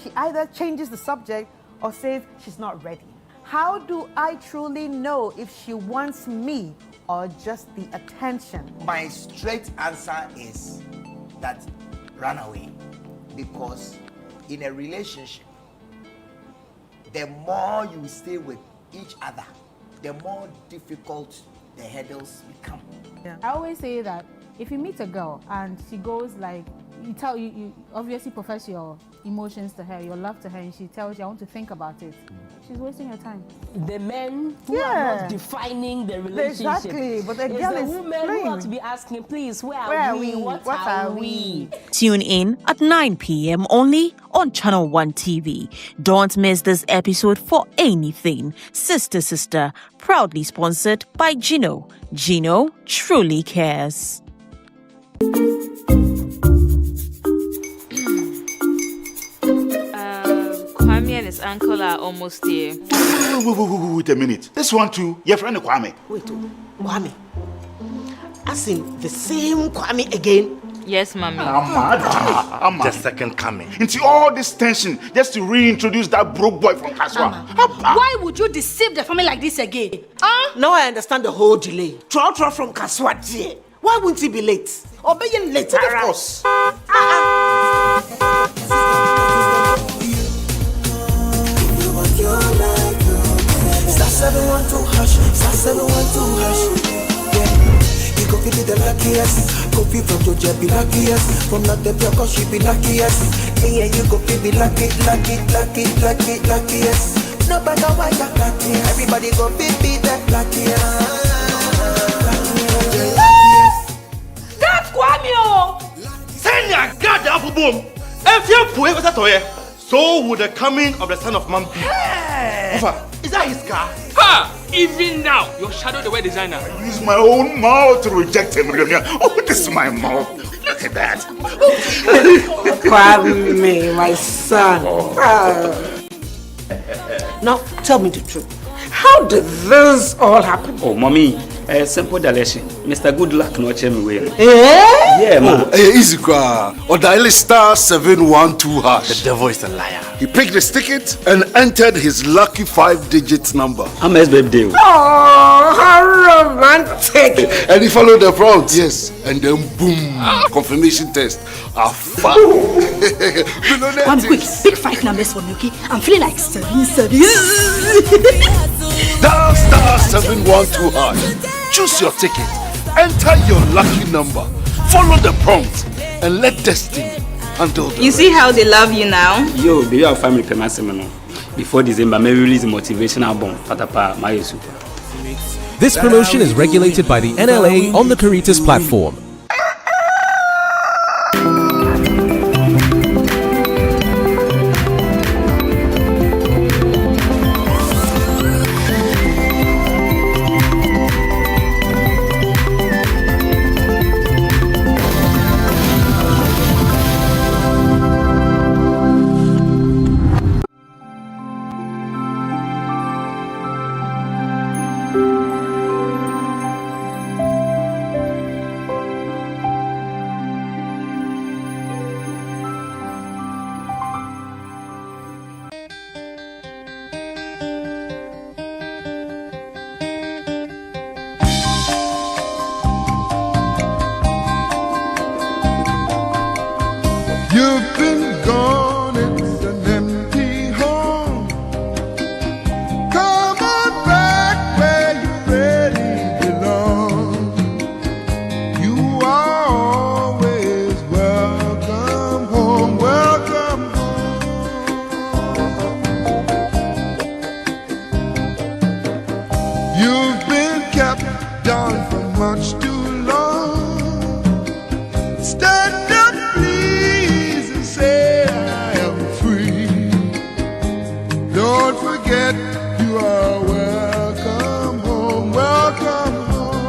she either changes the subject or says she's not ready. How do I truly know if she wants me or just the attention? My straight answer is that run away. Because in a relationship, the more you stay with each other, the more difficult the hurdles become. Yeah. I always say that if you meet a girl and she goes like, you obviously profess your emotions to her, your love to her, and she tells you, I want to think about it, she's wasting your time. The men who are not defining the relationship. Exactly, but the girl is the women who have to be asking, please, where are we? What are we? Tune in at 9 p.m. only on Channel 1 TV. Don't miss this episode for anything. Sister Sister, proudly sponsored by Gino. Gino truly cares. Kwame and his uncle are almost here. Wait a minute. This one too, your friend Kwame. Wait, Kwame. As in the same Kwame again? Yes, mommy. I'm the second coming. Into all this tension just to reintroduce that broke boy from Kaswa. Why would you deceive the family like this again? Now I understand the whole delay. Trotro from Kaswa. Why wouldn't he be late? Obey him later. Of course. Star 712 hush, star 712 hush. Yeah, you go give me the luckiest. Copy from Georgia be luckiest. From not the block, she be luckiest. Yeah, you go be lucky, luckiest. Nobody know why you're lucky. Everybody go be that luckiest. That's Kwame! Send your God the apple boom. If you put it toye, so would the coming of the son of man be. Is that his car? Ha! Even now, your shadow the way designer. I use my own mouth to reject him. Oh, this is my mouth. Look at that. Kwame, my son. Now, tell me the truth. How did this all happen? Oh, mommy, simple direction. Mr. Good Luck no chemi way. Yeah, man. Easy kwa. Or dial star 712 hash. The devil is a liar. He picked his ticket and entered his lucky 5-digit number. I'm his baby. Oh, how romantic. And he followed the prompts. Yes. And then boom, confirmation test. One quick, pick 5 numbers for me, okay? I'm feeling like 7. Dial star 712 hash. Choose your ticket. Enter your lucky number. Follow the prompt and let destiny handle the You see how they love you now? Yo, baby, our family payment before December, may release a motivational album. Patapa, my super. This promotion is regulated by the NLA on the Caritas platform. You've been gone, it's an empty home. Come on back where you really belong. You are always welcome home, welcome home. You've been kept down for much too long. Stand up, please, and say I am free. Don't forget you are welcome home, welcome home.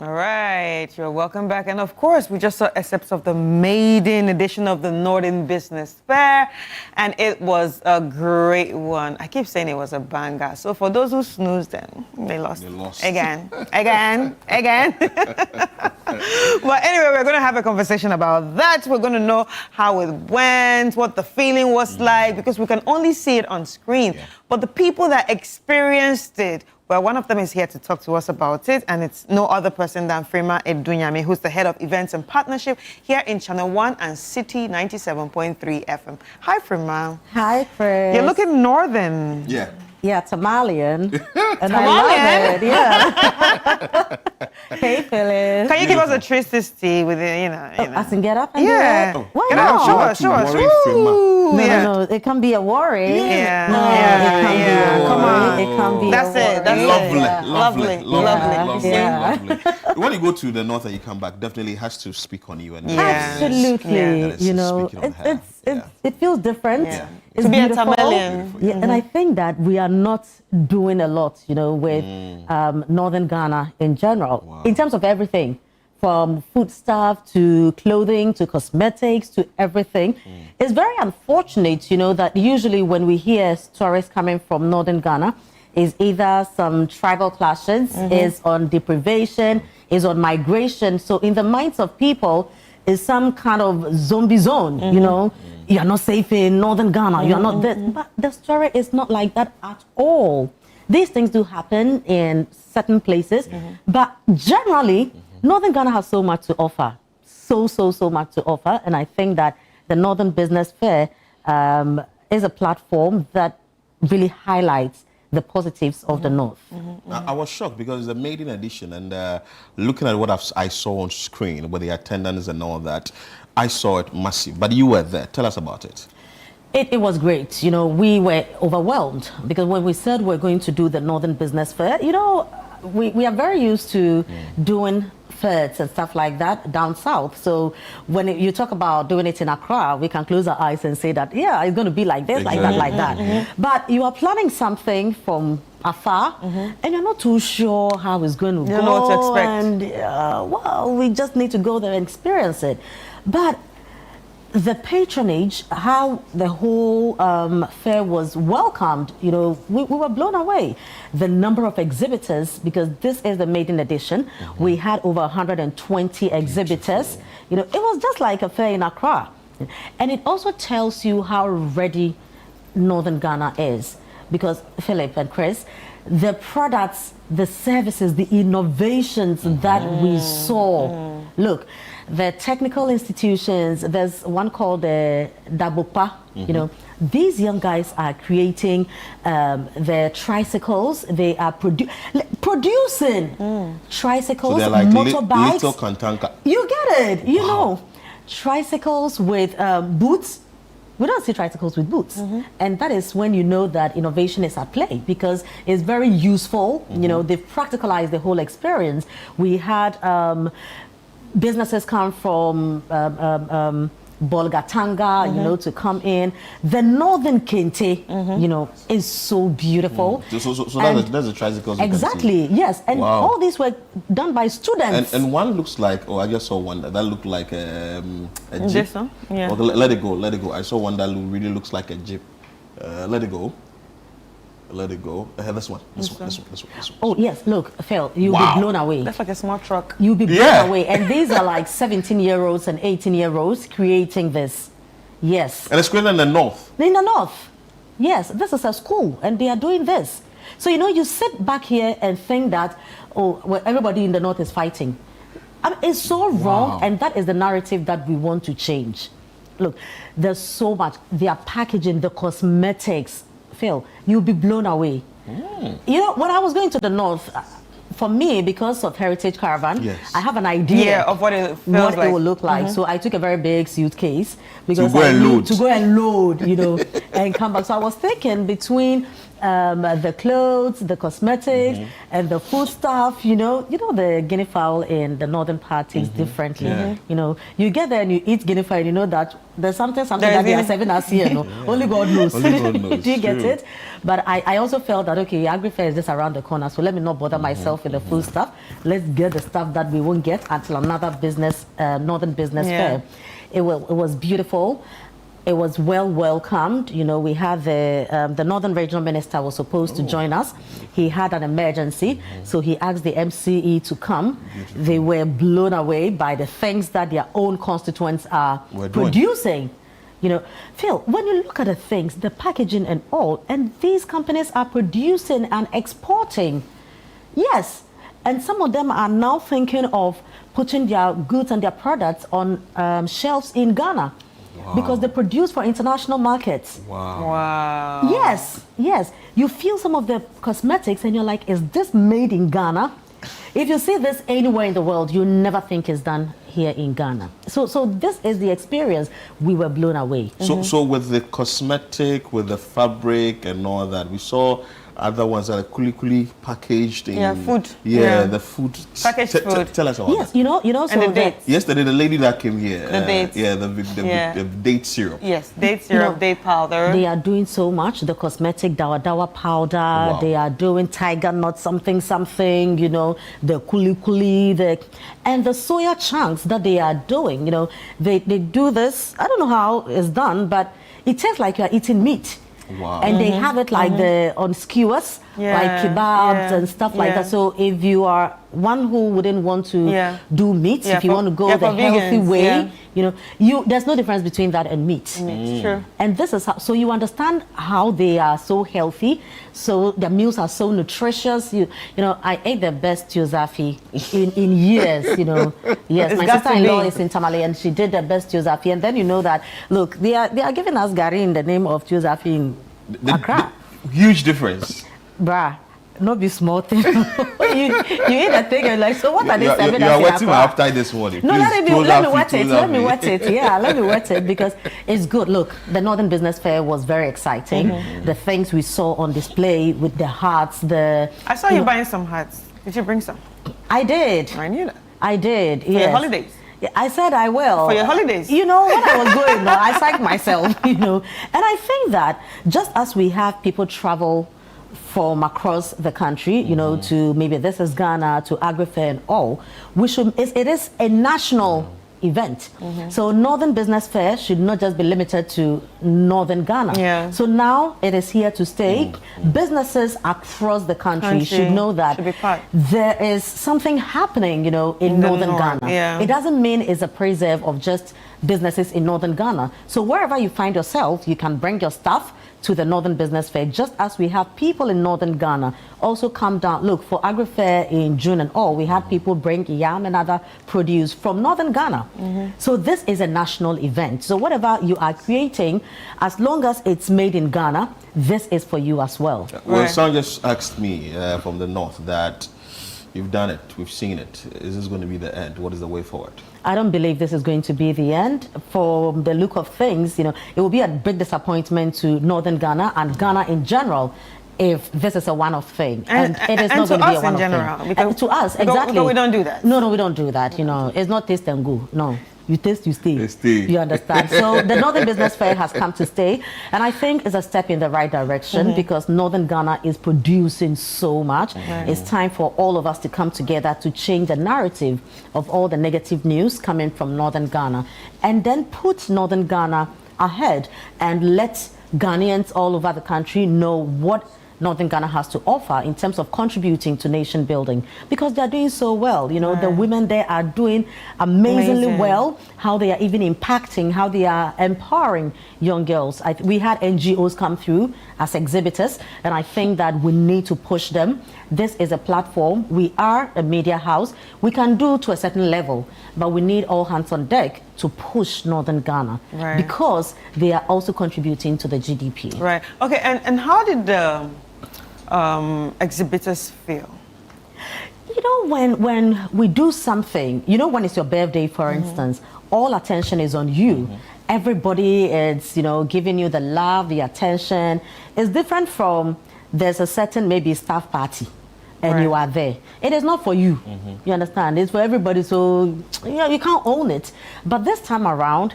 All right, you're welcome back. And of course, we just saw excerpts of the maiden edition of the Northern Business Fair, and it was a great one. I keep saying it was a banger. So for those who snoozed, then they lost. Again. But anyway, we're going to have a conversation about that. We're going to know how it went, what the feeling was like, because we can only see it on screen. Yeah. But the people that experienced it, well, one of them is here to talk to us about it, and it's no other person than Frema Edunyame, who's the head of events and partnership here in Channel 1 and City 97.3 FM. Hi, Frema. Hi, Chris. You're looking northern. Yeah. Yeah, Tamalian. And Tamalian? I love it, yeah. Hey, Phyllis. Can you give us a 360 with it, you know? I can get up and yeah. do it? Why Get not? up, show us. Ooh, No, it can be a worry. Yeah. No, yeah. it can be a worry. Come on. It can be That's a worry. it. That's Lovely. Yeah. When you go to the north and you come back, definitely has to speak on you. And Absolutely. You know, it feels different. Yeah. It's to be beautiful. a Tamalian. Yeah, and I think that we are not doing a lot, you know, with Northern Ghana in general, in terms of everything, from food stuff to clothing to cosmetics to everything. It's very unfortunate, you know, that usually when we hear stories coming from Northern Ghana, is either some tribal clashes, is on deprivation, is on migration. So in the minds of people, is some kind of zombie zone, you know. You are not safe in Northern Ghana, you are not this. But the story is not like that at all. These things do happen in certain places, but generally, Northern Ghana has so much to offer. So much to offer. And I think that the Northern Business Fair is a platform that really highlights the positives of the North. I was shocked because it's a maiden edition, and looking at what I saw on screen with the attendance and all that, I saw it massive. But you were there. Tell us about it. It was great. You know, we were overwhelmed because when we said we're going to do the Northern Business Fair, you know, we are very used to doing fairs and stuff like that down south. So when you talk about doing it in Accra, we can close our eyes and say that, yeah, it's going to be like this, like that, like that. But you are planning something from afar, and you're not too sure how it's going to go. You don't know what to expect. And, well, we just need to go there and experience it. But the patronage, how the whole fair was welcomed, you know, we were blown away. The number of exhibitors, because this is the maiden edition, we had over 120 exhibitors. You know, it was just like a fair in Accra. And it also tells you how ready Northern Ghana is. Because, Philip and Chris, the products, the services, the innovations that we saw. Look, the technical institutions, there's one called the Dabopa, you know, these young guys are creating their tricycles. They are producing tricycles, so they're like motorbikes. Little Kantanka. You get it, you know. Tricycles with boots. We don't see tricycles with boots. And that is when you know that innovation is at play, because it's very useful. You know, they've practicalized the whole experience. We had businesses come from Bolgatanga, you know, to come in. The Northern Kente, you know, is so beautiful. So that's the tricycles. Exactly, yes. And all these were done by students. And one looks like, I just saw one that looked like a jeep. Yeah. Okay, let it go. I saw one that really looks like a jeep. Let it go. This one. Oh, yes, look, Phil, you'll be blown away. That's like a small truck. You'll be blown away. And these are like 17-year-olds and 18-year-olds creating this. Yes. And it's created in the north. In the north. Yes, this is a school and they are doing this. So, you know, you sit back here and think that, well, everybody in the north is fighting. I mean, it's so wrong, and that is the narrative that we want to change. Look, there's so much. Their packaging, the cosmetics, Phil, you'll be blown away. You know, when I was going to the north, for me, because of Heritage Caravan, Yes. I have an idea of what it feels like. will look like. So I took a very big suitcase because To go I and need load. to go and load, you know, and come back. So I was thinking between the clothes, the cosmetics, and the food stuff. You know the guinea fowl in the northern part tastes differently. Yeah. You know, you get there and you eat guinea fowl, and you know that there's something that they are serving us here. No, only God knows. Only God knows. Do you get True. it? But I also felt that, okay, Agri-Fair is just around the corner, so let me not bother myself with the food stuff. Let's get the stuff that we won't get until another business, Northern Business Fair. It was beautiful. It was well welcomed. You know, we had the Northern Regional Minister was supposed to join us. He had an emergency, so he asked the MCE to come. They were blown away by the things that their own constituents are producing. You know, Phil, when you look at the things, the packaging and all, and these companies are producing and exporting. Yes, and some of them are now thinking of putting their goods and their products on shelves in Ghana. Wow. Because they produce for international markets. Wow. Yes. You feel some of the cosmetics and you're like, is this made in Ghana? If you see this anywhere in the world, you never think it's done here in Ghana. So this is the experience. We were blown away. So with the cosmetic, with the fabric and all that, we saw other ones that are kuli packaged in food. The food. Packaged food. Tell us about yes, that. you know. And So the that dates. Yesterday, the lady that came here. The dates. The date syrup. Yes, date syrup, date powder. They are doing so much. The cosmetic dawa dawa powder. Wow. They are doing tiger nut something. You know, the kuli, and the soya chunks that they are doing. You know, they do this. I don't know how it's done, but it tastes like you are eating meat. Wow. And they have it like on skewers, like kebabs and stuff like that. So if you are one who wouldn't want to do meat, if you want to go the healthy way, you know, there's no difference between that and meat. True. And this is how, so you understand how they are so healthy, so their meals are so nutritious. You know, I ate the best tiozafi in years. You know, yes, It's my got to sister-in-law be. is in Tamale, and she did the best tiozafi. And then you know that, look, they are giving us gari in the name of tiozafi in Accra. Huge difference. Bruh, no be small thing. you eat a thing and like, so what are they serving You us are in wetting my Accra? appetite this morning. No, Please, let me wet it. Let me wet it. Yeah, let me wet it because it's good. Look, the Northern Business Fair was very exciting. The things we saw on display with the hats, I saw you buying some hats. Did you bring some? I did. I knew that. I did. For your holidays. Yeah, I said I will. For your holidays. You know, when I was going, I psyched myself, you know. And I think that just as we have people travel from across the country, you know, to maybe this is Ghana, to Agri-Fair and all, it is a national event. So Northern Business Fair should not just be limited to Northern Ghana. Yeah. So now it is here to stay. Businesses across the country should know that should be part. there is something happening, you know, in Northern Ghana. Yeah. It doesn't mean it's a preserve of just businesses in Northern Ghana. So wherever you find yourself, you can bring your stuff to the Northern Business Fair, just as we have people in Northern Ghana also come down. Look, for Agri-Fair in June and all, we had people bring yam and other produce from Northern Ghana. So this is a national event. So whatever you are creating, as long as it's made in Ghana, this is for you as well. Well, someone just asked me from the north that you've done it, we've seen it. Is this going to be the end? What is the way forward? I don't believe this is going to be the end. For the look of things, you know, it will be a big disappointment to Northern Ghana and Ghana in general if this is a one-off thing. And it is not going to be a one-off thing. And to us, exactly. We don't do that. No, we don't do that. You know, it's not taste and go. No. You taste, you stay. Stay. You understand? So the Northern Business Fair has come to stay. And I think it's a step in the right direction because Northern Ghana is producing so much. It's time for all of us to come together to change the narrative of all the negative news coming from Northern Ghana and then put Northern Ghana ahead and let Ghanaians all over the country know what Northern Ghana has to offer in terms of contributing to nation building because they're doing so well. You know, the women there are doing amazingly well, how they are even impacting, how they are empowering young girls. We had NGOs come through as exhibitors, and I think that we need to push them. This is a platform. We are a media house. We can do to a certain level, but we need all hands on deck to push Northern Ghana because they are also contributing to the GDP. Right. Okay, and how did the exhibitors feel? know, when we do something, you know, when it's your birthday, for instance, all attention is on you. Everybody is, you know, giving you the love, the attention. It's different from there's a certain maybe staff party and you are there. It is not for you. You understand? It's for everybody. So, you know, you can't own it. But this time around,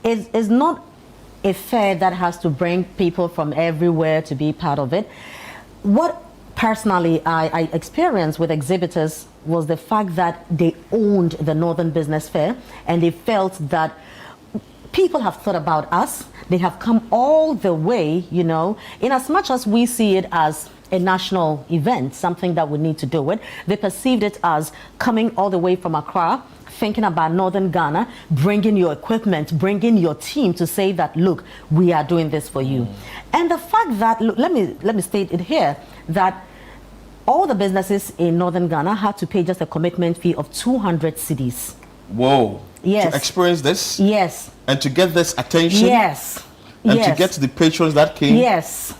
it's not a fair that has to bring people from everywhere to be part of it. What personally I experienced with exhibitors was the fact that they owned the Northern Business Fair, and they felt that people have thought about us. They have come all the way, you know, in as much as we see it as a national event, something that we need to do it. They perceived it as coming all the way from Accra, thinking about Northern Ghana, bringing your equipment, bringing your team to say that, look, we are doing this for you. And the fact that, look, let me state it here, that all the businesses in Northern Ghana had to pay just a commitment fee of 200 cedis. Whoa. Yes. To experience this? Yes. And to get this attention? Yes. And to get the patrons that came? Yes.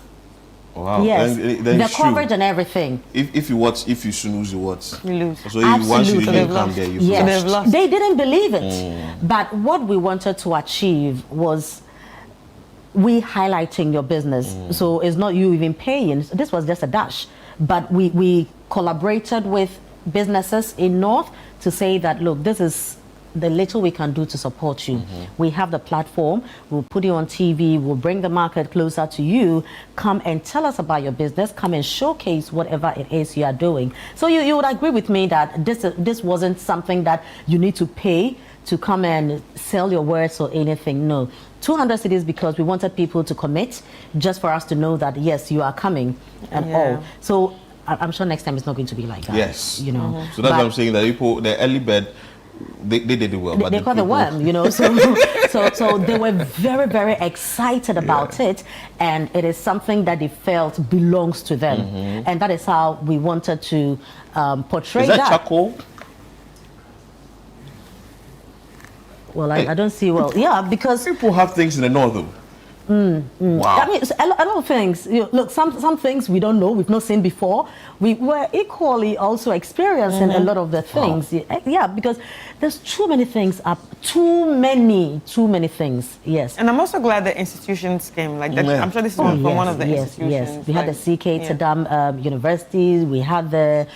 Wow. Yes. Then the coverage and everything. If you snooze, you what? You lose. So once you didn't come there, you lost. They didn't believe it. But what we wanted to achieve was we highlighting your business. So it's not you even paying. This was just a dash. But we collaborated with businesses in North to say that, look, this is the little we can do to support you. We have the platform, we'll put you on TV, we'll bring the market closer to you. Come and tell us about your business, come and showcase whatever it is you are doing. So you would agree with me that this wasn't something that you need to pay to come and sell your wares or anything. No, 200 cedis because we wanted people to commit, just for us to know that yes, you are coming and all. So I'm sure next time it's not going to be like that. Yes. You know. So that's what I'm saying, that people, the early bird, they did it well. They caught the worm, you know. So they were very, very excited about it, and it is something that they felt belongs to them, and that is how we wanted to portray that. Is that charcoal? Well, I don't see well. Yeah, because people have things in the north, though. Wow. I mean, a lot of things. You know, look, some things we don't know, we've not seen before. We were equally also experiencing a lot of the things. Wow. Yeah, because there's too many things up, too many things. Yes. And I'm also glad the institutions came. Like that, I'm sure this is from one of the institutions. Yes, we had the CK Tadam University. We had the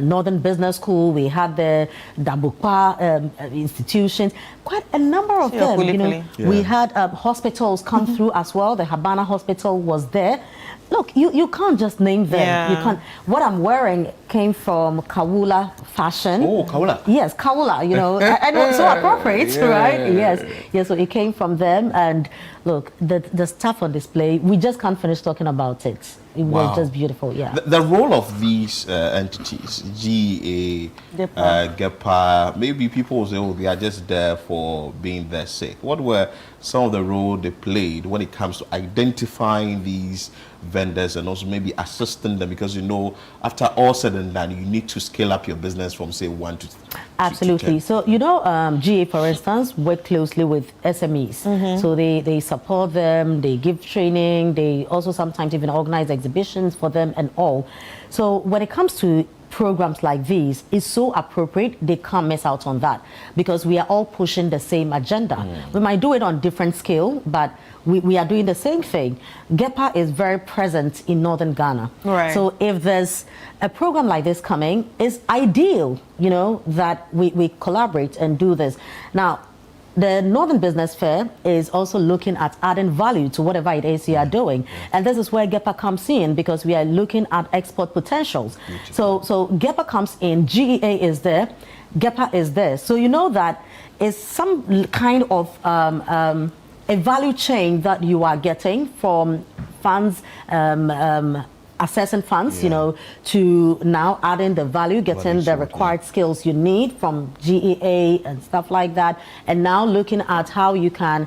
Northern Business School. We had the Dabukwa institutions. Quite a number of them. You know, we had hospitals come through as well. The Habana Hospital was there. Look, you can't just name them. You can't. What I'm wearing came from Kawula Fashion. Oh, Kawula. Yes, Kawula. You know, and it's so appropriate, right? Yes. So it came from them. And look, the stuff on display, we just can't finish talking about it. It was just beautiful. Yeah. The role of these entities, GEA, GEPA, maybe people will say, oh, they are just there for being their sake. What were some of the role they played when it comes to identifying these vendors and also maybe assisting them? Because, you know, after all said and done, you need to scale up your business from, say, 1 to 10. Absolutely. So, you know, GA, for instance, work closely with SMEs. So they support them, they give training, they also sometimes even organize exhibitions for them and all. So when it comes to programs like these, it's so appropriate, they can't miss out on that because we are all pushing the same agenda. We might do it on different scale, but we are doing the same thing. GEPA is very present in Northern Ghana. Right. So if there's a program like this coming, it's ideal, you know, that we collaborate and do this. Now, the Northern Business Fair is also looking at adding value to whatever it is you are doing. And this is where GEPA comes in because we are looking at export potentials. So GEPA comes in, GEA is there, GEPA is there. So you know that is some kind of a value chain that you are getting from funds, assessing funds, you know, to now adding the value, getting the required skills you need from GEA and stuff like that, and now looking at how you can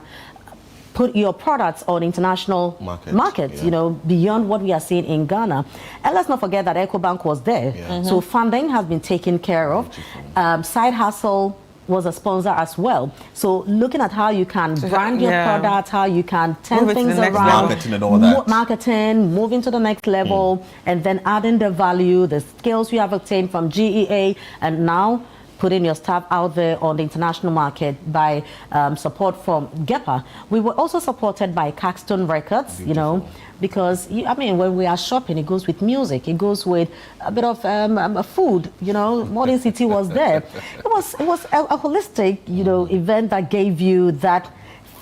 put your products on international markets, you know, beyond what we are seeing in Ghana. And let's not forget that EcoBank was there. So funding has been taken care of. Side hustle was a sponsor as well. So looking at how you can brand your product, how you can turn things around, marketing and all that. Marketing, moving to the next level, and then adding the value, the skills you have obtained from GEA, and now putting your stuff out there on the international market by support from GEPA. We were also supported by Caxton Records, you know, because, when we are shopping, it goes with music, it goes with a bit of food, you know. Modern City was there. It was a holistic, you know, event that gave you that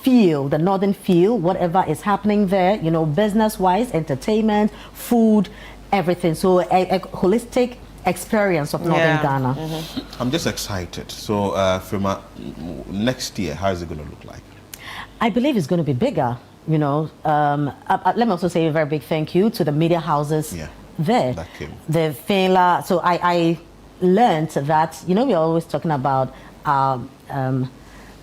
feel, the northern feel, whatever is happening there, you know, business-wise, entertainment, food, everything. So a holistic experience of Northern Ghana. I'm just excited. So, Firma, next year, how is it going to look like? I believe it's going to be bigger. You know, let me also say a very big thank you to the media houses there. That came. The Fela. So I learned that, you know, we're always talking about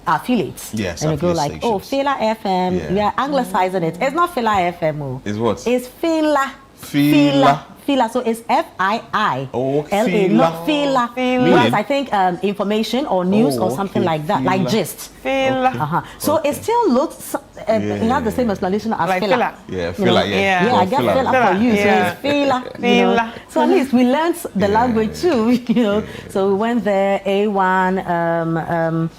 affiliates. Yes, and we go like, oh, Fela FM. We are anglicizing it. It's not Fela FM. Oh. It's what? It's Fela. Fila, so it's F-I-I-L-A, not Fila. Yes, I think information or news or something like that, like gist. Fila. So it still looks, it has the same explanation as like Fila. Yeah, Fila, Yeah, I get Fila for you, so it's Fila. Fila. So at least we learned the language too, you know. So we went there, A1,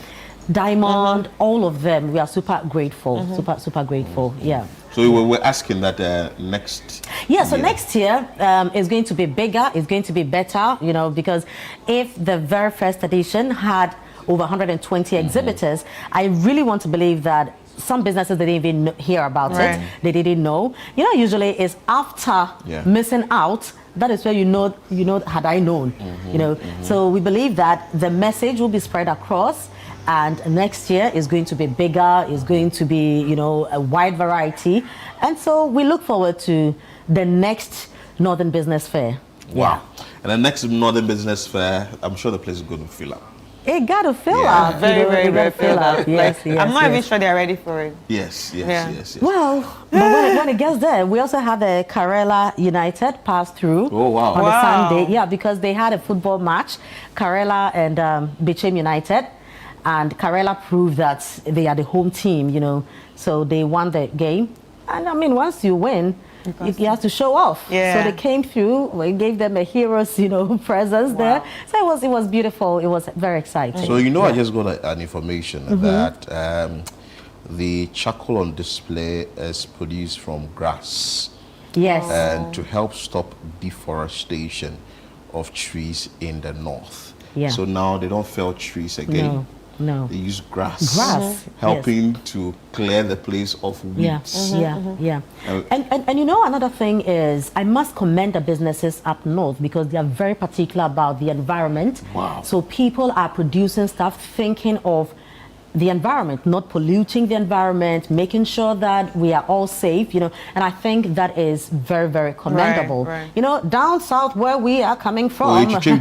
Diamond, all of them. We are super grateful, super grateful, yeah. So we're asking that next year. So next year is going to be bigger, it's going to be better, you know, because if the very first edition had over 120 exhibitors, I really want to believe that some businesses they didn't even hear about it, they didn't know. You know, usually it's after missing out, that is where you know, had I known, you know. So we believe that the message will be spread across. And next year is going to be bigger, is going to be, you know, a wide variety. And so we look forward to the next Northern Business Fair. Wow. And the next Northern Business Fair, I'm sure the place is going to fill up. It got to fill up. Very fill up. Yes. I'm not even sure they're ready for it. Yes. Well, but when it gets there, we also have the Karela United pass through on the Sunday. Yeah, because they had a football match, Karela and Bechem United. And Karela proved that they are the home team, you know, so they won the game. And I mean, once you win, you have to show off. So they came through, we gave them a hero's, you know, presence there. So it was beautiful. It was very exciting. So, you know, I just got an information that the charcoal on display is produced from grass. Yes. And to help stop deforestation of trees in the north. Yeah. So now they don't fell trees again. No. They use grass. Helping to clear the place of weeds. Yeah. And you know, another thing is, I must commend the businesses up north because they are very particular about the environment. Wow. So people are producing stuff thinking of the environment, not polluting the environment, making sure that we are all safe, you know, and I think that is very, very commendable. You know, down south where we are coming from, anything,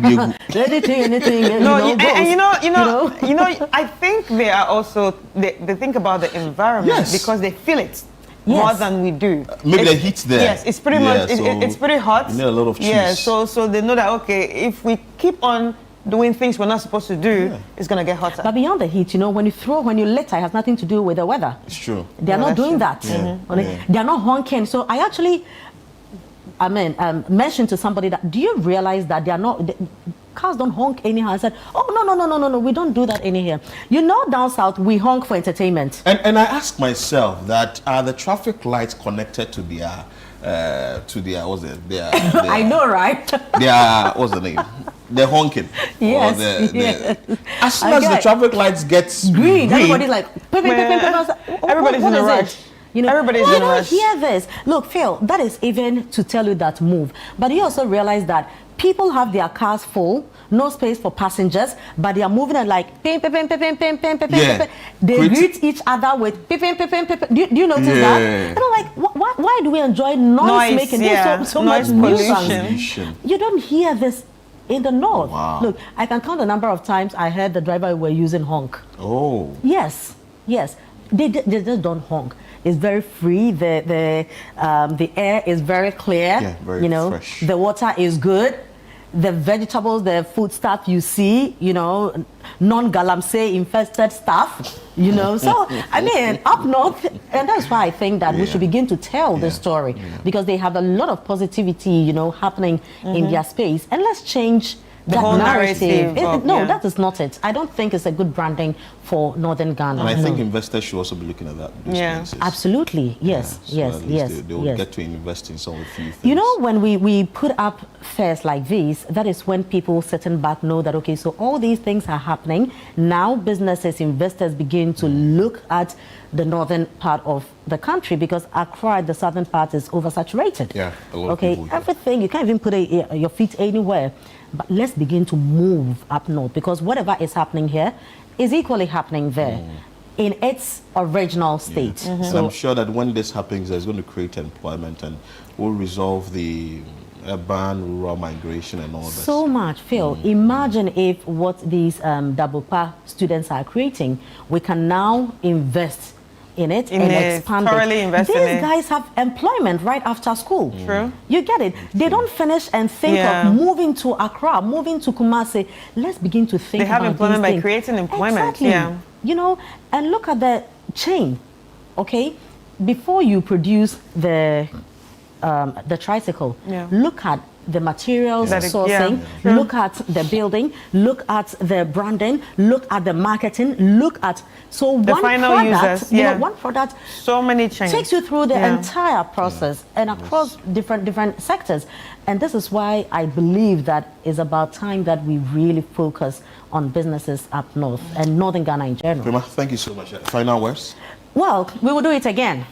I think they are also, they think about the environment because they feel it more than we do. Maybe the heat's there. Yes, it's pretty much, it's pretty hot. You need a lot of trees. Yeah, so they know that, okay, if we keep on doing things we're not supposed to do, it's going to get hotter. But beyond the heat, you know, when you litter, it has nothing to do with the weather. It's true. They are not doing that. They are not honking. So I actually, mentioned to somebody that, do you realize that they are not, cars don't honk anyhow? I said, oh, no, we don't do that any here. You know, down south, we honk for entertainment. And I ask myself that, are the traffic lights connected to their, what's it? I know, right? What's the name? They're honking. Yes. As soon as the traffic lights gets green, everybody's like, everybody's in a rush. You know, everybody's in a rush. Hear this. Look, Phil, that is even to tell you that move. But you also realize that people have their cars full, no space for passengers, but they are moving at like pim, pim, pim, pim, pim, pim, pim, pim, pim. They greet each other with pim, pim, pim, pim, pim. Do you notice that? And I'm like, why do we enjoy noise making? There's so much pollution. You don't hear this in the north. Wow. Look, I can count the number of times I heard the driver were using honk. Oh. Yes. They just don't honk. It's very free. The air is very clear. Yeah, very fresh. The water is good. the vegetables, the food stuff you see, you know, non-galamsey infested stuff, you know. So, I mean, up north, and that's why I think that we should begin to tell the story, because they have a lot of positivity, you know, happening in their space. And let's change the that whole narrative. narrative. No, that is not it. I don't think it's a good branding for Northern Ghana. And I think investors should also be looking at that. Places. Absolutely. Yes, So at least they will get to invest in some of the few things. You know, when we put up fairs like these, that is when people sitting back know that, okay, so all these things are happening. Now businesses, investors begin to look at the northern part of the country, because Accra, the southern part, is oversaturated. Yeah, a lot okay, of people, everything, you can't even put your feet anywhere. But let's begin to move up north, because whatever is happening here is equally happening there in its original state. So I'm sure that when this happens, it's going to create employment and will resolve the urban rural migration and all that. So much, Phil. Imagine if what these Dabopa students are creating, we can now invest in it and expand it. These guys have employment right after school. True. You get it? They don't finish and think of moving to Accra, moving to Kumasi. Let's begin to think about They have employment by things. creating employment. Exactly. Yeah. You know, and look at the chain, okay? Before you produce the tricycle, look at the materials sourcing, look at the building, look at the branding, look at the marketing, look at one final product, users, you know, one product, so many chains, takes you through the entire process and across different sectors. And this is why I believe that it's about time that we really focus on businesses up north and Northern Ghana in general. Prima, thank you so much. Final words? Well, we will do it again.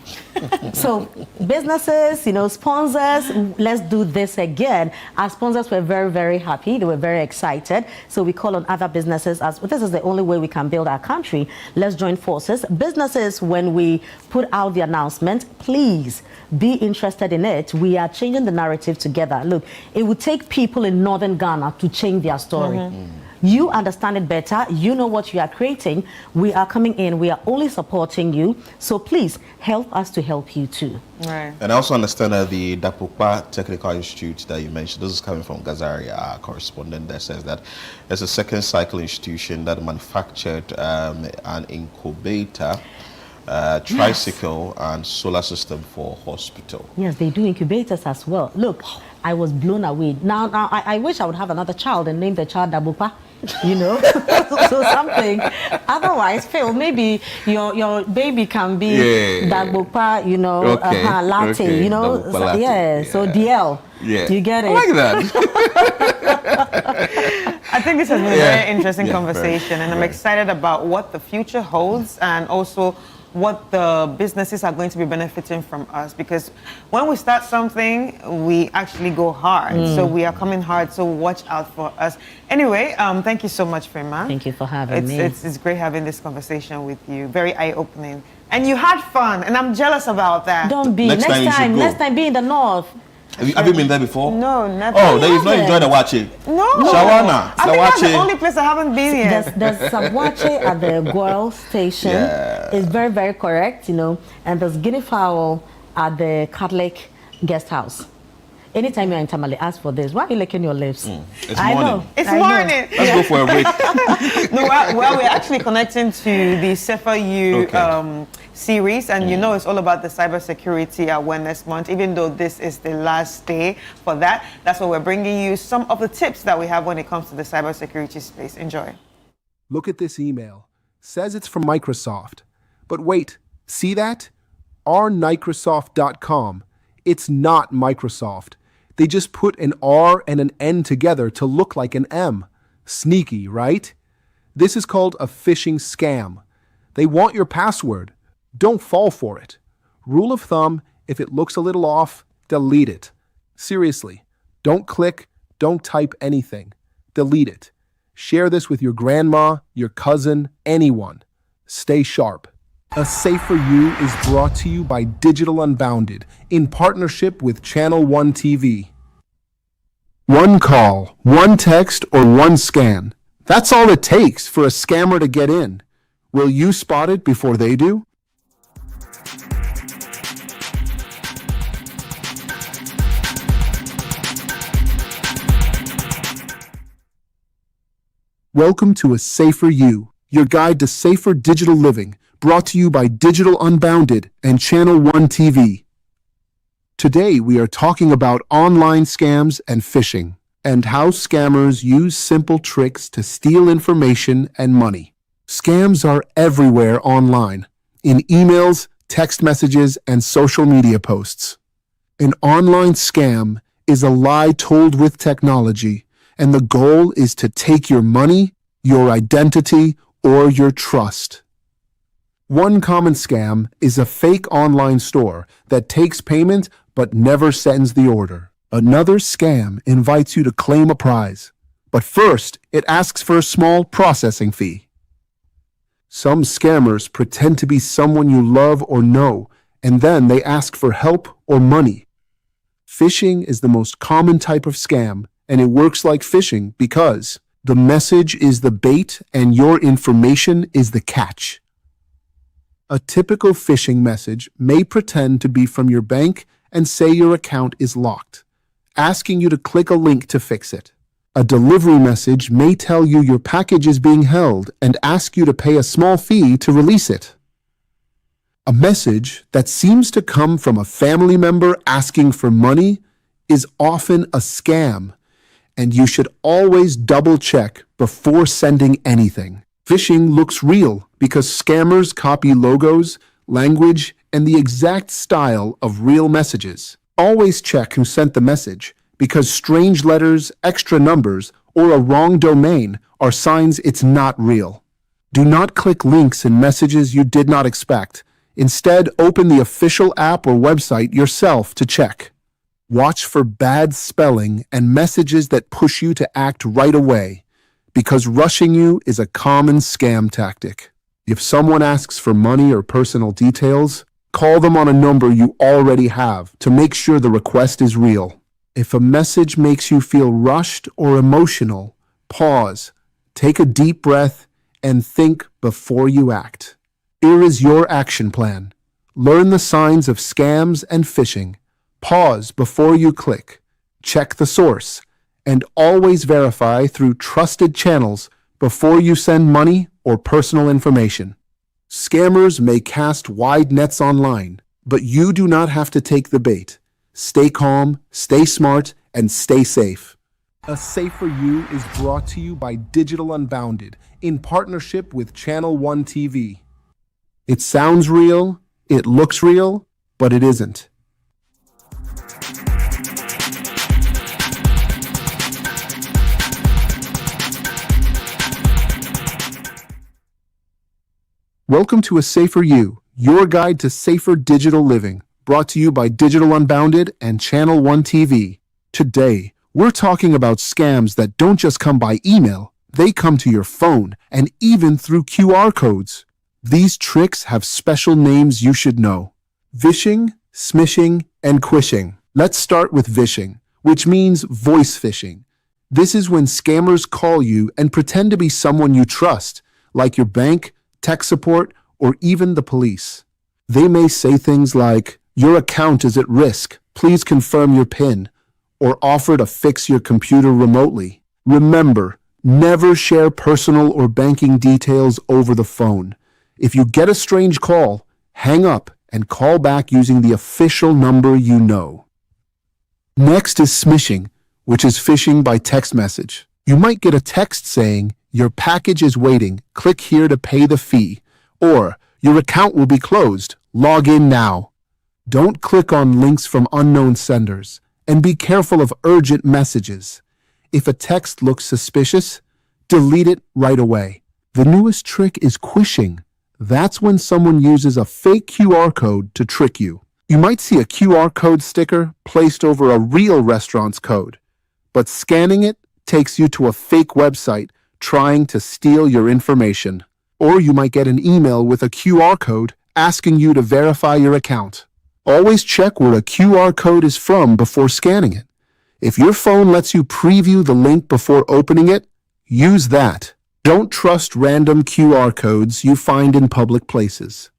So businesses, you know, sponsors, let's do this again. Our sponsors were very, very happy. They were very excited. So we call on other businesses as this is the only way we can build our country. Let's join forces. Businesses, when we put out the announcement, please be interested in it. We are changing the narrative together. Look, it would take people in Northern Ghana to change their story. You understand it better. You know what you are creating. We are coming in. We are only supporting you. So please help us to help you too. Right. And I also understand that the Dabopa Technical Institute that you mentioned, this is coming from Gazari, our correspondent, that says that there's a second cycle institution that manufactured an incubator, tricycle, and solar system for hospital. Yes, they do incubators as well. Look, I was blown away. Now I wish I would have another child and name the child Dabopa. You know, so something. Otherwise, Phil, maybe your baby can be Dabopa, you know, latte, you know. So DL. Yeah. You get it. I like that. I think this has been a very interesting conversation, and I'm excited about what the future holds and also what the businesses are going to be benefiting from us, because when we start something, we actually go hard. So we are coming hard, so watch out for us. Anyway, thank you so much, Prima. Thank you for having me. It's great having this conversation with you. Very eye-opening. And you had fun, and I'm jealous about that. Don't be. Next time be in the north. Have you been there before? No, never. Oh, then you've not enjoyed the Wache? No. Shawarma. I think that's the only place I haven't been yet. There's some Wache at the Goil station. It's very, very correct, you know. And there's guinea fowl at the Catholic guest house. Anytime you're in Tamale, ask for this. Why are you licking your lips? It's I morning. know. It's morning. Let's go for a break. No, well, we're actually connecting to the CEFA-U series, and you know it's all about the Cybersecurity Awareness Month. Even though this is the last day for that, that's why we're bringing you some of the tips that we have when it comes to the cybersecurity space. Enjoy. Look at this email. Says it's from Microsoft. But wait, see that? rmicrosoft.com. It's not Microsoft. They just put an R and an N together to look like an M. Sneaky, right? This is called a phishing scam. They want your password. Don't fall for it. Rule of thumb, if it looks a little off, delete it. Seriously, don't click, don't type anything. Delete it. Share this with your grandma, your cousin, anyone. Stay sharp. A Safer You is brought to you by Digital Unbounded in partnership with Channel One TV. One call, one text, or one scan. That's all it takes for a scammer to get in. Will you spot it before they do? Welcome to A Safer You, your guide to safer digital living, brought to you by Digital Unbounded and Channel One TV. Today we are talking about online scams and phishing, and how scammers use simple tricks to steal information and money. Scams are everywhere online, in emails, text messages, and social media posts. An online scam is a lie told with technology, and the goal is to take your money, your identity, or your trust. One common scam is a fake online store that takes payment but never sends the order. Another scam invites you to claim a prize, but first it asks for a small processing fee. Some scammers pretend to be someone you love or know, and then they ask for help or money. Phishing is the most common type of scam, and it works like phishing because the message is the bait and your information is the catch. A typical phishing message may pretend to be from your bank and say your account is locked, asking you to click a link to fix it. A delivery message may tell you your package is being held and ask you to pay a small fee to release it. A message that seems to come from a family member asking for money is often a scam, and you should always double-check before sending anything. Phishing looks real because scammers copy logos, language, and the exact style of real messages. Always check who sent the message, because strange letters, extra numbers, or a wrong domain are signs it's not real. Do not click links in messages you did not expect. Instead, open the official app or website yourself to check. Watch for bad spelling and messages that push you to act right away, because rushing you is a common scam tactic. If someone asks for money or personal details, call them on a number you already have to make sure the request is real. If a message makes you feel rushed or emotional, pause, take a deep breath, and think before you act. Here is your action plan. Learn the signs of scams and phishing. Pause before you click. Check the source. And always verify through trusted channels before you send money or personal information. Scammers may cast wide nets online, but you do not have to take the bait. Stay calm, stay smart, and stay safe. A Safer You is brought to you by Digital Unbounded in partnership with Channel One TV. It sounds real, it looks real, but it isn't. Welcome to A Safer You, your guide to safer digital living, brought to you by Digital Unbounded and Channel One TV. Today, we're talking about scams that don't just come by email, they come to your phone and even through QR codes. These tricks have special names you should know: vishing, smishing, and quishing. Let's start with vishing, which means voice phishing. This is when scammers call you and pretend to be someone you trust, like your bank, tech support, or even the police. They may say things like, "Your account is at risk, please confirm your PIN," or offer to fix your computer remotely. Remember, never share personal or banking details over the phone. If you get a strange call, hang up and call back using the official number you know. Next is smishing, which is phishing by text message. You might get a text saying, "Your package is waiting, click here to pay the fee," or "Your account will be closed, log in now." Don't click on links from unknown senders, and be careful of urgent messages. If a text looks suspicious, delete it right away. The newest trick is quishing. That's when someone uses a fake QR code to trick you. You might see a QR code sticker placed over a real restaurant's code, but scanning it takes you to a fake website trying to steal your information. Or you might get an email with a QR code asking you to verify your account. Always check where a QR code is from before scanning it. If your phone lets you preview the link before opening it, use that. Don't trust random QR codes you find in public places.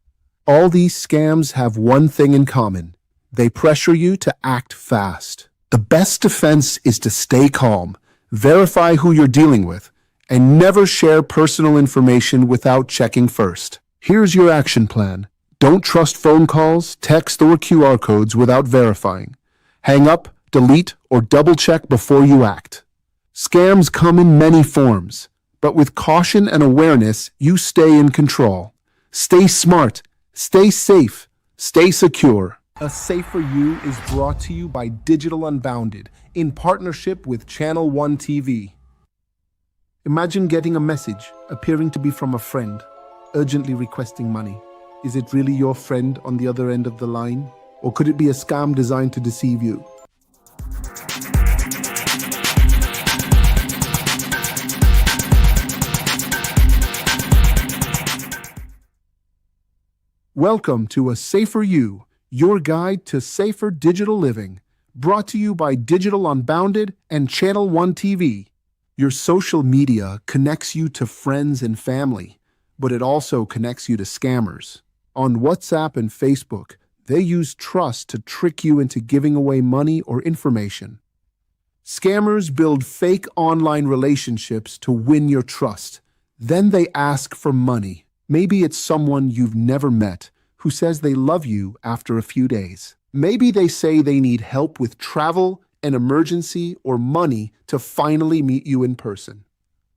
All these scams have one thing in common. They pressure you to act fast. The best defense is to stay calm, verify who you're dealing with, And never share personal information without checking first. Here's your action plan. Don't trust phone calls, text, or QR codes without verifying. Hang up, delete, or double-check before you act. Scams come in many forms, but with caution and awareness, you stay in control. Stay smart, stay safe, stay secure. A Safer You is brought to you by Digital Unbounded in partnership with Channel One TV. Imagine getting a message appearing to be from a friend, urgently requesting money. Is it really your friend on the other end of the line? Or could it be a scam designed to deceive you? Welcome to A Safer You, your guide to safer digital living, brought to you by Digital Unbounded and Channel One TV. Your social media connects you to friends and family, but it also connects you to scammers. On WhatsApp and Facebook, they use trust to trick you into giving away money or information. Scammers build fake online relationships to win your trust. Then they ask for money. Maybe it's someone you've never met who says they love you after a few days. Maybe they say they need help with travel, an emergency, or money to finally meet you in person.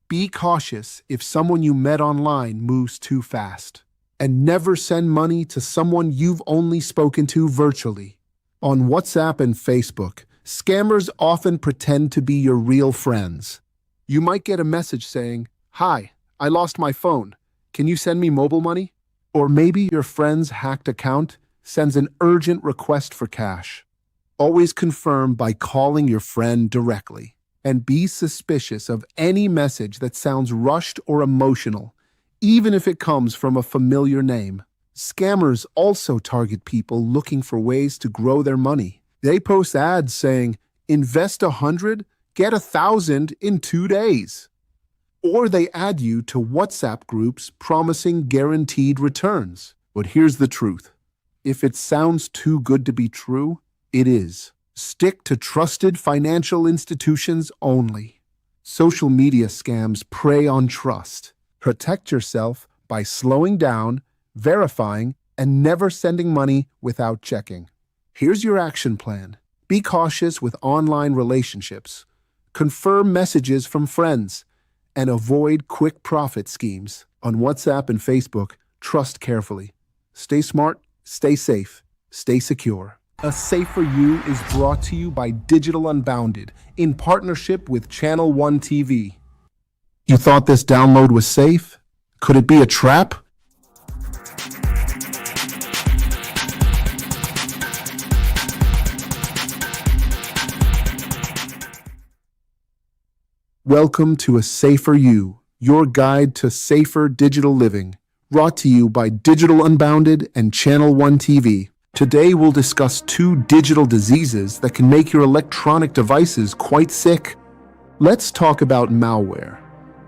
Be cautious if someone you met online moves too fast. And never send money to someone you've only spoken to virtually. On WhatsApp and Facebook, scammers often pretend to be your real friends. You might get a message saying, "Hi, I lost my phone. Can you send me mobile money?" Or maybe your friend's hacked account sends an urgent request for cash. Always confirm by calling your friend directly. And be suspicious of any message that sounds rushed or emotional, even if it comes from a familiar name. Scammers also target people looking for ways to grow their money. They post ads saying, "Invest 100, get 1,000 in 2 days." Or they add you to WhatsApp groups promising guaranteed returns. But here's the truth. If it sounds too good to be true, it is. Stick to trusted financial institutions only. Social media scams prey on trust. Protect yourself by slowing down, verifying, and never sending money without checking. Here's your action plan. Be cautious with online relationships. Confirm messages from friends. And avoid quick profit schemes. On WhatsApp and Facebook, trust carefully. Stay smart, stay safe, stay secure. A Safer You is brought to you by Digital Unbounded in partnership with Channel One TV. You thought this download was safe? Could it be a trap? Welcome to A Safer You, your guide to safer digital living, brought to you by Digital Unbounded and Channel One TV. Today we'll discuss 2 digital diseases that can make your electronic devices quite sick. Let's talk about malware.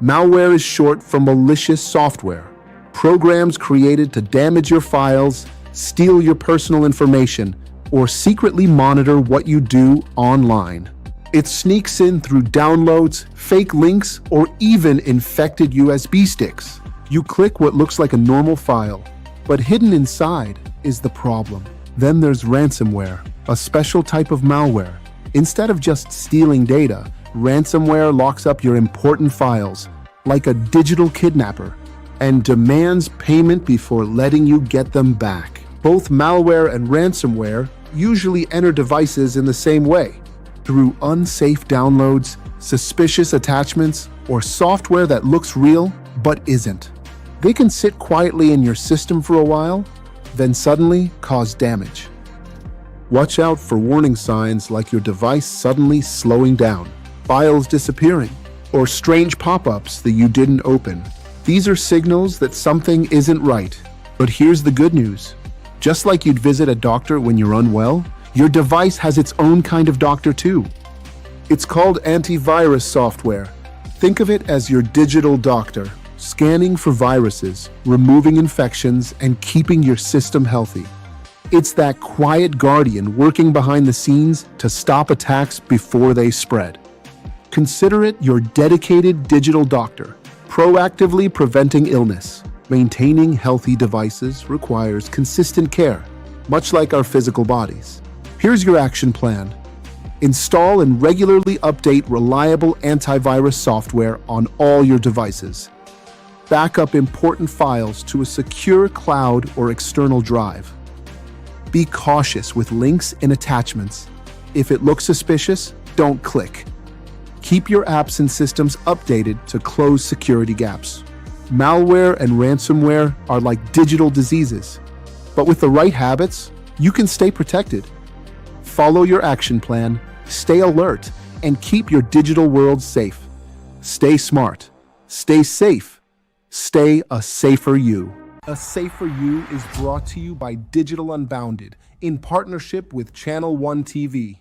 Malware is short for malicious software. Programs created to damage your files, steal your personal information, or secretly monitor what you do online. It sneaks in through downloads, fake links, or even infected USB sticks. You click what looks like a normal file, but hidden inside is the problem. Then there's ransomware, a special type of malware. Instead of just stealing data, ransomware locks up your important files, like a digital kidnapper, and demands payment before letting you get them back. Both malware and ransomware usually enter devices in the same way, through unsafe downloads, suspicious attachments, or software that looks real but isn't. They can sit quietly in your system for a while, then suddenly cause damage. Watch out for warning signs like your device suddenly slowing down, files disappearing, or strange pop-ups that you didn't open. These are signals that something isn't right. But here's the good news. Just like you'd visit a doctor when you're unwell, your device has its own kind of doctor too. It's called antivirus software. Think of it as your digital doctor, scanning for viruses, removing infections, and keeping your system healthy. It's that quiet guardian working behind the scenes to stop attacks before they spread. Consider it your dedicated digital doctor, proactively preventing illness. Maintaining healthy devices requires consistent care, much like our physical bodies. Here's your action plan. Install and regularly update reliable antivirus software on all your devices. Back up important files to a secure cloud or external drive. Be cautious with links and attachments. If it looks suspicious, don't click. Keep your apps and systems updated to close security gaps. Malware and ransomware are like digital diseases, but with the right habits, you can stay protected. Follow your action plan, stay alert, and keep your digital world safe. Stay smart, stay safe, stay a safer you. A Safer You is brought to you by Digital Unbounded in partnership with Channel One TV.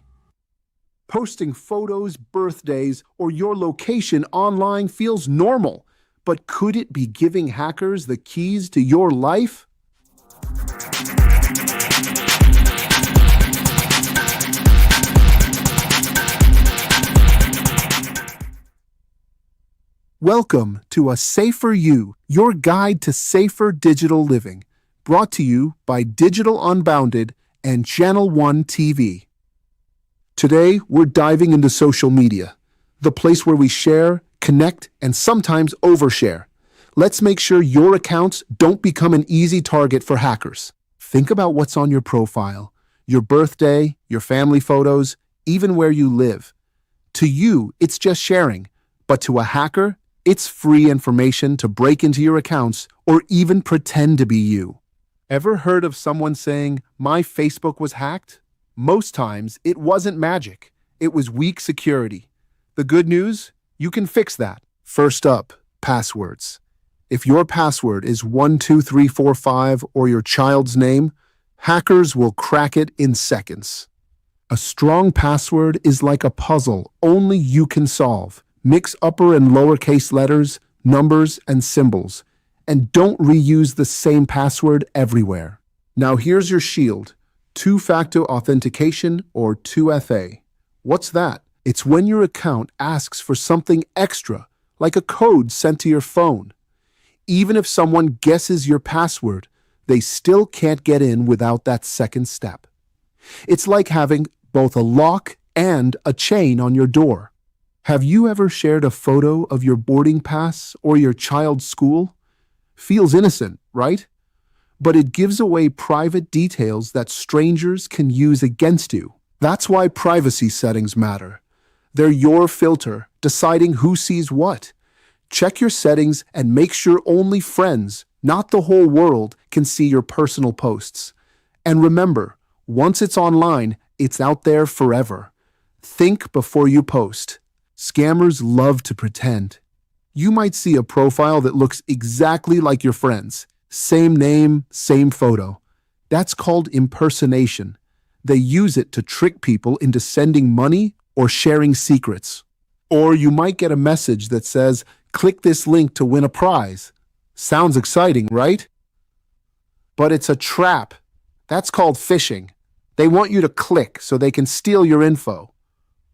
Posting photos, birthdays, or your location online feels normal, but could it be giving hackers the keys to your life? Welcome to A Safer You, your guide to safer digital living, brought to you by Digital Unbounded and Channel One TV. Today, we're diving into social media, the place where we share, connect, and sometimes overshare. Let's make sure your accounts don't become an easy target for hackers. Think about what's on your profile, your birthday, your family photos, even where you live. To you, it's just sharing, but to a hacker, it's free information to break into your accounts or even pretend to be you. Ever heard of someone saying, "My Facebook was hacked"? Most times, it wasn't magic. It was weak security. The good news? You can fix that. First up, passwords. If your password is 12345 or your child's name, hackers will crack it in seconds. A strong password is like a puzzle only you can solve. Mix upper and lowercase letters, numbers, and symbols, and don't reuse the same password everywhere. Now here's your shield. Two-factor authentication, or 2FA. What's that? It's when your account asks for something extra, like a code sent to your phone. Even if someone guesses your password, they still can't get in without that second step. It's like having both a lock and a chain on your door. Have you ever shared a photo of your boarding pass or your child's school? Feels innocent, right? But it gives away private details that strangers can use against you. That's why privacy settings matter. They're your filter, deciding who sees what. Check your settings and make sure only friends, not the whole world, can see your personal posts. And remember, once it's online, it's out there forever. Think before you post. Scammers love to pretend. You might see a profile that looks exactly like your friends. Same name, same photo. That's called impersonation. They use it to trick people into sending money or sharing secrets. Or you might get a message that says, "Click this link to win a prize." Sounds exciting, right? But it's a trap. That's called phishing. They want you to click so they can steal your info.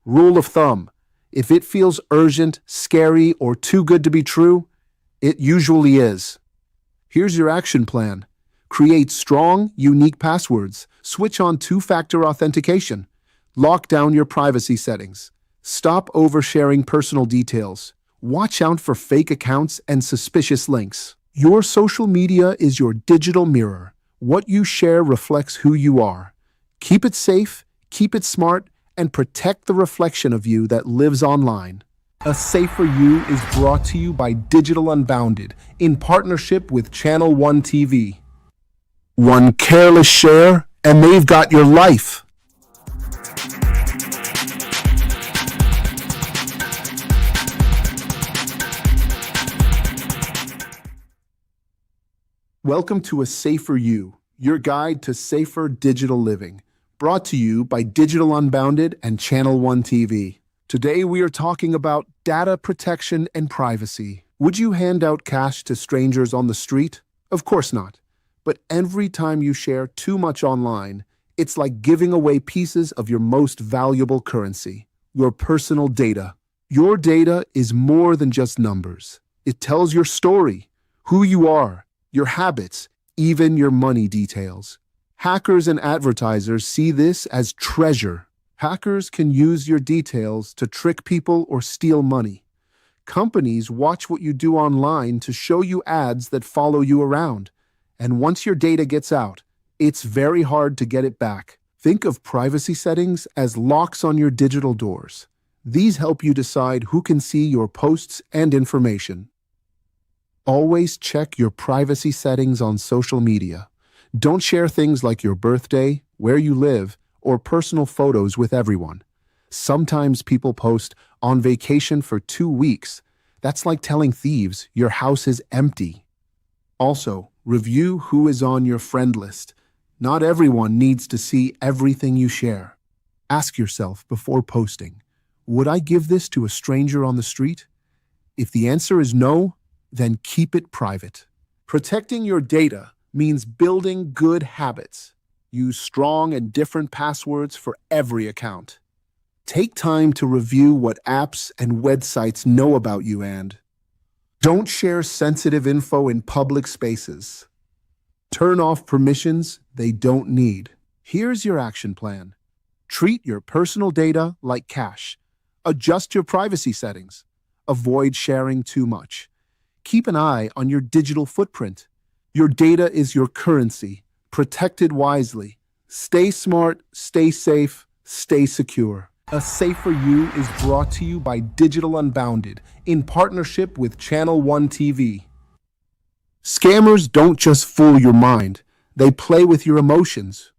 Rule of thumb: if it feels urgent, scary, or too good to be true, it usually is. Here's your action plan. Create strong, unique passwords. Switch on two-factor authentication. Lock down your privacy settings. Stop oversharing personal details. Watch out for fake accounts and suspicious links. Your social media is your digital mirror. What you share reflects who you are. Keep it safe, keep it smart, and protect the reflection of you that lives online. A Safer You is brought to you by Digital Unbounded in partnership with Channel One TV. One careless share, and they've got your life. Welcome to A Safer You, your guide to safer digital living, brought to you by Digital Unbounded and Channel One TV. Today we are talking about data protection and privacy. Would you hand out cash to strangers on the street? Of course not. But every time you share too much online, it's like giving away pieces of your most valuable currency, your personal data. Your data is more than just numbers. It tells your story, who you are, your habits, even your money details. Hackers and advertisers see this as treasure. Hackers can use your details to trick people or steal money. Companies watch what you do online to show you ads that follow you around. And once your data gets out, it's very hard to get it back. Think of privacy settings as locks on your digital doors. These help you decide who can see your posts and information. Always check your privacy settings on social media. Don't share things like your birthday, where you live, or personal photos with everyone. Sometimes people post on vacation for 2 weeks. That's like telling thieves your house is empty. Also, review who is on your friend list. Not everyone needs to see everything you share. Ask yourself before posting, would I give this to a stranger on the street? If the answer is no, then keep it private. Protecting your data means building good habits. Use strong and different passwords for every account. Take time to review what apps and websites know about you and don't share sensitive info in public spaces. Turn off permissions they don't need. Here's your action plan. Treat your personal data like cash. Adjust your privacy settings. Avoid sharing too much. Keep an eye on your digital footprint. Your data is your currency. Protect it wisely. Stay smart, stay safe, stay secure. A Safer You is brought to you by Digital Unbounded in partnership with Channel One TV. Scammers don't just fool your mind, they play with your emotions.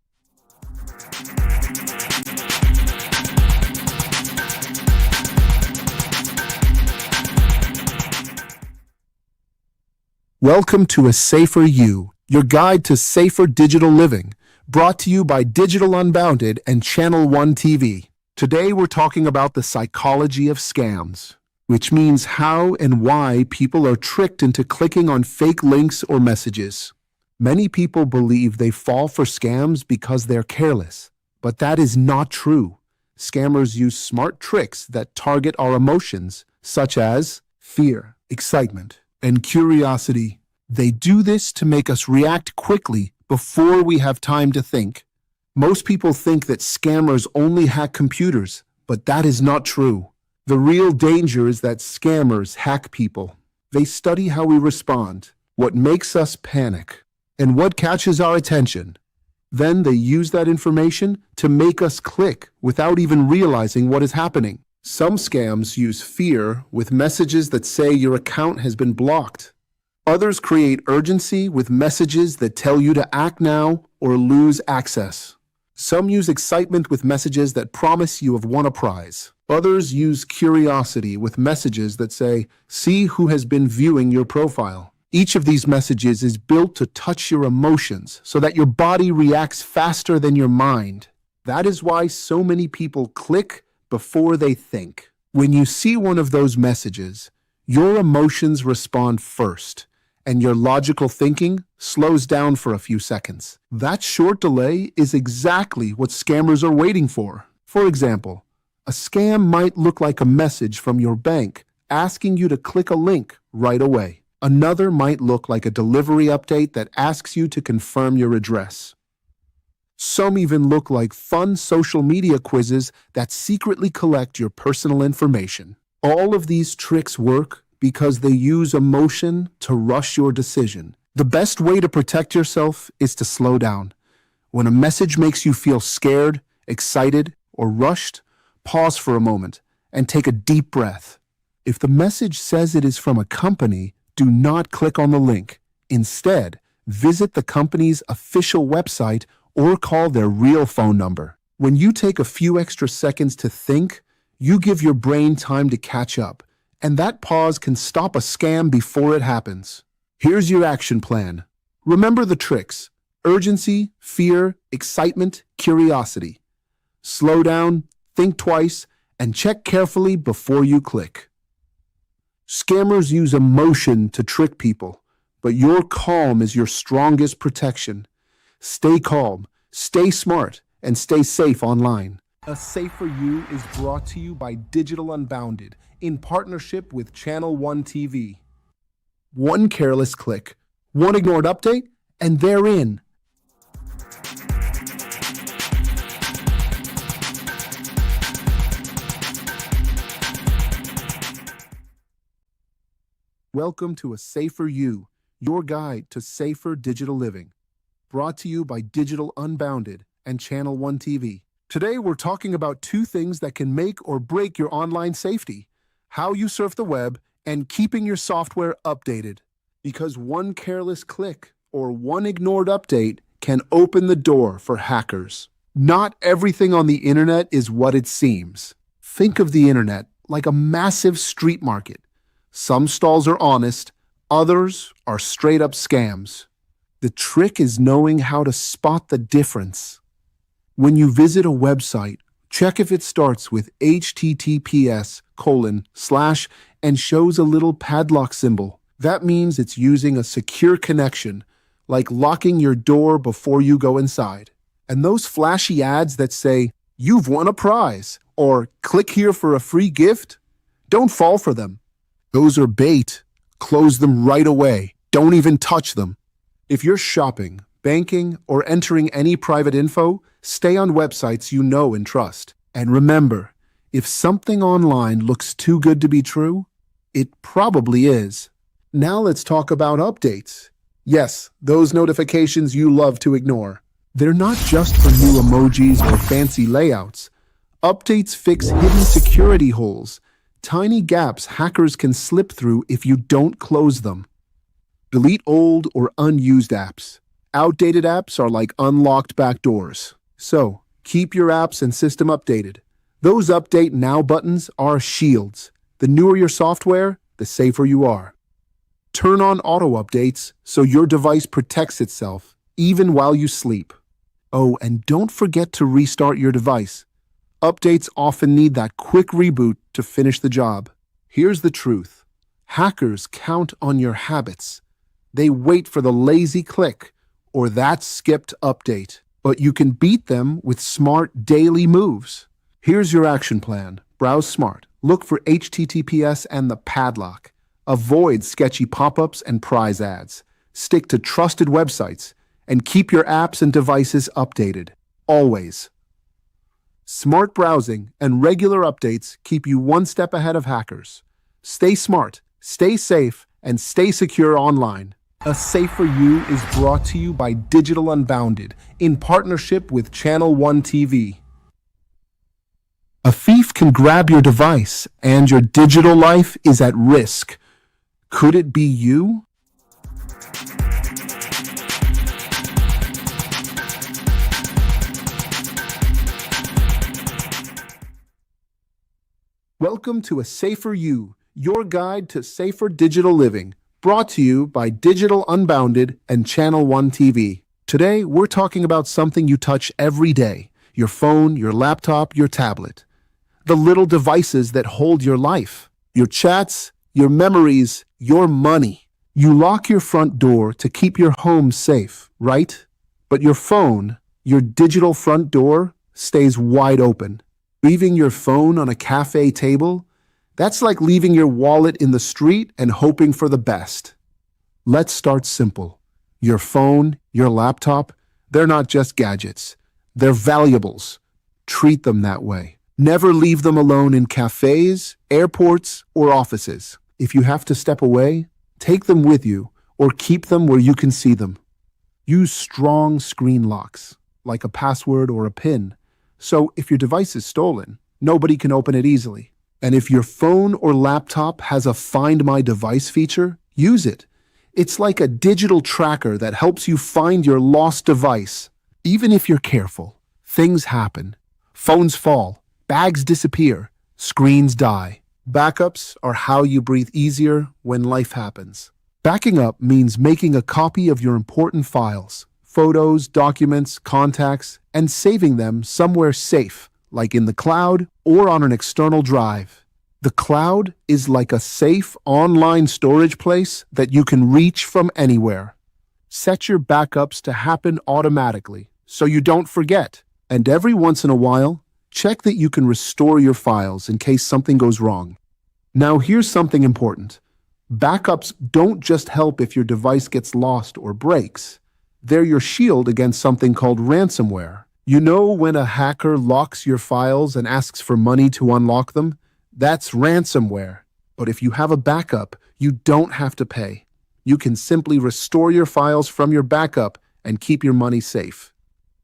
Welcome to A Safer You, your guide to safer digital living, brought to you by Digital Unbounded and Channel One TV. Today we're talking about the psychology of scams, which means how and why people are tricked into clicking on fake links or messages. Many people believe they fall for scams because they're careless, but that is not true. Scammers use smart tricks that target our emotions, such as fear, excitement, and curiosity. They do this to make us react quickly before we have time to think. Most people think that scammers only hack computers, but that is not true. The real danger is that scammers hack people. They study how we respond, what makes us panic, and what catches our attention. Then they use that information to make us click without even realizing what is happening. Some scams use fear with messages that say your account has been blocked. Others create urgency with messages that tell you to act now or lose access. Some use excitement with messages that promise you have won a prize. Others use curiosity with messages that say, see who has been viewing your profile. Each of these messages is built to touch your emotions so that your body reacts faster than your mind. That is why so many people click before they think. When you see one of those messages, your emotions respond first, and your logical thinking slows down for a few seconds. That short delay is exactly what scammers are waiting for. For example, a scam might look like a message from your bank asking you to click a link right away. Another might look like a delivery update that asks you to confirm your address. Some even look like fun social media quizzes that secretly collect your personal information. All of these tricks work because they use emotion to rush your decision. The best way to protect yourself is to slow down. When a message makes you feel scared, excited, or rushed, pause for a moment and take a deep breath. If the message says it is from a company, do not click on the link. Instead, visit the company's official website or call their real phone number. When you take a few extra seconds to think, you give your brain time to catch up, and that pause can stop a scam before it happens. Here's your action plan. Remember the tricks: urgency, fear, excitement, curiosity. Slow down, think twice, and check carefully before you click. Scammers use emotion to trick people, but your calm is your strongest protection. Stay calm, stay smart, and stay safe online. A Safer You is brought to you by Digital Unbounded in partnership with Channel One TV. One careless click, one ignored update, and they're in. Welcome to A Safer You, your guide to safer digital living. Brought to you by Digital Unbounded and Channel One TV. Today, we're talking about two things that can make or break your online safety: how you surf the web and keeping your software updated. Because one careless click or one ignored update can open the door for hackers. Not everything on the internet is what it seems. Think of the internet like a massive street market. Some stalls are honest, others are straight up scams. The trick is knowing how to spot the difference. When you visit a website, check if it starts with https:/ and shows a little padlock symbol. That means it's using a secure connection, like locking your door before you go inside. And those flashy ads that say, "You've won a prize," or "Click here for a free gift," don't fall for them. Those are bait. Close them right away. Don't even touch them. If you're shopping, banking, or entering any private info, stay on websites you know and trust. And remember, if something online looks too good to be true, it probably is. Now let's talk about updates. Yes, those notifications you love to ignore. They're not just for new emojis or fancy layouts. Updates fix hidden security holes, tiny gaps hackers can slip through if you don't close them. Delete old or unused apps. Outdated apps are like unlocked backdoors. So, keep your apps and system updated. Those Update Now buttons are shields. The newer your software, the safer you are. Turn on auto updates so your device protects itself, even while you sleep. Oh, and don't forget to restart your device. Updates often need that quick reboot to finish the job. Here's the truth. Hackers count on your habits. They wait for the lazy click or that skipped update. But you can beat them with smart daily moves. Here's your action plan. Browse smart. Look for HTTPS and the padlock. Avoid sketchy pop-ups and prize ads. Stick to trusted websites and keep your apps and devices updated. Always. Smart browsing and regular updates keep you one step ahead of hackers. Stay smart, stay safe, and stay secure online. A Safer You is brought to you by Digital Unbounded in partnership with Channel One TV. A thief can grab your device and your digital life is at risk. Could it be you? Welcome to A Safer You, your guide to safer digital living. Brought to you by Digital Unbounded and Channel One TV. Today, we're talking about something you touch every day: your phone, your laptop, your tablet. The little devices that hold your life, your chats, your memories, your money. You lock your front door to keep your home safe, right? But your phone, your digital front door, stays wide open. Leaving your phone on a cafe table? That's like leaving your wallet in the street and hoping for the best. Let's start simple. Your phone, your laptop, they're not just gadgets. They're valuables. Treat them that way. Never leave them alone in cafes, airports, or offices. If you have to step away, take them with you or keep them where you can see them. Use strong screen locks, like a password or a PIN. So if your device is stolen, nobody can open it easily. And if your phone or laptop has a Find My Device feature, use it. It's like a digital tracker that helps you find your lost device. Even if you're careful, things happen. Phones fall, bags disappear, screens die. Backups are how you breathe easier when life happens. Backing up means making a copy of your important files, photos, documents, contacts, and saving them somewhere safe, like in the cloud or on an external drive. The cloud is like a safe online storage place that you can reach from anywhere. Set your backups to happen automatically so you don't forget. And every once in a while, check that you can restore your files in case something goes wrong. Now here's something important. Backups don't just help if your device gets lost or breaks. They're your shield against something called ransomware. You know when a hacker locks your files and asks for money to unlock them? That's ransomware. But if you have a backup, you don't have to pay. You can simply restore your files from your backup and keep your money safe.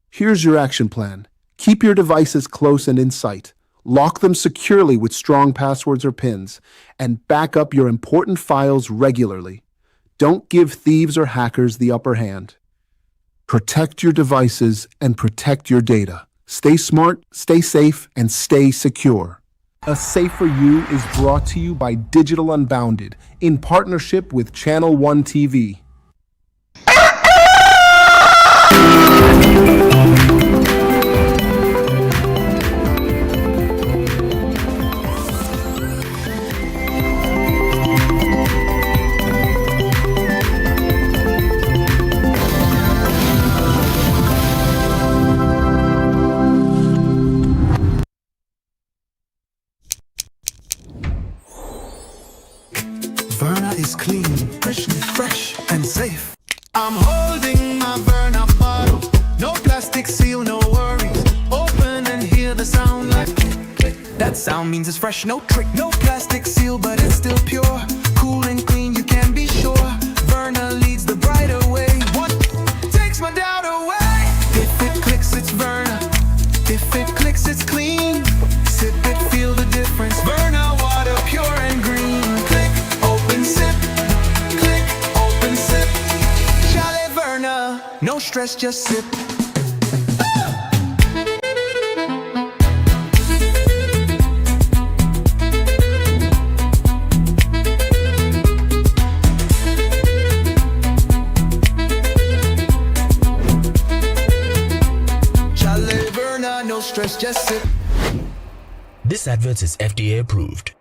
Here's your action plan. Keep your devices close and in sight. Lock them securely with strong passwords or PINs, and back up your important files regularly. Don't give thieves or hackers the upper hand. Protect your devices and protect your data. Stay smart, stay safe, and stay secure. A Safer You is brought to you by Digital Unbounded in partnership with Channel One TV. Verna is clean, fresh and safe. I'm holding my Verna bottle. No plastic seal, no worries. Open and hear the sound like click. That sound means it's fresh, no trick. No plastic seal, but it's still pure. Cool and clean, you can be sure. Verna leads the brighter way. What takes my doubt away? If it clicks, it's Verna. If it clicks, it's clean. Sip it, feel the difference. Verna water, pure and green. Click, open, sip. Click, open, sip. Chalet Verna, no stress, just sip. Chalet Verna, no stress, just sip. This advert is FDA approved.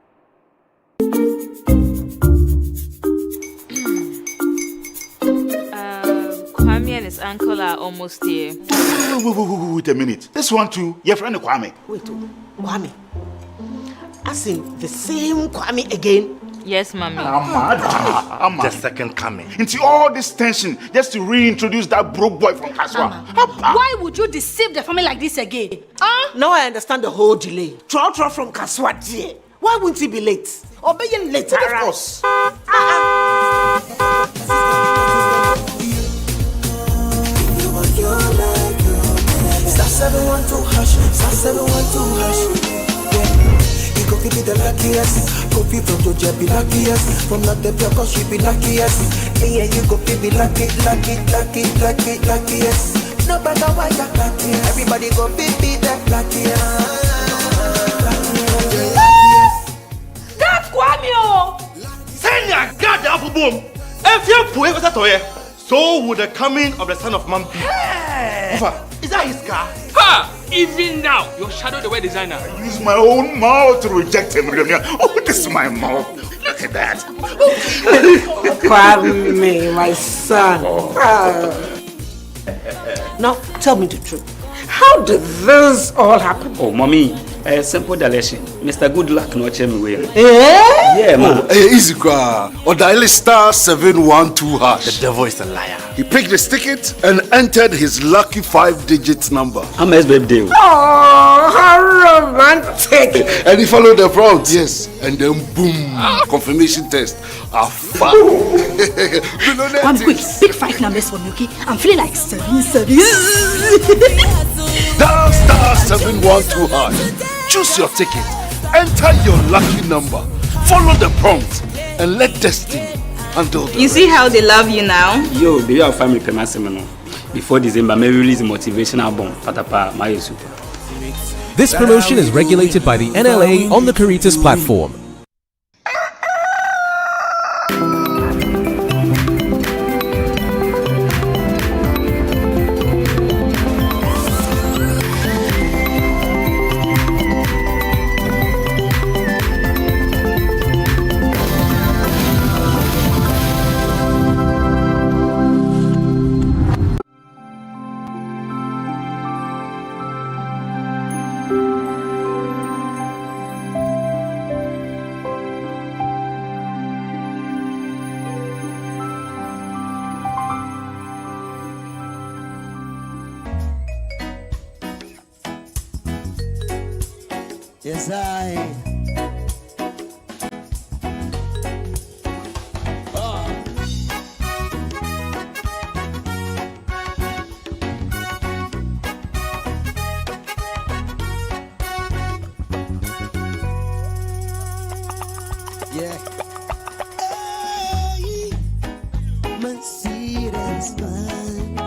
Kwame and his uncle are almost here. Wait a minute. This one too, your friend Kwame. Wait, Kwame. As in the same Kwame again? Yes, mommy. I'm the second coming. Into all this tension just to reintroduce that broke boy from Kaswa. Why would you deceive the family like this again? Now I understand the whole delay. Troll from Kaswati. Why wouldn't he be late? Obey him later. Of course. Star 712 hash, star 712 hash. You go be the luckiest. Go be from Georgia, be luckiest. From not the cause she be luckiest. Yeah, you go be luckiest. No matter what you're luckiest. Everybody go be the luckiest. That's Kwame! Send your God the apple boom. If you put it toye, so would the coming of the son of man be. Is that his car? Ha! Even now, your shadow the way designer. I use my own mouth to reject him. Oh, this is my mouth. Look at that. Kwame, my son. Now, tell me the truth. How did this all happen? Oh, mommy, simple direction. Mr. Good Luck no chemi way. Yeah, man. Easy kwa. Or dial star 712 hash. The devil is a liar. He picked his ticket and entered his lucky 5-digit number. I'm his baby. Oh, how romantic. And he followed the prompts. Yes. And then boom. Confirmation test. One quick, pick 5 numbers for me, okay? I'm feeling like 7. Dial star 712 hash. Choose your ticket. Enter your lucky number. Follow the prompts and let destiny handle the You see how they love you now? Yo, baby, our family pay my seminar. Before December, may release a motivational album. Patapa, my super. This promotion is regulated by the NLA on the Caritas platform. Yes, I. Yeah. Hey, Mercedes mine.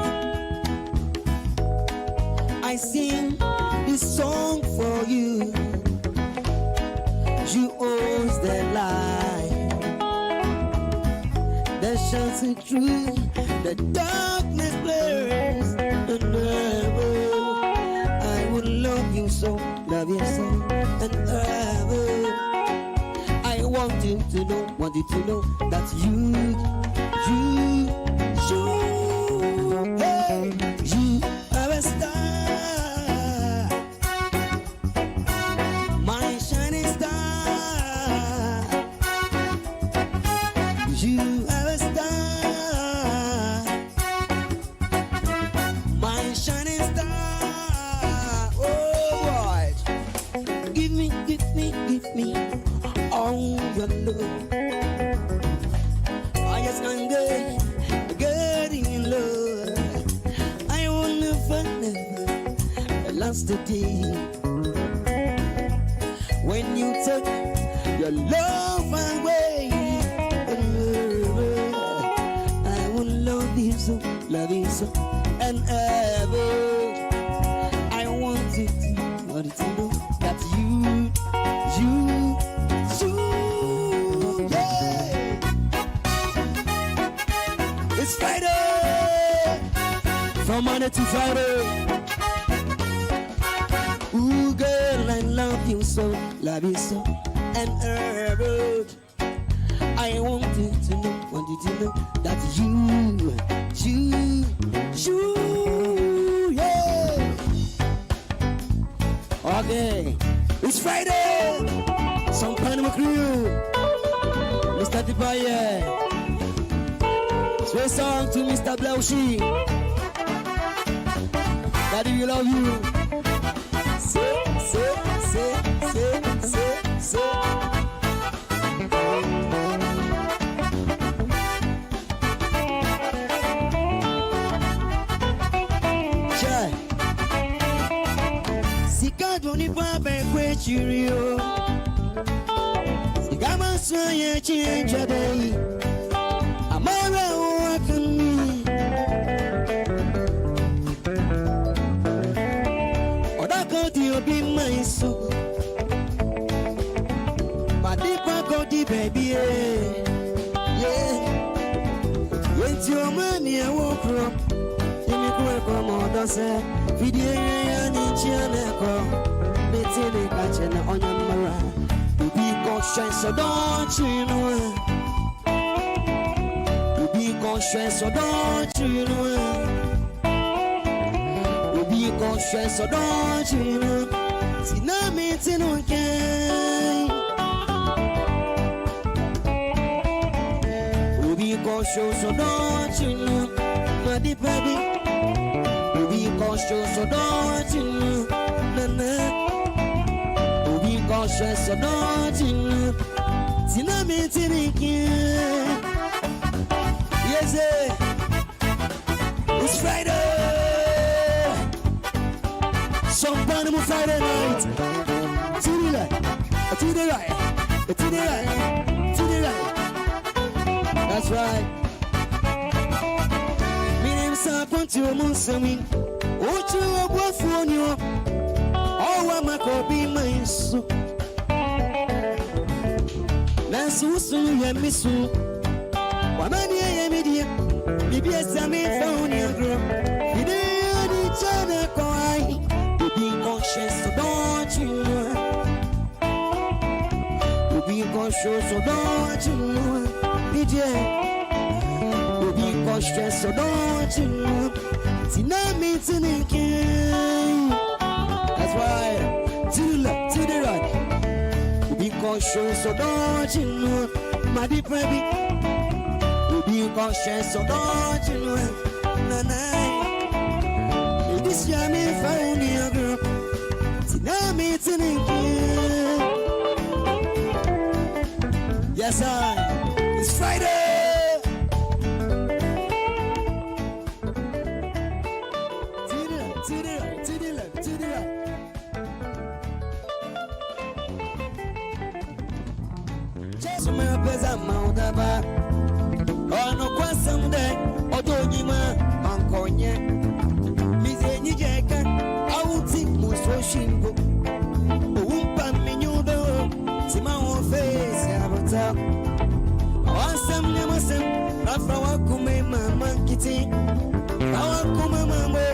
I sing this song for you. You owns the lie. The shines through the darkness blurs and ever. I would love you so, and ever. I want you to know that you, hey, you are a star, my shining star. You are a star, my shining star. Oh boy, give me all your love. I just can't get in love. I will never last the day when you take your love away. I will love you so, and ever. I want you to know that you. Yeah. It's Friday, from Monday to Friday. Ooh, girl, I love you so, and ever. I want you to know that you, yeah. Okay, it's Friday. Some Panama crew, Mr. Tipaye. Sway song to Mr. Blaushi. Daddy, we love you. Say. Shy. Sika Johnny Papa Quechurio. Sigama Swaya change a day. Amara walking me. Odakoti be my soul. Madipa Koti baby. Yeah. With your money, I walk up. Come on, that's it. Video and each other. Let's say they catch an onion mara. To be conscious, so don't you know? To be conscious, so don't you know? To be conscious, so don't you know? See, now meeting okay. To be conscious, so don't you know? My deep baby. We cautious, so don't you know? We cautious, so don't you know? Tina meeting again. Yes, it's Friday. Some Panama Friday night. To the right, to the right, to the right, to the right. That's right. To a Muslim, what you are worth on you? Oh, I'm a copy, my soup. That's who soon you miss you. One idea, media, maybe as I may found your girl. You didn't each other cry. To be conscious, so don't you know? To be conscious, so don't you know? Media. Stress, so don't you know? See, now meeting again. That's why, to the left, to the right. Be cautious, so don't you know? My deep baby. Be cautious, so don't you know? Nah. This year, me found your girl. See, now meeting again. Yes, it's Friday. To the left. Just remember that Mount Abba. Oh, no question there. Odojima, Ankonya. Mizeni Jeka. I will think Muso Shimbo. Oumpa Minudo. Simao face. Abata. Awesome, Namasem. Rafawakume, Mamma Kitty. Awakume, Mamma.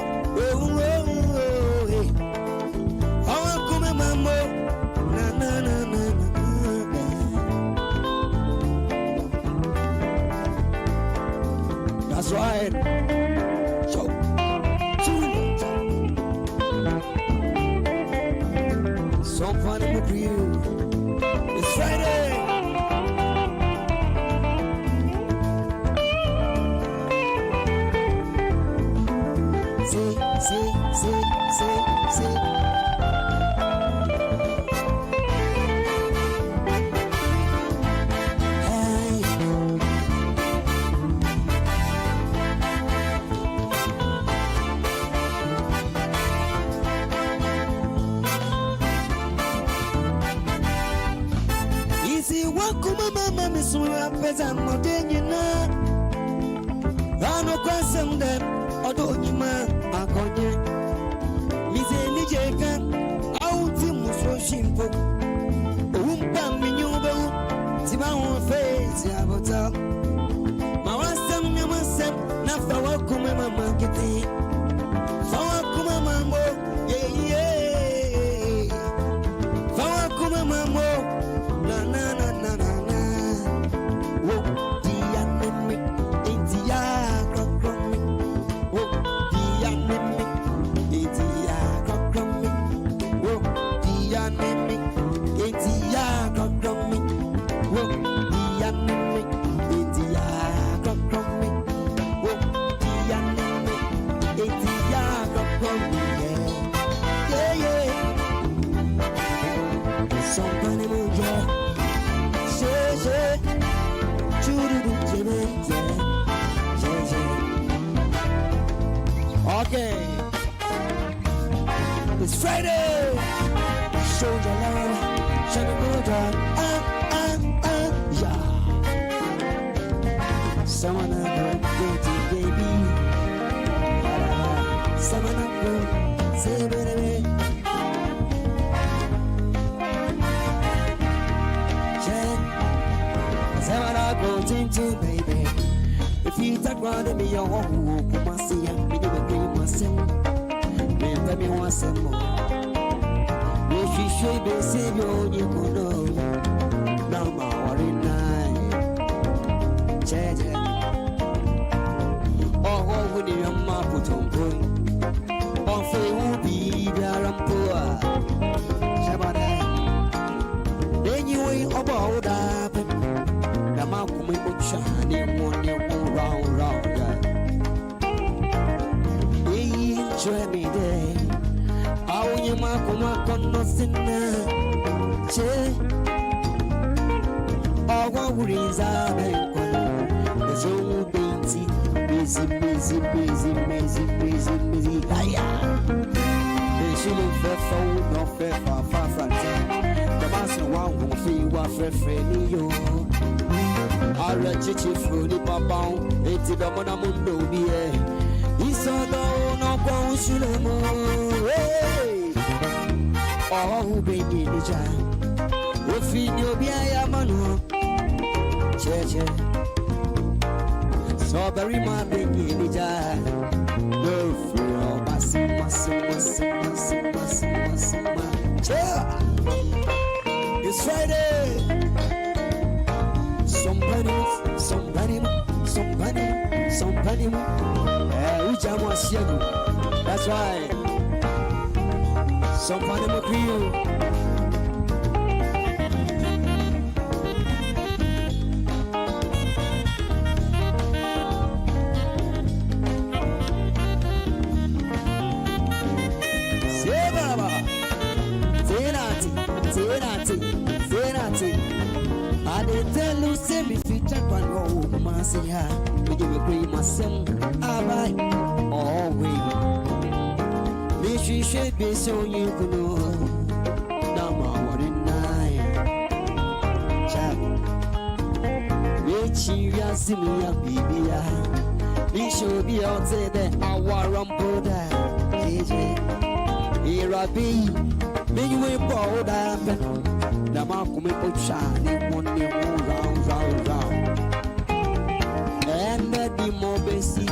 That's right. So, some funny with you. It's Friday. See. Wakuma mama misura pesa modenya ano kwasem dem odonyima akonye mizeni jeka auti muso shimpo umpa minyuba tiba won face abota mawasem nyamasem na fa wakuma mama kiti fa wakuma mambo yeah fa wakuma mambo na Okay, it's Friday. Show your love, show me good yeah. Someone up, baby. Someone up, say baby. Someone up, go to baby. If you talk around me, your home, come and see ya. Me do a dream myself. Remember me once more. If you show me, save your you go know. Now my worry night. Check. Oh, when you're my put on boy. Oh, for you be there and poor. Shabada. Then you ain't about that. The mouth will make you shine in one round. Enjoy me day. How you make nothing. Che. Oh, what worries are they? There's all busy. They shouldn't fair phone, no fair far from town. The master one won't feel what friendly you. I'll let you through the papa. It's the Monamundo be. He's so down, no one should oh, baby, the child. If you be a man, che. So very my baby, the child. No fear, it's Friday. Somebody. That's right. Somebody will create. I didn't tell you see her. We do agree myself. I always. She should be so you can know. No more what in night. Child. Which you are see me a baby. We should be out there. Our umbrella. Here I be. May you ain't bold up. The mark will make you shine. One round. And the more basic.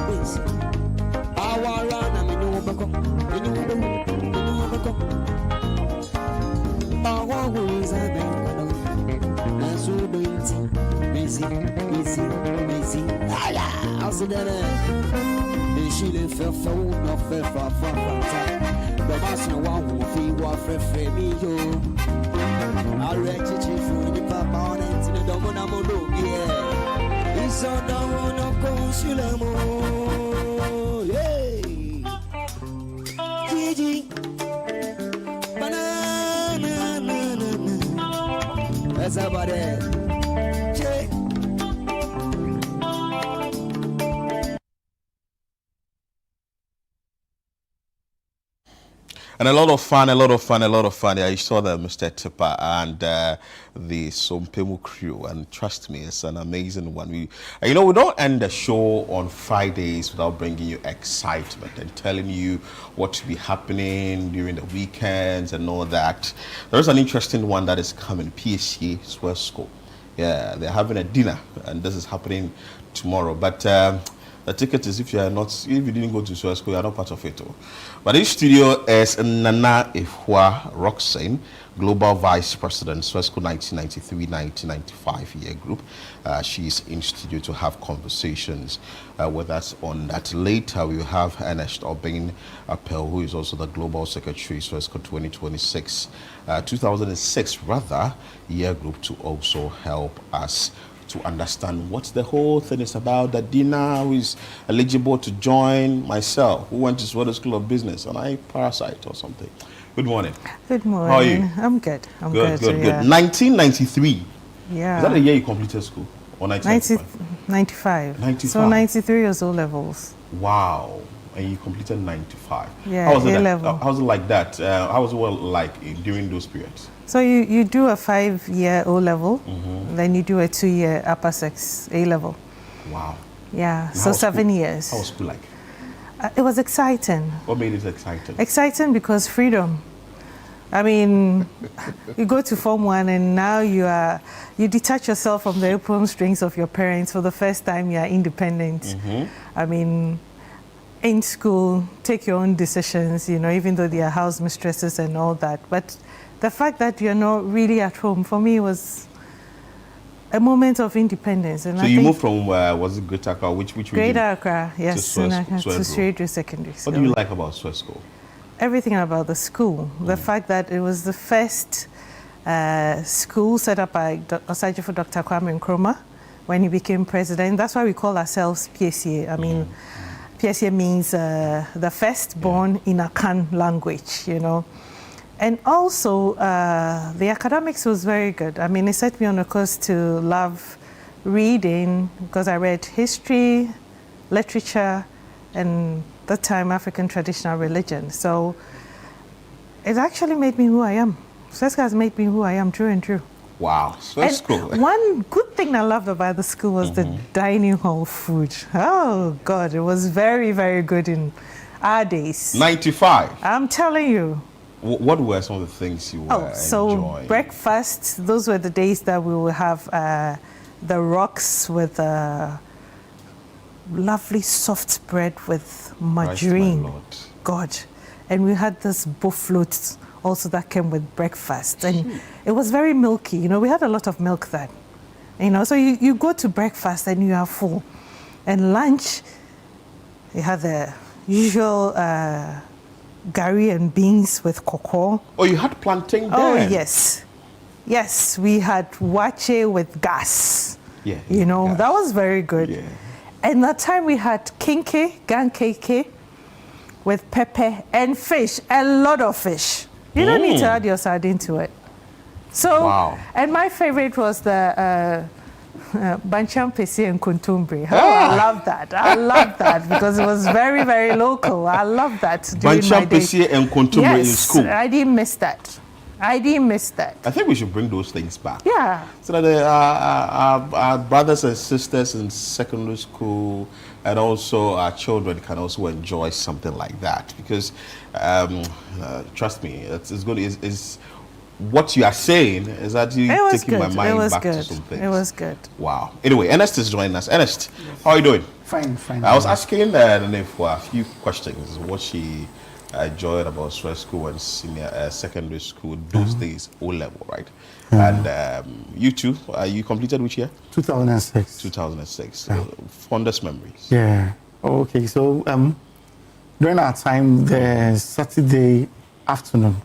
Our run, I mean, you will become. Our worries are better. And so do it. Busy. I said that she live for phone, not fair for the master one who feel what for me. I read you the papa on it in the Domonamo. Yeah, it's on the one of Consulamo. Gigi, banana, that's about it. And a lot of fun. I saw the Mr. Tipper and the Sompemu crew, and trust me, it's an amazing one. We don't end the show on Fridays without bringing you excitement and telling you what will be happening during the weekends and all that. There's an interesting one that is coming, PSA Swesco. Yeah, they're having a dinner, and this is happening tomorrow. But the ticket is if you didn't go to Swesco, you are not part of it. But this studio is Nana Ihua Roxane, Global Vice President, Swesco 1993-1995 year group. She's in studio to have conversations with us on that. Later, we will have Ernest Obin Appel, who is also the Global Secretary, Swesco 2006 year group, to also help us to understand what the whole thing is about, the dinner, who is eligible to join, myself, who went to Swedish School of Business, and I parasite or something. Good morning. Good morning. How are you? I'm good. Good. Yeah. 1993. Yeah. Is that the year you completed school? Or 1995? 95. So 93 was O levels. Wow. And you completed 95. Yeah, how was it A-level. How was it like that? How was it like during those periods? So you do a 5-year O level, then you do a 2-year upper sex A level. Wow. Yeah, And so 7 school, years. How was school like? It was exciting. What made it exciting? Exciting because freedom. I mean, you go to Form 1 and now you detach yourself from the apron strings of your parents. For the first time, you are independent. I mean, in school, take your own decisions, even though they are house mistresses and all that. But the fact that you're not really at home, for me, was a moment of independence. And so you moved from, was it Greater Accra? Which region? Greater Accra, yes, to Swedru Secondary School. What do you like about Swesco? Everything about the school. The fact that it was the first school set up by Osagyefo Dr. Kwame Nkrumah when he became president. That's why we call ourselves PSA. I mean, PSA means the firstborn in Akan language, And also, the academics was very good. I mean, it set me on a course to love reading because I read history, literature, and that time African traditional religion. So it actually made me who I am. Swesco has made me who I am, true and true. Wow, Swesco. And one good thing I loved about the school was the dining hall food. Oh God, it was very, very good in our days. 95. I'm telling you. What were some of the things you were enjoying? Breakfast, those were the days that we would have the rocks with lovely soft bread with margarine. God. And we had this buffaloes also that came with breakfast. And it was very milky. We had a lot of milk then. So you go to breakfast and you are full. And lunch, you had the usual gari and beans with cocoa. Oh, you had plantain there? Oh, yes. Yes, we had wache with gas. Yeah. That was very good. Yeah. And that time we had kinke, gankeke, with pepper and fish, a lot of fish. You don't need to add your sardine to it. So, and my favorite was the Bancham Pesi and Kuntumbre. Oh, I love that. I love that because it was very, very local. I love that. Bancham Pesi and Kuntumbre in school. I didn't miss that. I think we should bring those things back. Yeah. So that our brothers and sisters in secondary school and also our children can also enjoy something like that. Because, trust me, it's good. It's what you are saying is actually taking my mind back to some things. It was good. Wow. Anyway, Ernest is joining us. Ernest, how are you doing? Fine, fine. I was asking Nanefwa a few questions. What she enjoyed about Swiss school and senior secondary school those days, O-level, right? And you too, you completed which year? 2006. 2006. Fondest memories. Yeah. Okay, so during our time, the Saturday afternoon,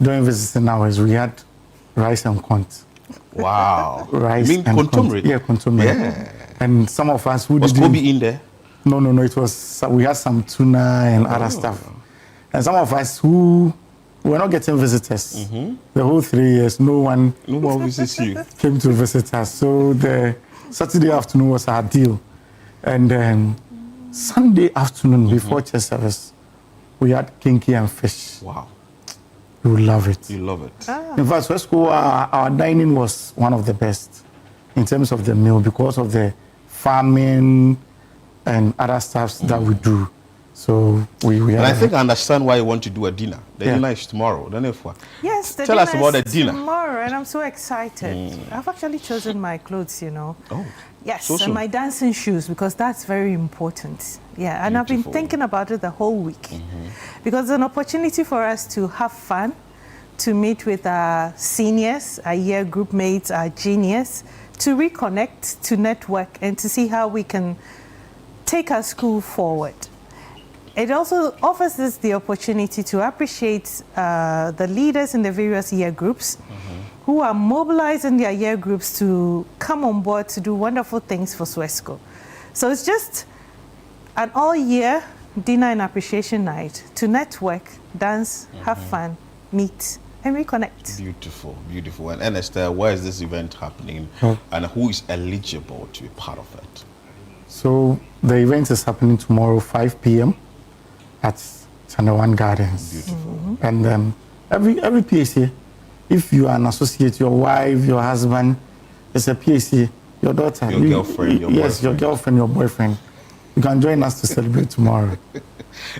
during visiting hours, we had rice and quant. Wow. Rice you mean and contumely? Yeah, contumely. Yeah. And some of us who was didn't... Kobe in there? No, it was... We had some tuna and other stuff. And some of us who were not getting visitors. The whole 3 years, no one visits you. Came to visit us. So the Saturday afternoon was our deal. And then Sunday afternoon before church service, we had kinky and fish. Wow. You will love it. You love it. In fact, West School, our dining was one of the best in terms of the meal because of the farming and other stuff that we do. So we and I think I understand why you want to do a dinner. The dinner is tomorrow. Yes, tell us about the dinner. Tomorrow, and I'm so excited. I've actually chosen my clothes, you know. Oh. Yes, so and my dancing shoes because that's very important. Yeah, and I've been thinking about it the whole week because it's an opportunity for us to have fun, to meet with our seniors, our year group mates, our juniors, to reconnect, to network, and to see how we can take our school forward. It also offers us the opportunity to appreciate the leaders in the various year groups who are mobilizing their year groups to come on board to do wonderful things for SWESCO. So it's just an all-year dinner and appreciation night to network, dance, have fun, meet, and reconnect. Beautiful, beautiful. And Ernest, where is this event happening and who is eligible to be part of it? So the event is happening tomorrow, 5 p.m. at Channel 1 Gardens. Beautiful. And every PAC, if you are an associate, your wife, your husband, is a PAC, your daughter. Your girlfriend, your Yes, boyfriend. your girlfriend, your boyfriend. You can join us to celebrate tomorrow.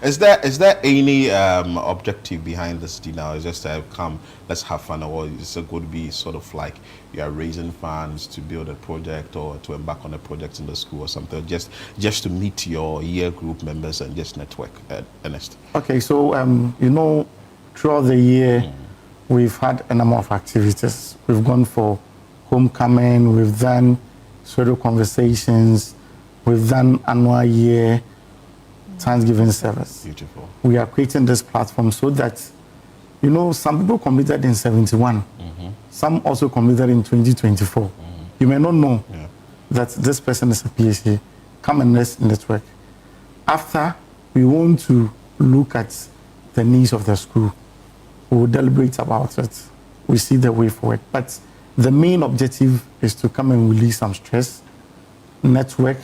Is there any objective behind this dinner? Or is just come, let's have fun, or is it going to be sort of like you are raising funds to build a project or to embark on a project in the school or something, just to meet your year group members and just network, Ernest? Okay, so you know, throughout the year, we've had a number of activities. We've gone for homecoming, we've done social conversations, we've done annual year Thanksgiving service. Beautiful. We are creating this platform so that, you know, some people completed in 71. Some also completed in 2024. You may not know that this person is a PhD. Come and let's network. After, we want to look at the needs of the school. We will deliberate about it. We see the way forward. But the main objective is to come and release some stress, network,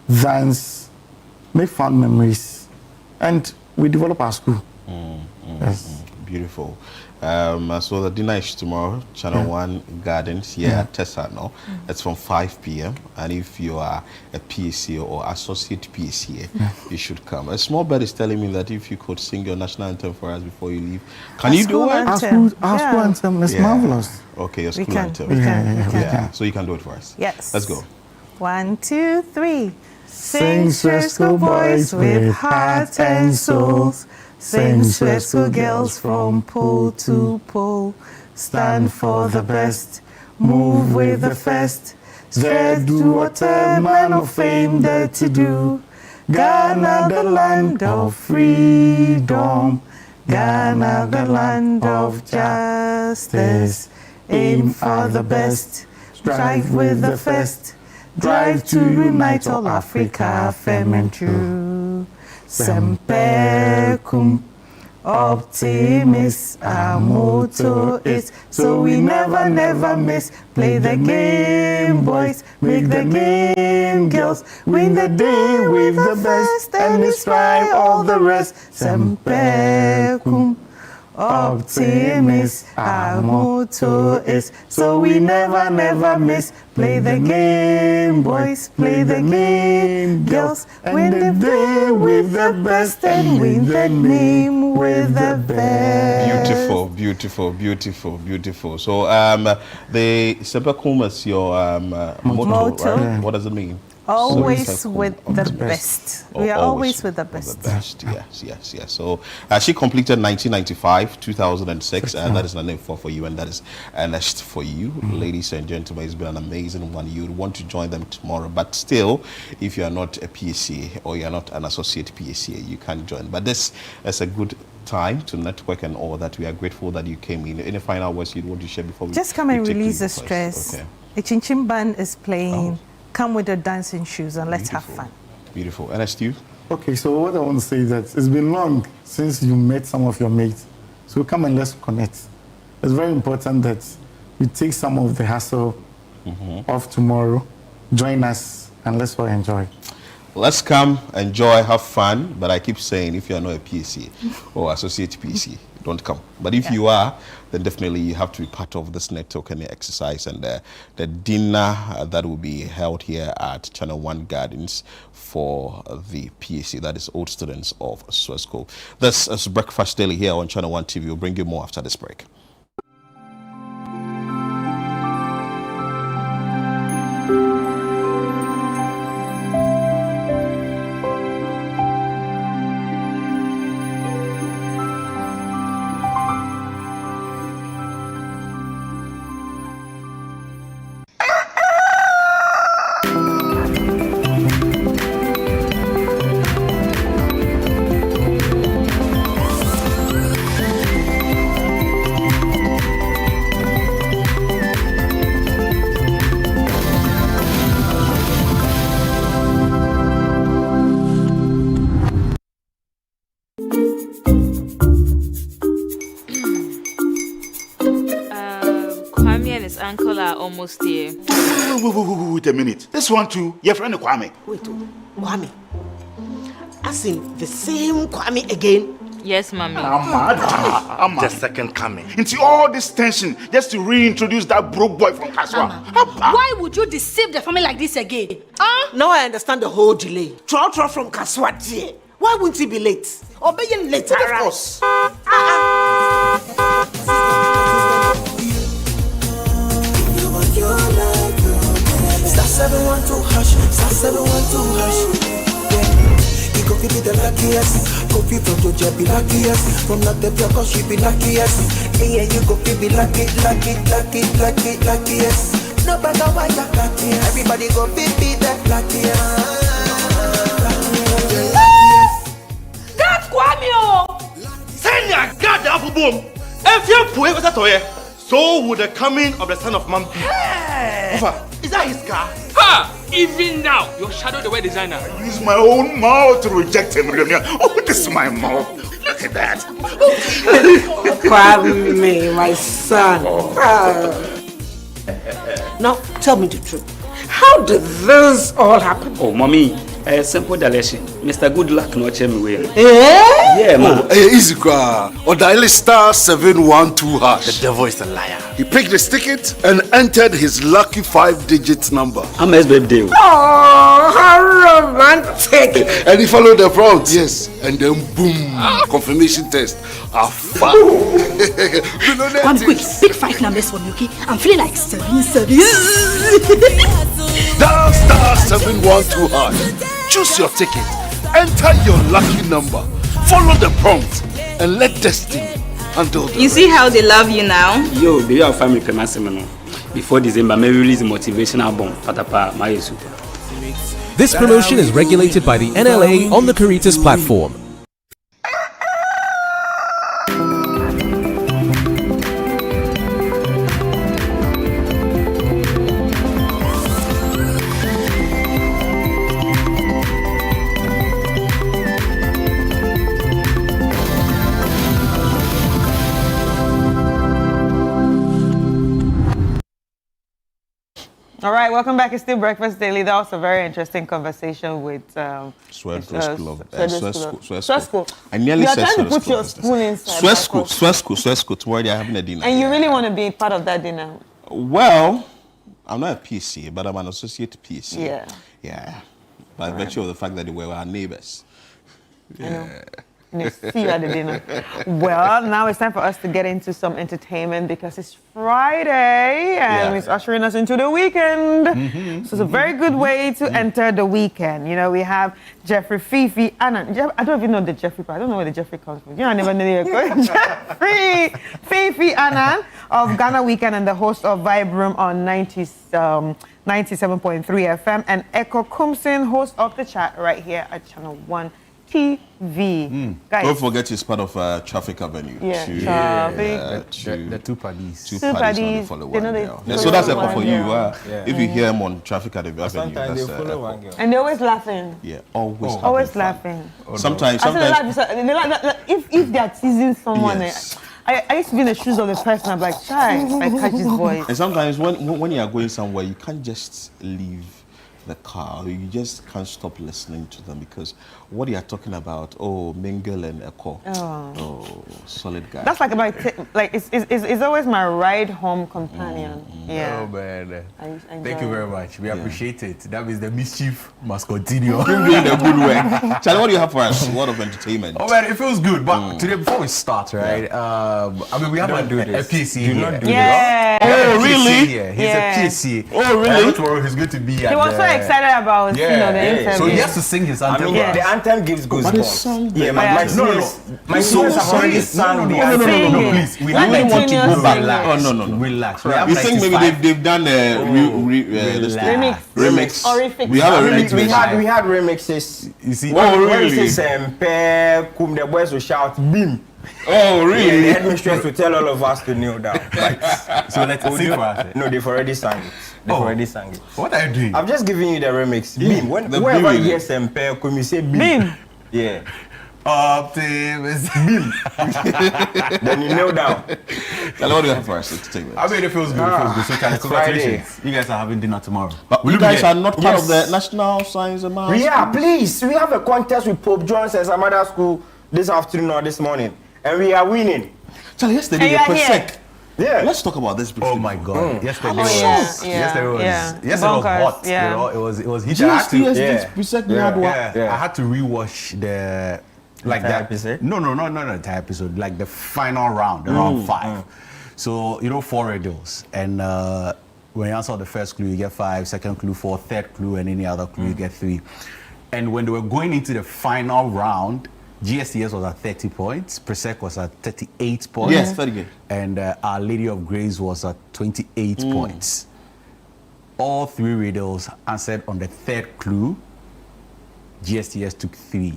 dance, make fun memories, and we develop our school. Yes. Beautiful. So the dinner is tomorrow, Channel 1 Gardens here at Tessa. No, it's from 5 p.m. And if you are a PAC or associate PAC, you should come. A small bird is telling me that if you could sing your national anthem for us before you leave, can you do it? Our school anthem is marvelous. Okay, your school We can. anthem. We can. So you can do it for us. Yes. Let's go. 1, 2, 3. Sing SWESCO boys with heart and souls. Sing SWESCO girls from pole to pole. Stand for the best, move with the first. Spread to what a man of fame dare to do. Ghana, the land of freedom. Ghana, the land of justice. Aim for the best, strive with the first. Drive to unite all Africa, firm and true. Semper cum, Optimist, our motto is, so we never, never miss. Play the game, boys, make the game, girls. Win the day with the best, and inspire all the rest. Semper cum. Optimist, our motto is, so we never, never miss. Play the game, boys, play the game, girls. Win the day with the best and win the name with the best. Beautiful, beautiful, beautiful, beautiful. So, the Semper Cum is your motto, right? What does it mean? Always with the best. We are always with the best. Yes. So she completed 1995, 2006, and that is the name for you, and that is Ernest for you. Ladies and gentlemen, it's been an amazing one. You would want to join them tomorrow, but still, if you are not a PSA or you are not an associate PSA, you can't join. But this is a good time to network and all that. We are grateful that you came in. Any final words you'd want to share before we just come and release the first? stress. Okay. A Chin Chin band is playing. Come with your dancing shoes and let's have fun. Beautiful. Ernest, you? Okay, so what I want to say is that it's been long since you met some of your mates. So come and let's connect. It's very important that you take some of the hassle off tomorrow. Join us and let's all enjoy. Let's come, enjoy, have fun. But I keep saying, if you are not a PSA or associate PSA, don't come. But if you are, then definitely you have to be part of this networking exercise and the dinner that will be held here at Channel 1 Gardens for the PSA, that is old students of SWESCO. This is Breakfast Daily here on Channel 1 TV. We'll bring you more after this break. Uncle are almost here. Wait a minute. This one too, your friend Kwame. Wait, Kwame? As in the same Kwame again? Yes, Mommy. I'm the second coming. Into all this tension just to reintroduce that broke boy from Kaswa. Why would you deceive the family like this again? Now I understand the whole delay. Troll from Kaswa. Why wouldn't he be late? Or be late? Of course. Star 712 hash, star 712 hash. He go be the luckiest. Coffee from Georgia be luckiest. From Natepia, cause she be luckiest. Yeah, you go be luckiest. No matter what you're luckiest. Everybody go be the luckiest. That's Kwame! Send your God the apple boom. If you put it with so would the coming of the son of man be. Is that his car? Ha! Even now, your shadow the way designer. I use my own mouth to reject him. Oh, this is my mouth. Look at that. Kwame, my son. Now, tell me the truth. How did this all happen? Oh, Mommy, a simple direction. Mr. Good Luck no check me way. Yeah, man. Easy car. Or dial star 712 hash. The devil is a liar. He picked his ticket and entered his lucky 5-digit number. I'm his birthday. Oh, how romantic. And he followed the prompts. Yes. And then boom. Confirmation test. One quick, pick 5 numbers for me, okay? I'm feeling like service. Dial star 712 hash. Choose your ticket. Enter your lucky number. Follow the prompts and let destiny handle the You see how they love you now? Yo, do you have family Pemasimo? Before December, may release a motivational album. Patapa, my super. This promotion is regulated by the NLA on the Caritas platform. All right, welcome back. It's still Breakfast Daily. That was a very interesting conversation with Sweat School. I nearly said trying to put your spoon inside. Sweat School. Tomorrow they are having a dinner. And you really want to be part of that dinner? Well, I'm not a PC, but I'm an associate PC. Yeah. Yeah. By virtue of the fact that they were our neighbors. Yeah. See you at the dinner. Well, now it's time for us to get into some entertainment because it's Friday and it's ushering us into the weekend. So it's a very good way to enter the weekend. You know, we have Jeffrey, Fifi, Anna. I don't even know the Jeffrey part. I don't know where the Jeffrey comes from. You know, I never knew it. Jeffrey, Fifi, Anna of Ghana Weekend and the host of Vibe Room on 97.3 FM, and Echo Kumsin, host of The Chat right here at Channel 1 TV. Guys, don't forget he's part of Traffic Avenue. Yeah, the two paddies. Two paddies follow one girl. So that's Echo for you. If you hear him on Traffic Avenue, sometimes they follow one girl. And they're always laughing. Yeah, always laughing. Sometimes. If they are teasing someone, I used to be in the shoes of the person. I'm like, I catch his voice. And sometimes when you are going somewhere, you can't just leave the car. You just can't stop listening to them because what they are talking about, Mingle and Echo. Solid guy. That's it's always my ride home companion. Yeah. Oh man. Thank you very much. We appreciate it. That means the mischief must continue. You're doing a good way. Charlie, what do you have for us? What of entertainment? Oh man, it feels good. But today, before we start, right? I mean, we have a PSC here. Not do this. Oh really? He's a PSC. Oh really? Tomorrow he's going to be. He was so excited about the interview. So he has to sing his anthem. The anthem gives goosebumps. Yeah, my seniors have already sung the anthem. No, please. We have like to go back. No. Relax. You think maybe they've done a remix? We have a remix. We had remixes. You see? When you say Sempe, the boys will shout, Bim. Oh, really? Yeah, the headmistress will tell all of us to kneel down. So let's sing for us. No, they've already sang it. What are you doing? I'm just giving you the remix. Bim. Whenever you hear Sempe, you say Bim. Yeah. Optimism. Bim. Then you kneel down. Tell what do you have for us? Entertainment. I mean, it feels good. So, congratulations. You guys are having dinner tomorrow. But you guys are not part of the National Science and Maths. Yeah, please. We have a contest with Pope John's and some other school this afternoon or this morning. And we are winning. Charlie, yesterday you were sick. Yeah. Let's talk about this briefly. Oh my God. Yesterday was hot. Yeah. You know, it was heated. I had to rewatch the that episode. No, not the entire episode. Like the final round, round 5. So 4 riddles, and when you answer the first clue, you get 5. Second clue 4. Third clue, and any other clue, you get 3. And when they were going into the final round, GSTS was at 30 points, Presec was at 38 points. Yes, very good. And Our Lady of Grace was at 28 points. All 3 riddles answered on the third clue. GSTS took 3.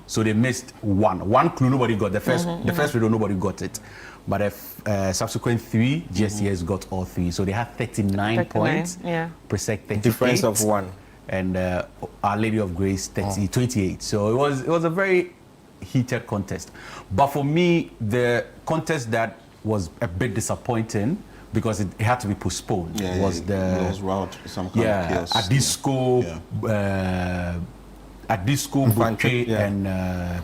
So they missed 1. 1 clue nobody got. The first riddle nobody got it. But the subsequent 3, GSTS got all 3. So they had 39 points. Yeah. Presec 38. Difference of 1. And Our Lady of Grace 28. So it was a very heated contest. But for me, the contest that was a bit disappointing because it had to be postponed was the route, some kind of chaos. At Disco, Bouquet, and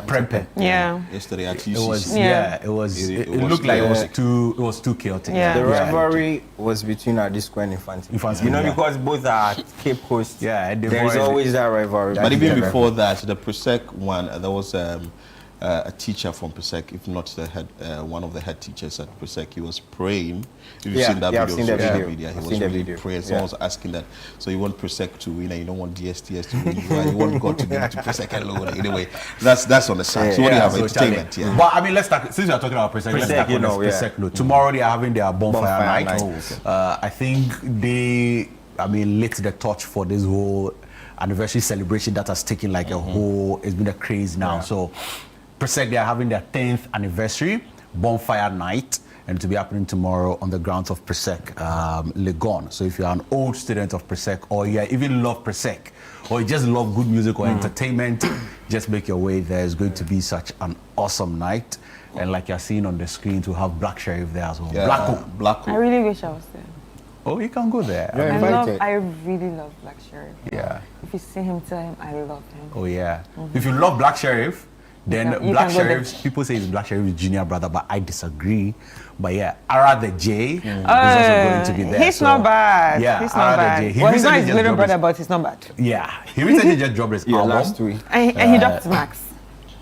Prempe. Yeah. Yesterday at it looked like it was too chaotic. Yeah. The rivalry was between Adisco and Infantino. Because both are Cape Coast. Yeah, there's always that rivalry. But even before that, the Presec one, there was a teacher from Presec, if not the head, one of the head teachers at Presec. He was praying. If you've seen that video, I've seen the video. He was really praying. Someone was asking that. So you want Presec to win, and you don't want DSTS to win. You want God to give it to Presec alone. Anyway, that's on the side. So what do you have? Entertainment. Yeah. But I mean, let's start. Since we are talking about Presec, let's start on Presec note. Tomorrow they are having their bonfire night. I think they lit the torch for this whole anniversary celebration that has taken like a whole. It's been a craze now. So Presec, they are having their 10th anniversary bonfire night, and to be happening tomorrow on the grounds of Presec, Legon. So if you're an old student of Presec, or you even love Presec, or you just love good music or entertainment, just make your way there. It's going to be such an awesome night. And like you're seeing on the screen, to have Black Sheriff there as well. Yeah. Blacko. I really wish I was there. Oh, you can go there. I really love Black Sheriff. Yeah. If you see him, tell him I love him. Oh, yeah. If you love Black Sheriff, then you Black can go Sheriff, people say it's Black Sheriff's junior brother, but I disagree. But yeah, Ara the J is also going to be there. He's not bad. Yeah, he's not Ara bad. the J. Well, he's not his little brother, but he's not bad. Yeah, he recently just dropped his album last week. And he dropped Max.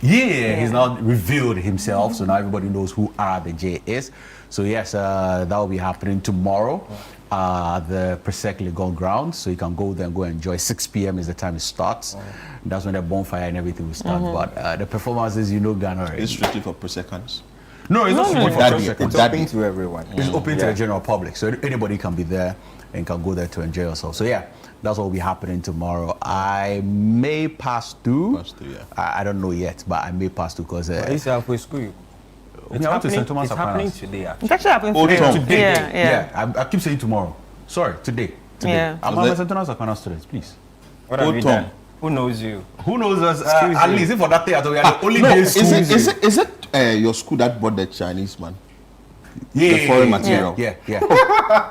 Yeah, he's now revealed himself, so now everybody knows who Ara the J is. So yes, that will be happening tomorrow. The Presec Legon grounds, so you can go there and go enjoy. 6 p.m. is the time it starts. That's when the bonfire and everything will start. But the performances, Ghana already. It's strictly for Presecans. No, it's not strictly for Presecans. It's open to everyone. It's open to the general public, so anybody can be there and can go there to enjoy yourself. So yeah, that's what will be happening tomorrow. I may pass through. I don't know yet, but I may pass through because. It's halfway school. It's happening today. It's actually happening today. Yeah. I keep saying tomorrow. Sorry, today. Yeah. I'm a St. Thomas Akana students, please. What have you done? Who knows you? Who knows us? At least if for that day, we are the only day school. Is it your school that bought the Chinese man? Yeah. The foreign material. Yeah.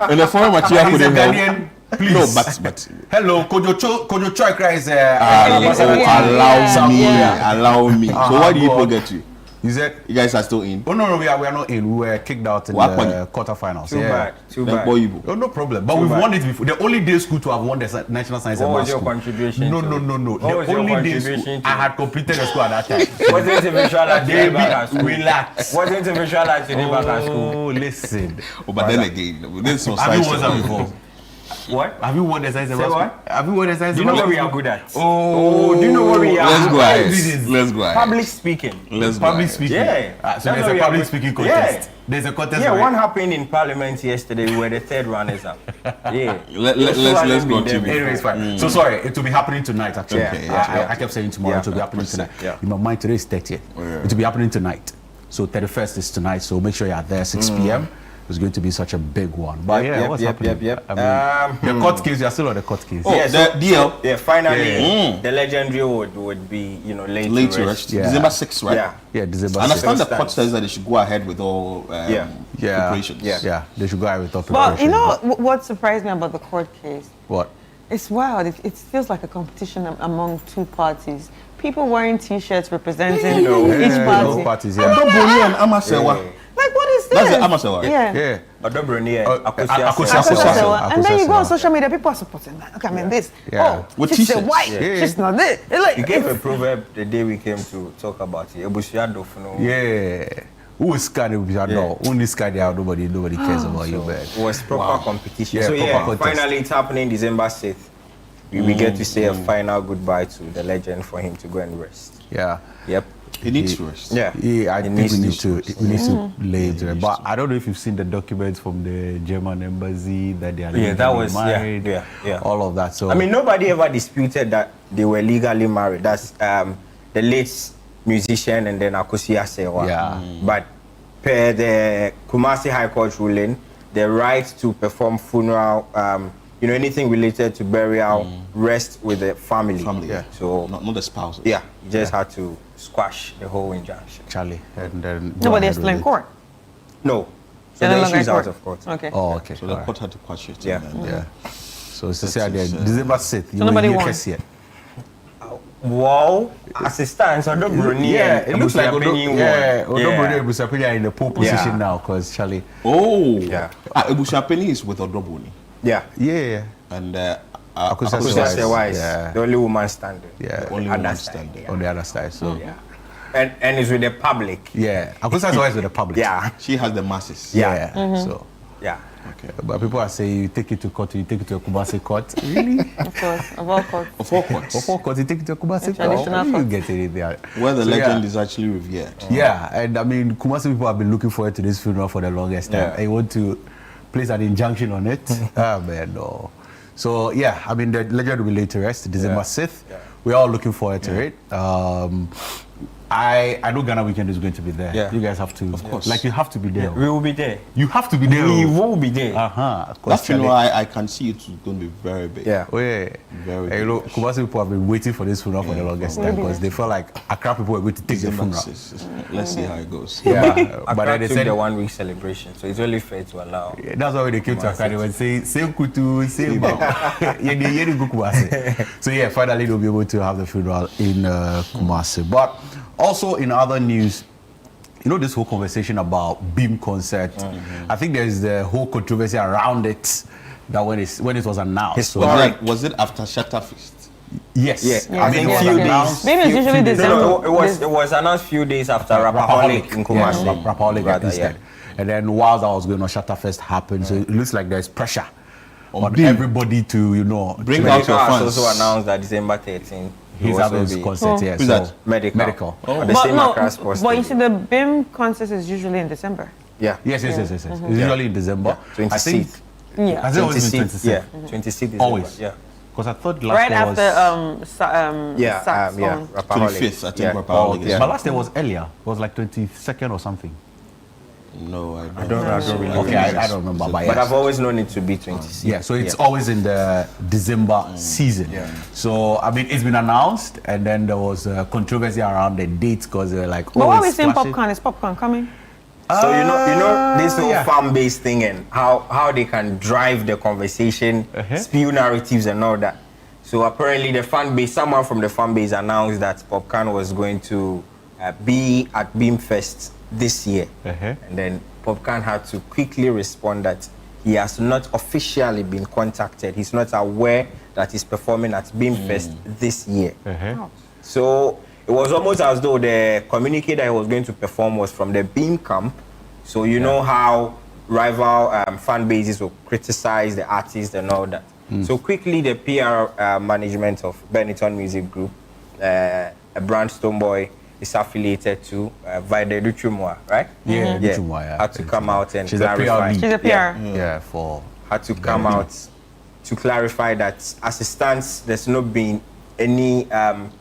And the foreign material He's a couldn't help. Ghanaian. Please. No, but hello, Kojo Choi cries. Allow me. So why do you get you? You said you guys are still in? Oh no, we are not in. We were kicked out in the quarterfinals. Too bad. Oh, no problem. But we've won it before. The only day school to have won the National Science and Maths What was your school. contribution? No. The only day school I had completed the school at that time. Wasn't it visualized today back at school? Relax. Wasn't it visualized today back at school? Oh, listen. But then again, this was have you won that before? What? Have you won the science and Say maths? what? Have you won the science Do and you know maths? what we are good at? Oh, do you know what we are? Let's go ahead. Public speaking. Public speaking. Yeah. So there's a public speaking contest. Yeah. There's a contest. Yeah, one happened in Parliament yesterday. We were the third runners up. Yeah. Let's go to Anyway, it's fine. So sorry, it will be happening tonight actually. Yeah. I kept saying tomorrow, it will be happening tonight. Yeah. In my mind, today is 30th. It will be happening tonight. So 31st is tonight, so make sure you are there 6 p.m. It's going to be such a big one. But what's happening? I mean, the court case, you are still on the court case. Oh, yeah, the DL. Yeah, finally, the legendary would be, late to rest. December 6th, right? Yeah, December 6th. I understand the court says that they should go ahead with all preparations. Yeah, they should go ahead with all But preparations. you know what surprised me about the court case? What? It's wild. It feels like a competition among two parties. People wearing T-shirts representing each party. Both parties, and Amasewa. Like, what is this? That's the Amasewa. Yeah. Akosia. And then you go on social media, people are supporting that. Okay, I mean this. Oh, she's a white. She's not this. You gave a proverb the day we came to talk about it. Yeah. Who is scared of you? No, only scared out. Nobody cares about you, man. It was proper competition. Yeah, So proper contest. finally it's happening December 6th. We get to say a final goodbye to the legend for him to go and rest. Yeah. Yep. He needs to rest. I think we need to lay it there. But I don't know if you've seen the documents from the German embassy that they are legally married. Yeah. All of that. So I mean, nobody ever disputed that they were legally married. That's the late musician and then Akosia Sewa. Yeah. But per the Kumasi High Court ruling, the right to perform funeral, anything related to burial, rest with the family. So not the spouses. Yeah, you just had to squash the whole injunction. Charlie, and then Nobody is still in court. No. So the issue is out of court. Okay. Oh, okay. So the court had to quash it. Yeah. So it's to say December 6th. So nobody won. Wow, as it stands, Odobroni. Yeah, it looks like Odobroni and Ebusapeni are in the pole position now because Charlie. Oh, yeah. Ebusapeni is with Odobroni. Yeah. And Akosia Sewa is the only woman standing. Yeah, the only woman standing on the other side. So and it's with the public. Yeah, Akosia Sewa is with the public. Yeah, she has the masses. Yeah. So yeah. Okay. But people are saying you take it to court, you take it to a Kumasi court. Really? Of course, of all courts. Of all courts. Of all courts, you take it to a Kumasi court. You get it there. Where the legend is actually revered. Yeah, and I mean, Kumasi people have been looking forward to this funeral for the longest time. I want to place an injunction on it. Man, no. So yeah, I mean, the legend will be laid to rest, December 6th. We're all looking forward to it. I know Ghana Weekend is going to be there. Yeah. You guys have to, of course. like you have to be there. We will be there. You have to be there. We will be there. That's why I can see it's going to be very big. Yeah. Oh yeah. Very big. You know, Kumasi people have been waiting for this funeral for the longest time because they felt like Accra people were going to take the funeral. Let's see how it goes. Yeah. But then they said the 1 week celebration, so it's only fair to allow. Yeah, that's why they came to Accra. They would say, "Same kutu, same bao." So yeah, finally they'll be able to have the funeral in Kumasi. But also in other news, you know, this whole conversation about Beam concert. I think there's the whole controversy around it. That when it was announced, so was it after Shatterfest? Yes. Yeah. I mean, a few days. Maybe it's usually December. No, it was announced few days after Rapaholic in Kumasi. Rapaholic instead. And then while that was going on, Shatterfest happened. So it looks like there's pressure on everybody to, you know, bring out your fans. Also announced that December 13th. He's having his concert here. Who's that? Medical. But you see, the BIM concert is usually in December. Yeah. Yes. It's usually in December. 26th. I think. Yeah. Has it always been 26th? Yeah. 26th December. Always. Yeah. Because I thought last right year was... after Rapaholic. 25th, I think. Rapaholic. Yeah. But last year was earlier. It was like 22nd or something. No, I don't really know. Okay, I don't remember. But I've always known it to be 26th. Yeah, so it's always in the December season. Yeah. So, I mean, it's been announced, and then there was a controversy around the dates because they were like, but why are we saying popcorn? Is popcorn coming? So you know this whole fan-based thing and how they can drive the conversation, spew narratives and all that. So apparently the fan base, someone from the fan base announced that Popcorn was going to be at Beamfest this year. And then Popcorn had to quickly respond that he has not officially been contacted. He's not aware that he's performing at Beamfest this year. So it was almost as though the communique that he was going to perform was from the Beam camp. So you know how rival fan bases will criticize the artist and all that. So quickly the PR management of Benetton Music Group, a brand Stonebwoy is affiliated to Vaide Duchumwa, right? Yeah, Duchumwa, yeah. Had to come out and She's clarify. She's a PR. Yeah, had to come out to clarify that as it stands, there's not been any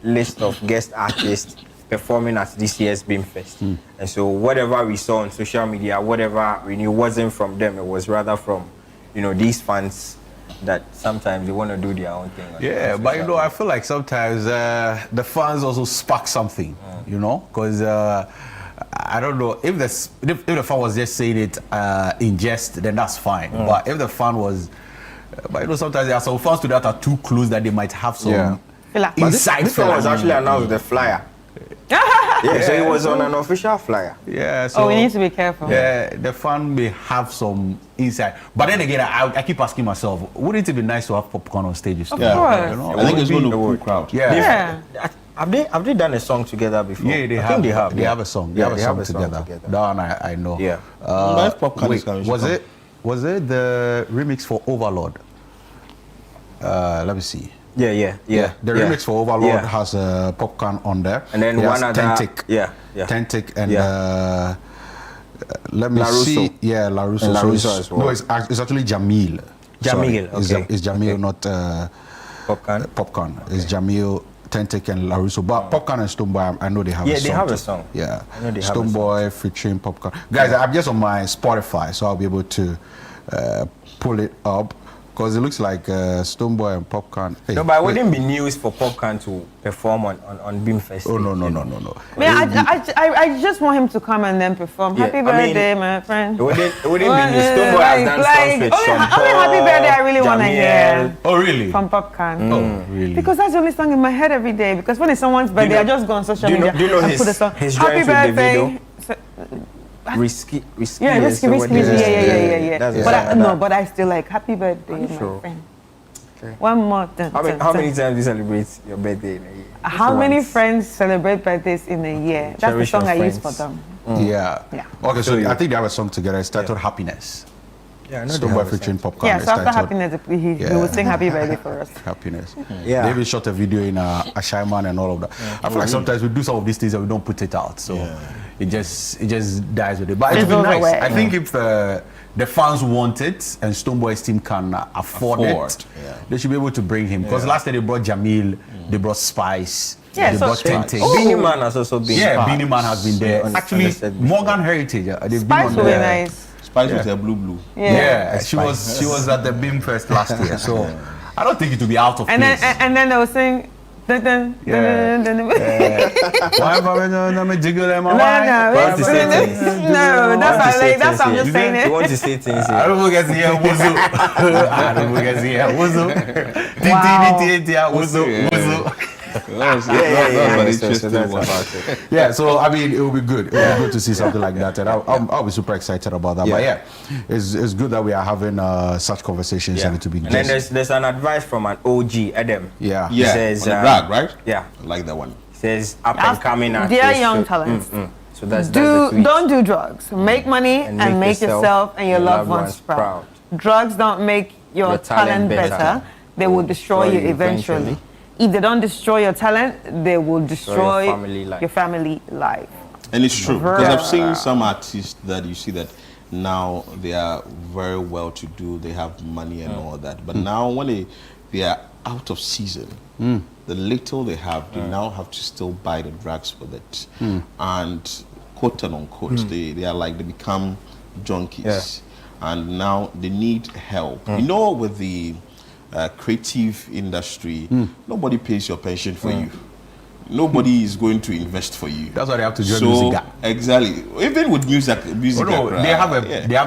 list of guest artists performing at this year's Beamfest. And so whatever we saw on social media, whatever we knew wasn't from them, it was rather from, you know, these fans that sometimes they want to do their own thing. Yeah, but you know, I feel like sometimes the fans also spark something, you know, because I don't know if the fan was just saying it in jest, then that's fine. But if the fan was, but you know, sometimes there are some fans to that are too close that they might have some inside. This one was actually announced with the flyer. So it was on an official flyer. Yeah. So we need to be careful. Yeah, the fan may have some insight. But then again, I keep asking myself, wouldn't it be nice to have Popcorn on stage? Of course. You know? I think it's going to pull crowd. Yeah. Have they done a song together before? Yeah, they have. They have a song. They have a song together. That one I know. Yeah. Wait, was it the remix for Overlord? Let me see. Yeah. The remix for Overlord has Popcorn on there. And then one other. Tentic. Tentic and let me LaRusso. see. Yeah, LaRusso. And LaRusso as well. No, it's actually Jamil. Jamil, okay. It's Jamil, not Popcorn. Popcorn. It's Jamil, Tentic and LaRusso. But Popcorn and Stonebwoy, I know they have a song. Yeah, they have a song. Yeah. I know they have Stonebwoy featuring Popcorn. Guys, I'm just on my Spotify, so I'll be able to pull it up. Because it looks like Stonebwoy and Popcorn. Hey, no, but it wouldn't be news for Popcorn to perform on Beamfest. Oh, no. I just want him to come and then perform. Happy birthday, my friend. It wouldn't be news. Stonebwoy has done songs with Sean Paul, only Happy Birthday I really want to hear. Oh, really? From Popcorn. Oh, really? Because that's the only song in my head every day. Because when it's someone's birthday, I just go on social media do you know and put a song. his Happy birthday. Risky. Yeah, risky. Yeah. But I still like happy birthday, my friend. Okay. One more. How many times do you celebrate your birthday in a year? How many friends celebrate birthdays in a year? That's the song I use for them. Yeah. Okay, so I think they have a song together. It's titled Happiness. Yeah, I know Stonebwoy featuring Popcorn. Yeah, so after Happiness, he will sing Happy Birthday for us. Happiness. Yeah. They even shot a video in Ashaiman and all of that. I feel like sometimes we do some of these things and we don't put it out, so it just dies with it. But it's nice. I think if the fans want it and Stonebwoy's team can afford it, they should be able to bring him. Because last year they brought Jamil, they brought Spice. Yeah, they brought Tente. Beanie Man has also been. Yeah, Beanie Man has been there. Actually, Morgan Heritage. They've Spice been will on be nice. Spice with her blue. Yeah, she was at the Beam Fest last year, so I don't think it will be out of place. And then they will sing. Dun, dun, dun, dun, dun, dun. No, that's how I'm just saying it. You want to say things here? I don't forget to hear Wuzu. I don't forget to hear Wuzu. Yeah, so I mean, it will be good. It will be good to see something like that, and I'll be super excited about that. But yeah, it's good that we are having such conversations and it to be. And then there's an advice from an OG, Adam. Yeah, he says, on the drag, right? Yeah, I like that one. He says up and coming artists. Dear young talents, so that's the tweet. Don't do drugs. Make money and make yourself and your loved ones proud. Drugs don't make your talent better. They will destroy you eventually. If they don't destroy your talent, they will destroy your family life. And it's true, because I've seen some artists that you see that now they are very well to do, they have money and all that. But now when they are out of season, the little they have, they now have to still buy the drugs with it. And quote and unquote, they are like, they become junkies. And now they need help. You know, with the creative industry, nobody pays your pension for you. Nobody is going to invest for you. That's why they have to join music. Exactly. Even with music, they have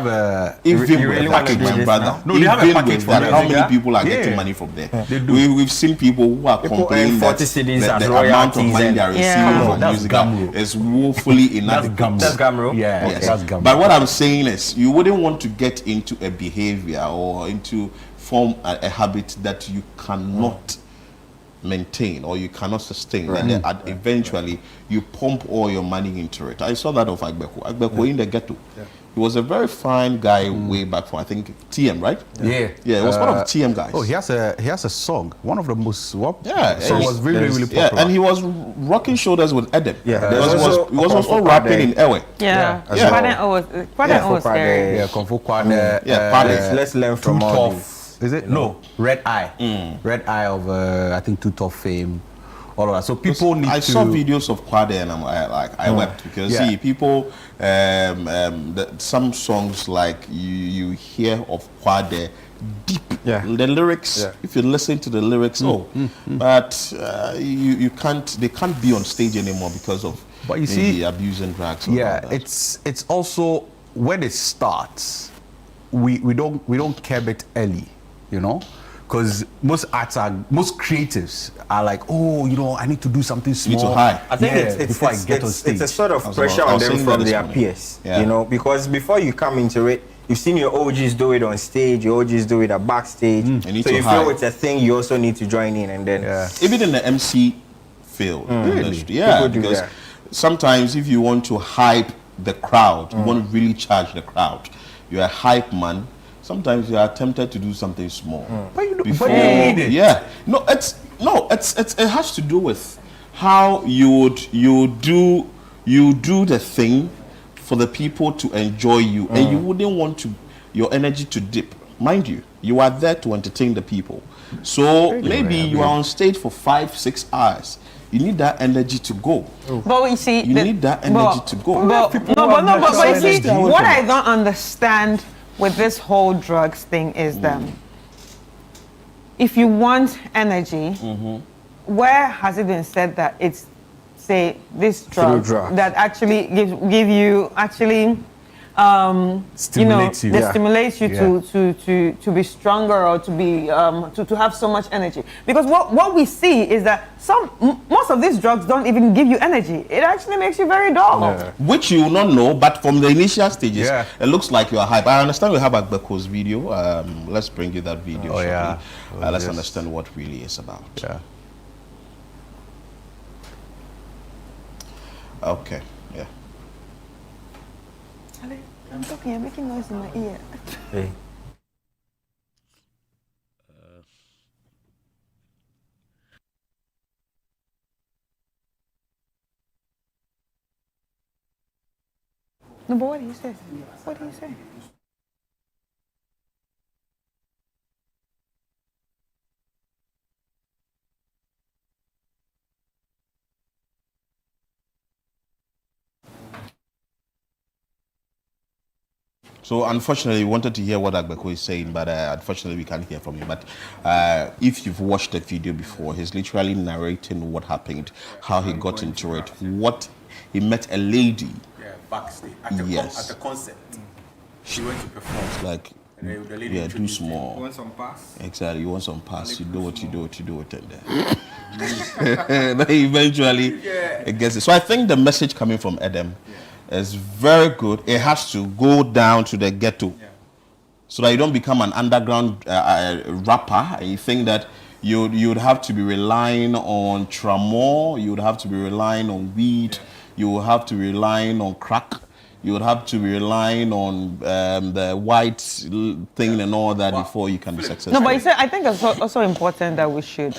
a even with package, my brother. No, they have a package for how many people are getting money from there? They do. We've seen people who are complaining that the amount of money they are receiving from music is woefully inadequate. That's Gamro. Yeah, that's Gamro. But what I'm saying is, you wouldn't want to get into a behavior or form a habit that you cannot maintain or you cannot sustain, and then eventually you pump all your money into it. I saw that of Agbeku in the ghetto. He was a very fine guy way back from, I think, TM, right? Yeah, he was one of the TM guys. Oh, he has a song, one of the most so it was really popular. Yeah, and he was rocking shoulders with Edem. Yeah, he was also rapping in Ewe. Kwade was scary. Yeah, Kung Fu Kwade. Let's learn from all these. Is it? No, Red Eye. Red Eye of I think Too Tough fame, all of that. So people need to. I saw videos of Kwade and I wept because see people. Some songs like you hear of Kwade deep. The lyrics. If you listen to the lyrics, but you can't. They can't be on stage anymore because of. But you see, abusing drugs. It's also when it starts. We don't curb it early. You know, because most creatives are like, oh, you know, I need to do something small. You need to hide. I think before I get on stage. It's a sort of pressure on them from their peers, you know, because before you come into it, you've seen your OGs do it on stage, your OGs do it at backstage. So you feel it's a thing you also need to join in, and then even in the MC field, because sometimes if you want to hype the crowd, you want to really charge the crowd. You're a hype man. Sometimes you are tempted to do something small. But you need it. It has to do with how you do the thing for the people to enjoy you, and you wouldn't want your energy to dip. Mind you are there to entertain the people. So maybe you are on stage for 5-6 hours. You need that energy to go. But you see, you need that energy to go. But you see, what I don't understand with this whole drugs thing is that if you want energy, where has it been said that it's, say, this drug that actually give you actually stimulates you to be stronger or to be to have so much energy? Because what we see is that most of these drugs don't even give you energy. It actually makes you very dull. Which you will not know, but from the initial stages, it looks like you are hype. I understand we have Agbeko's video. Let's bring you that video shortly. Let's understand what really is about. Okay. I'm talking, you're making noise in my ear. Hey. No, but what did he say? What did he say? So unfortunately, we wanted to hear what Agbeko is saying, but unfortunately we can't hear from him. But if you've watched the video before, he's literally narrating what happened, how he got into it, what he met a lady. Yeah, backstage at the concert. She went to perform. It's like, and the lady do small. You want some pass? Exactly, you want some pass. You do what you do, and then eventually it gets it. So I think the message coming from Edem is very good. It has to go down to the ghetto, so that you don't become an underground rapper. And you think that you'd have to be relying on tramor, you would have to be relying on weed, you would have to be relying on crack, you would have to be relying on the white thing and all that before you can be successful. No, but you said, I think it's also important that we should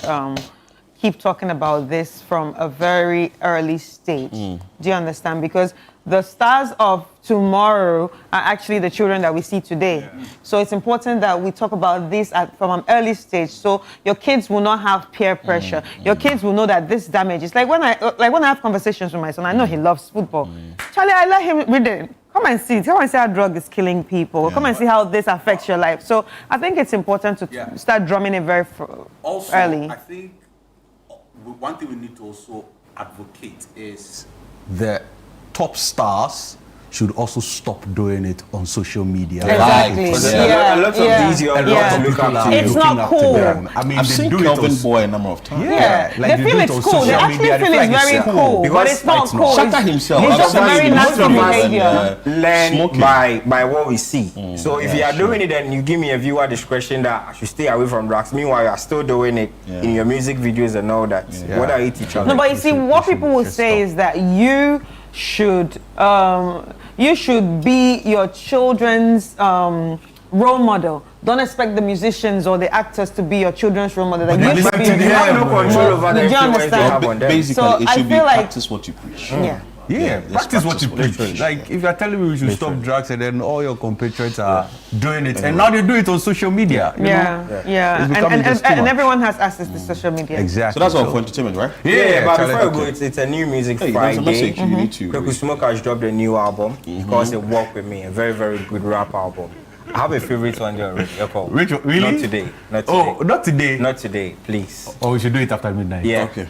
keep talking about this from a very early stage. Do you understand? Because the stars of tomorrow are actually the children that we see today. So it's important that we talk about this from an early stage, so your kids will not have peer pressure. Your kids will know that this damage is like when I have conversations with my son, I know he loves football. Charlie, I let him read it. Come and see how drug is killing people. Come and see how this affects your life. So I think it's important to start drumming it very early. I think one thing we need to also advocate is the top stars should also stop doing it on social media. Exactly. A lot of these young girls look up to It's not cool. I mean, I've seen Kelvin Boy a number of times. They feel it's cool. They actually feel it's very cool, but it's not cool. Shatta himself. It's just a very nasty behavior. Learn by what we see. So if you are doing it, then you give me a viewer discretion that I should stay away from drugs. Meanwhile, you are still doing it in your music videos and all that. What are you teaching? No, but you see, what people will say is that you should be your children's role model. Don't expect the musicians or the actors to be your children's role model. Like, you should be no control over the influence they have on them. Basically, So it I should be feel like practice what you preach. Yeah, practice what you preach. Like, if you're telling me we should stop drugs and then all your compatriots are doing it, and now they do it on social media. And everyone has access to social media. Exactly. So that's all for entertainment, right? Yeah, but before we go, it's a new music Friday. Message. You need to. Kweku Smoke has dropped a new album because it worked with me. A very, very good rap album. I have a favorite one there already. Which, really? Not today. Oh, not today? Not today, please. Oh, we should do it after midnight. Yeah. Okay.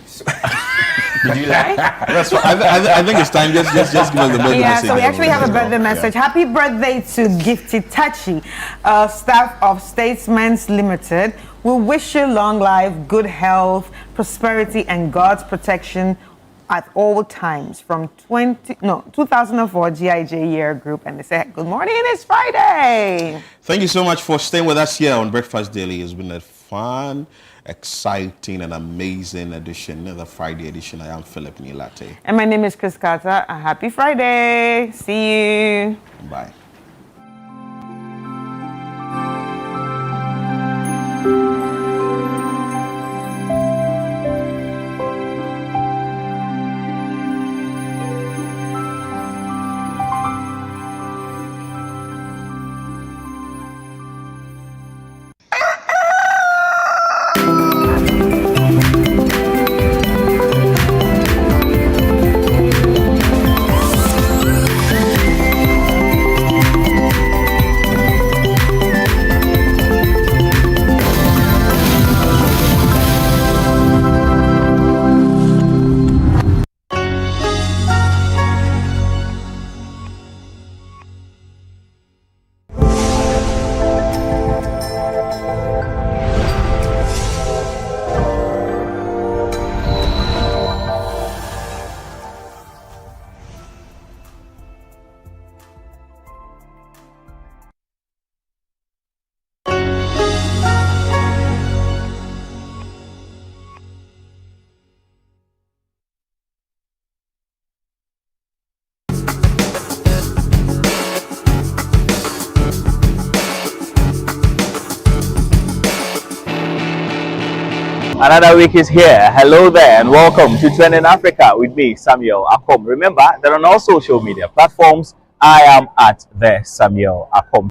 Did you like? That's what, I think it's time. Just give us the birthday message. So we actually have a birthday message. Happy birthday to Gifty Tachi, staff of Statesman's Limited. We wish you long life, good health, prosperity, and God's protection at all times from 2004 GIJ Year Group. And they say, good morning, it's Friday. Thank you so much for staying with us here on Breakfast Daily. It's been a fun, exciting, and amazing edition, the Friday edition. I am Philip Milate. And my name is Chris Carter. A happy Friday. See you. Bye. Another week is here. Hello there and welcome to Trending Africa with me, Samuel Akom. Remember that on all social media platforms, I am at the Samuel Akom.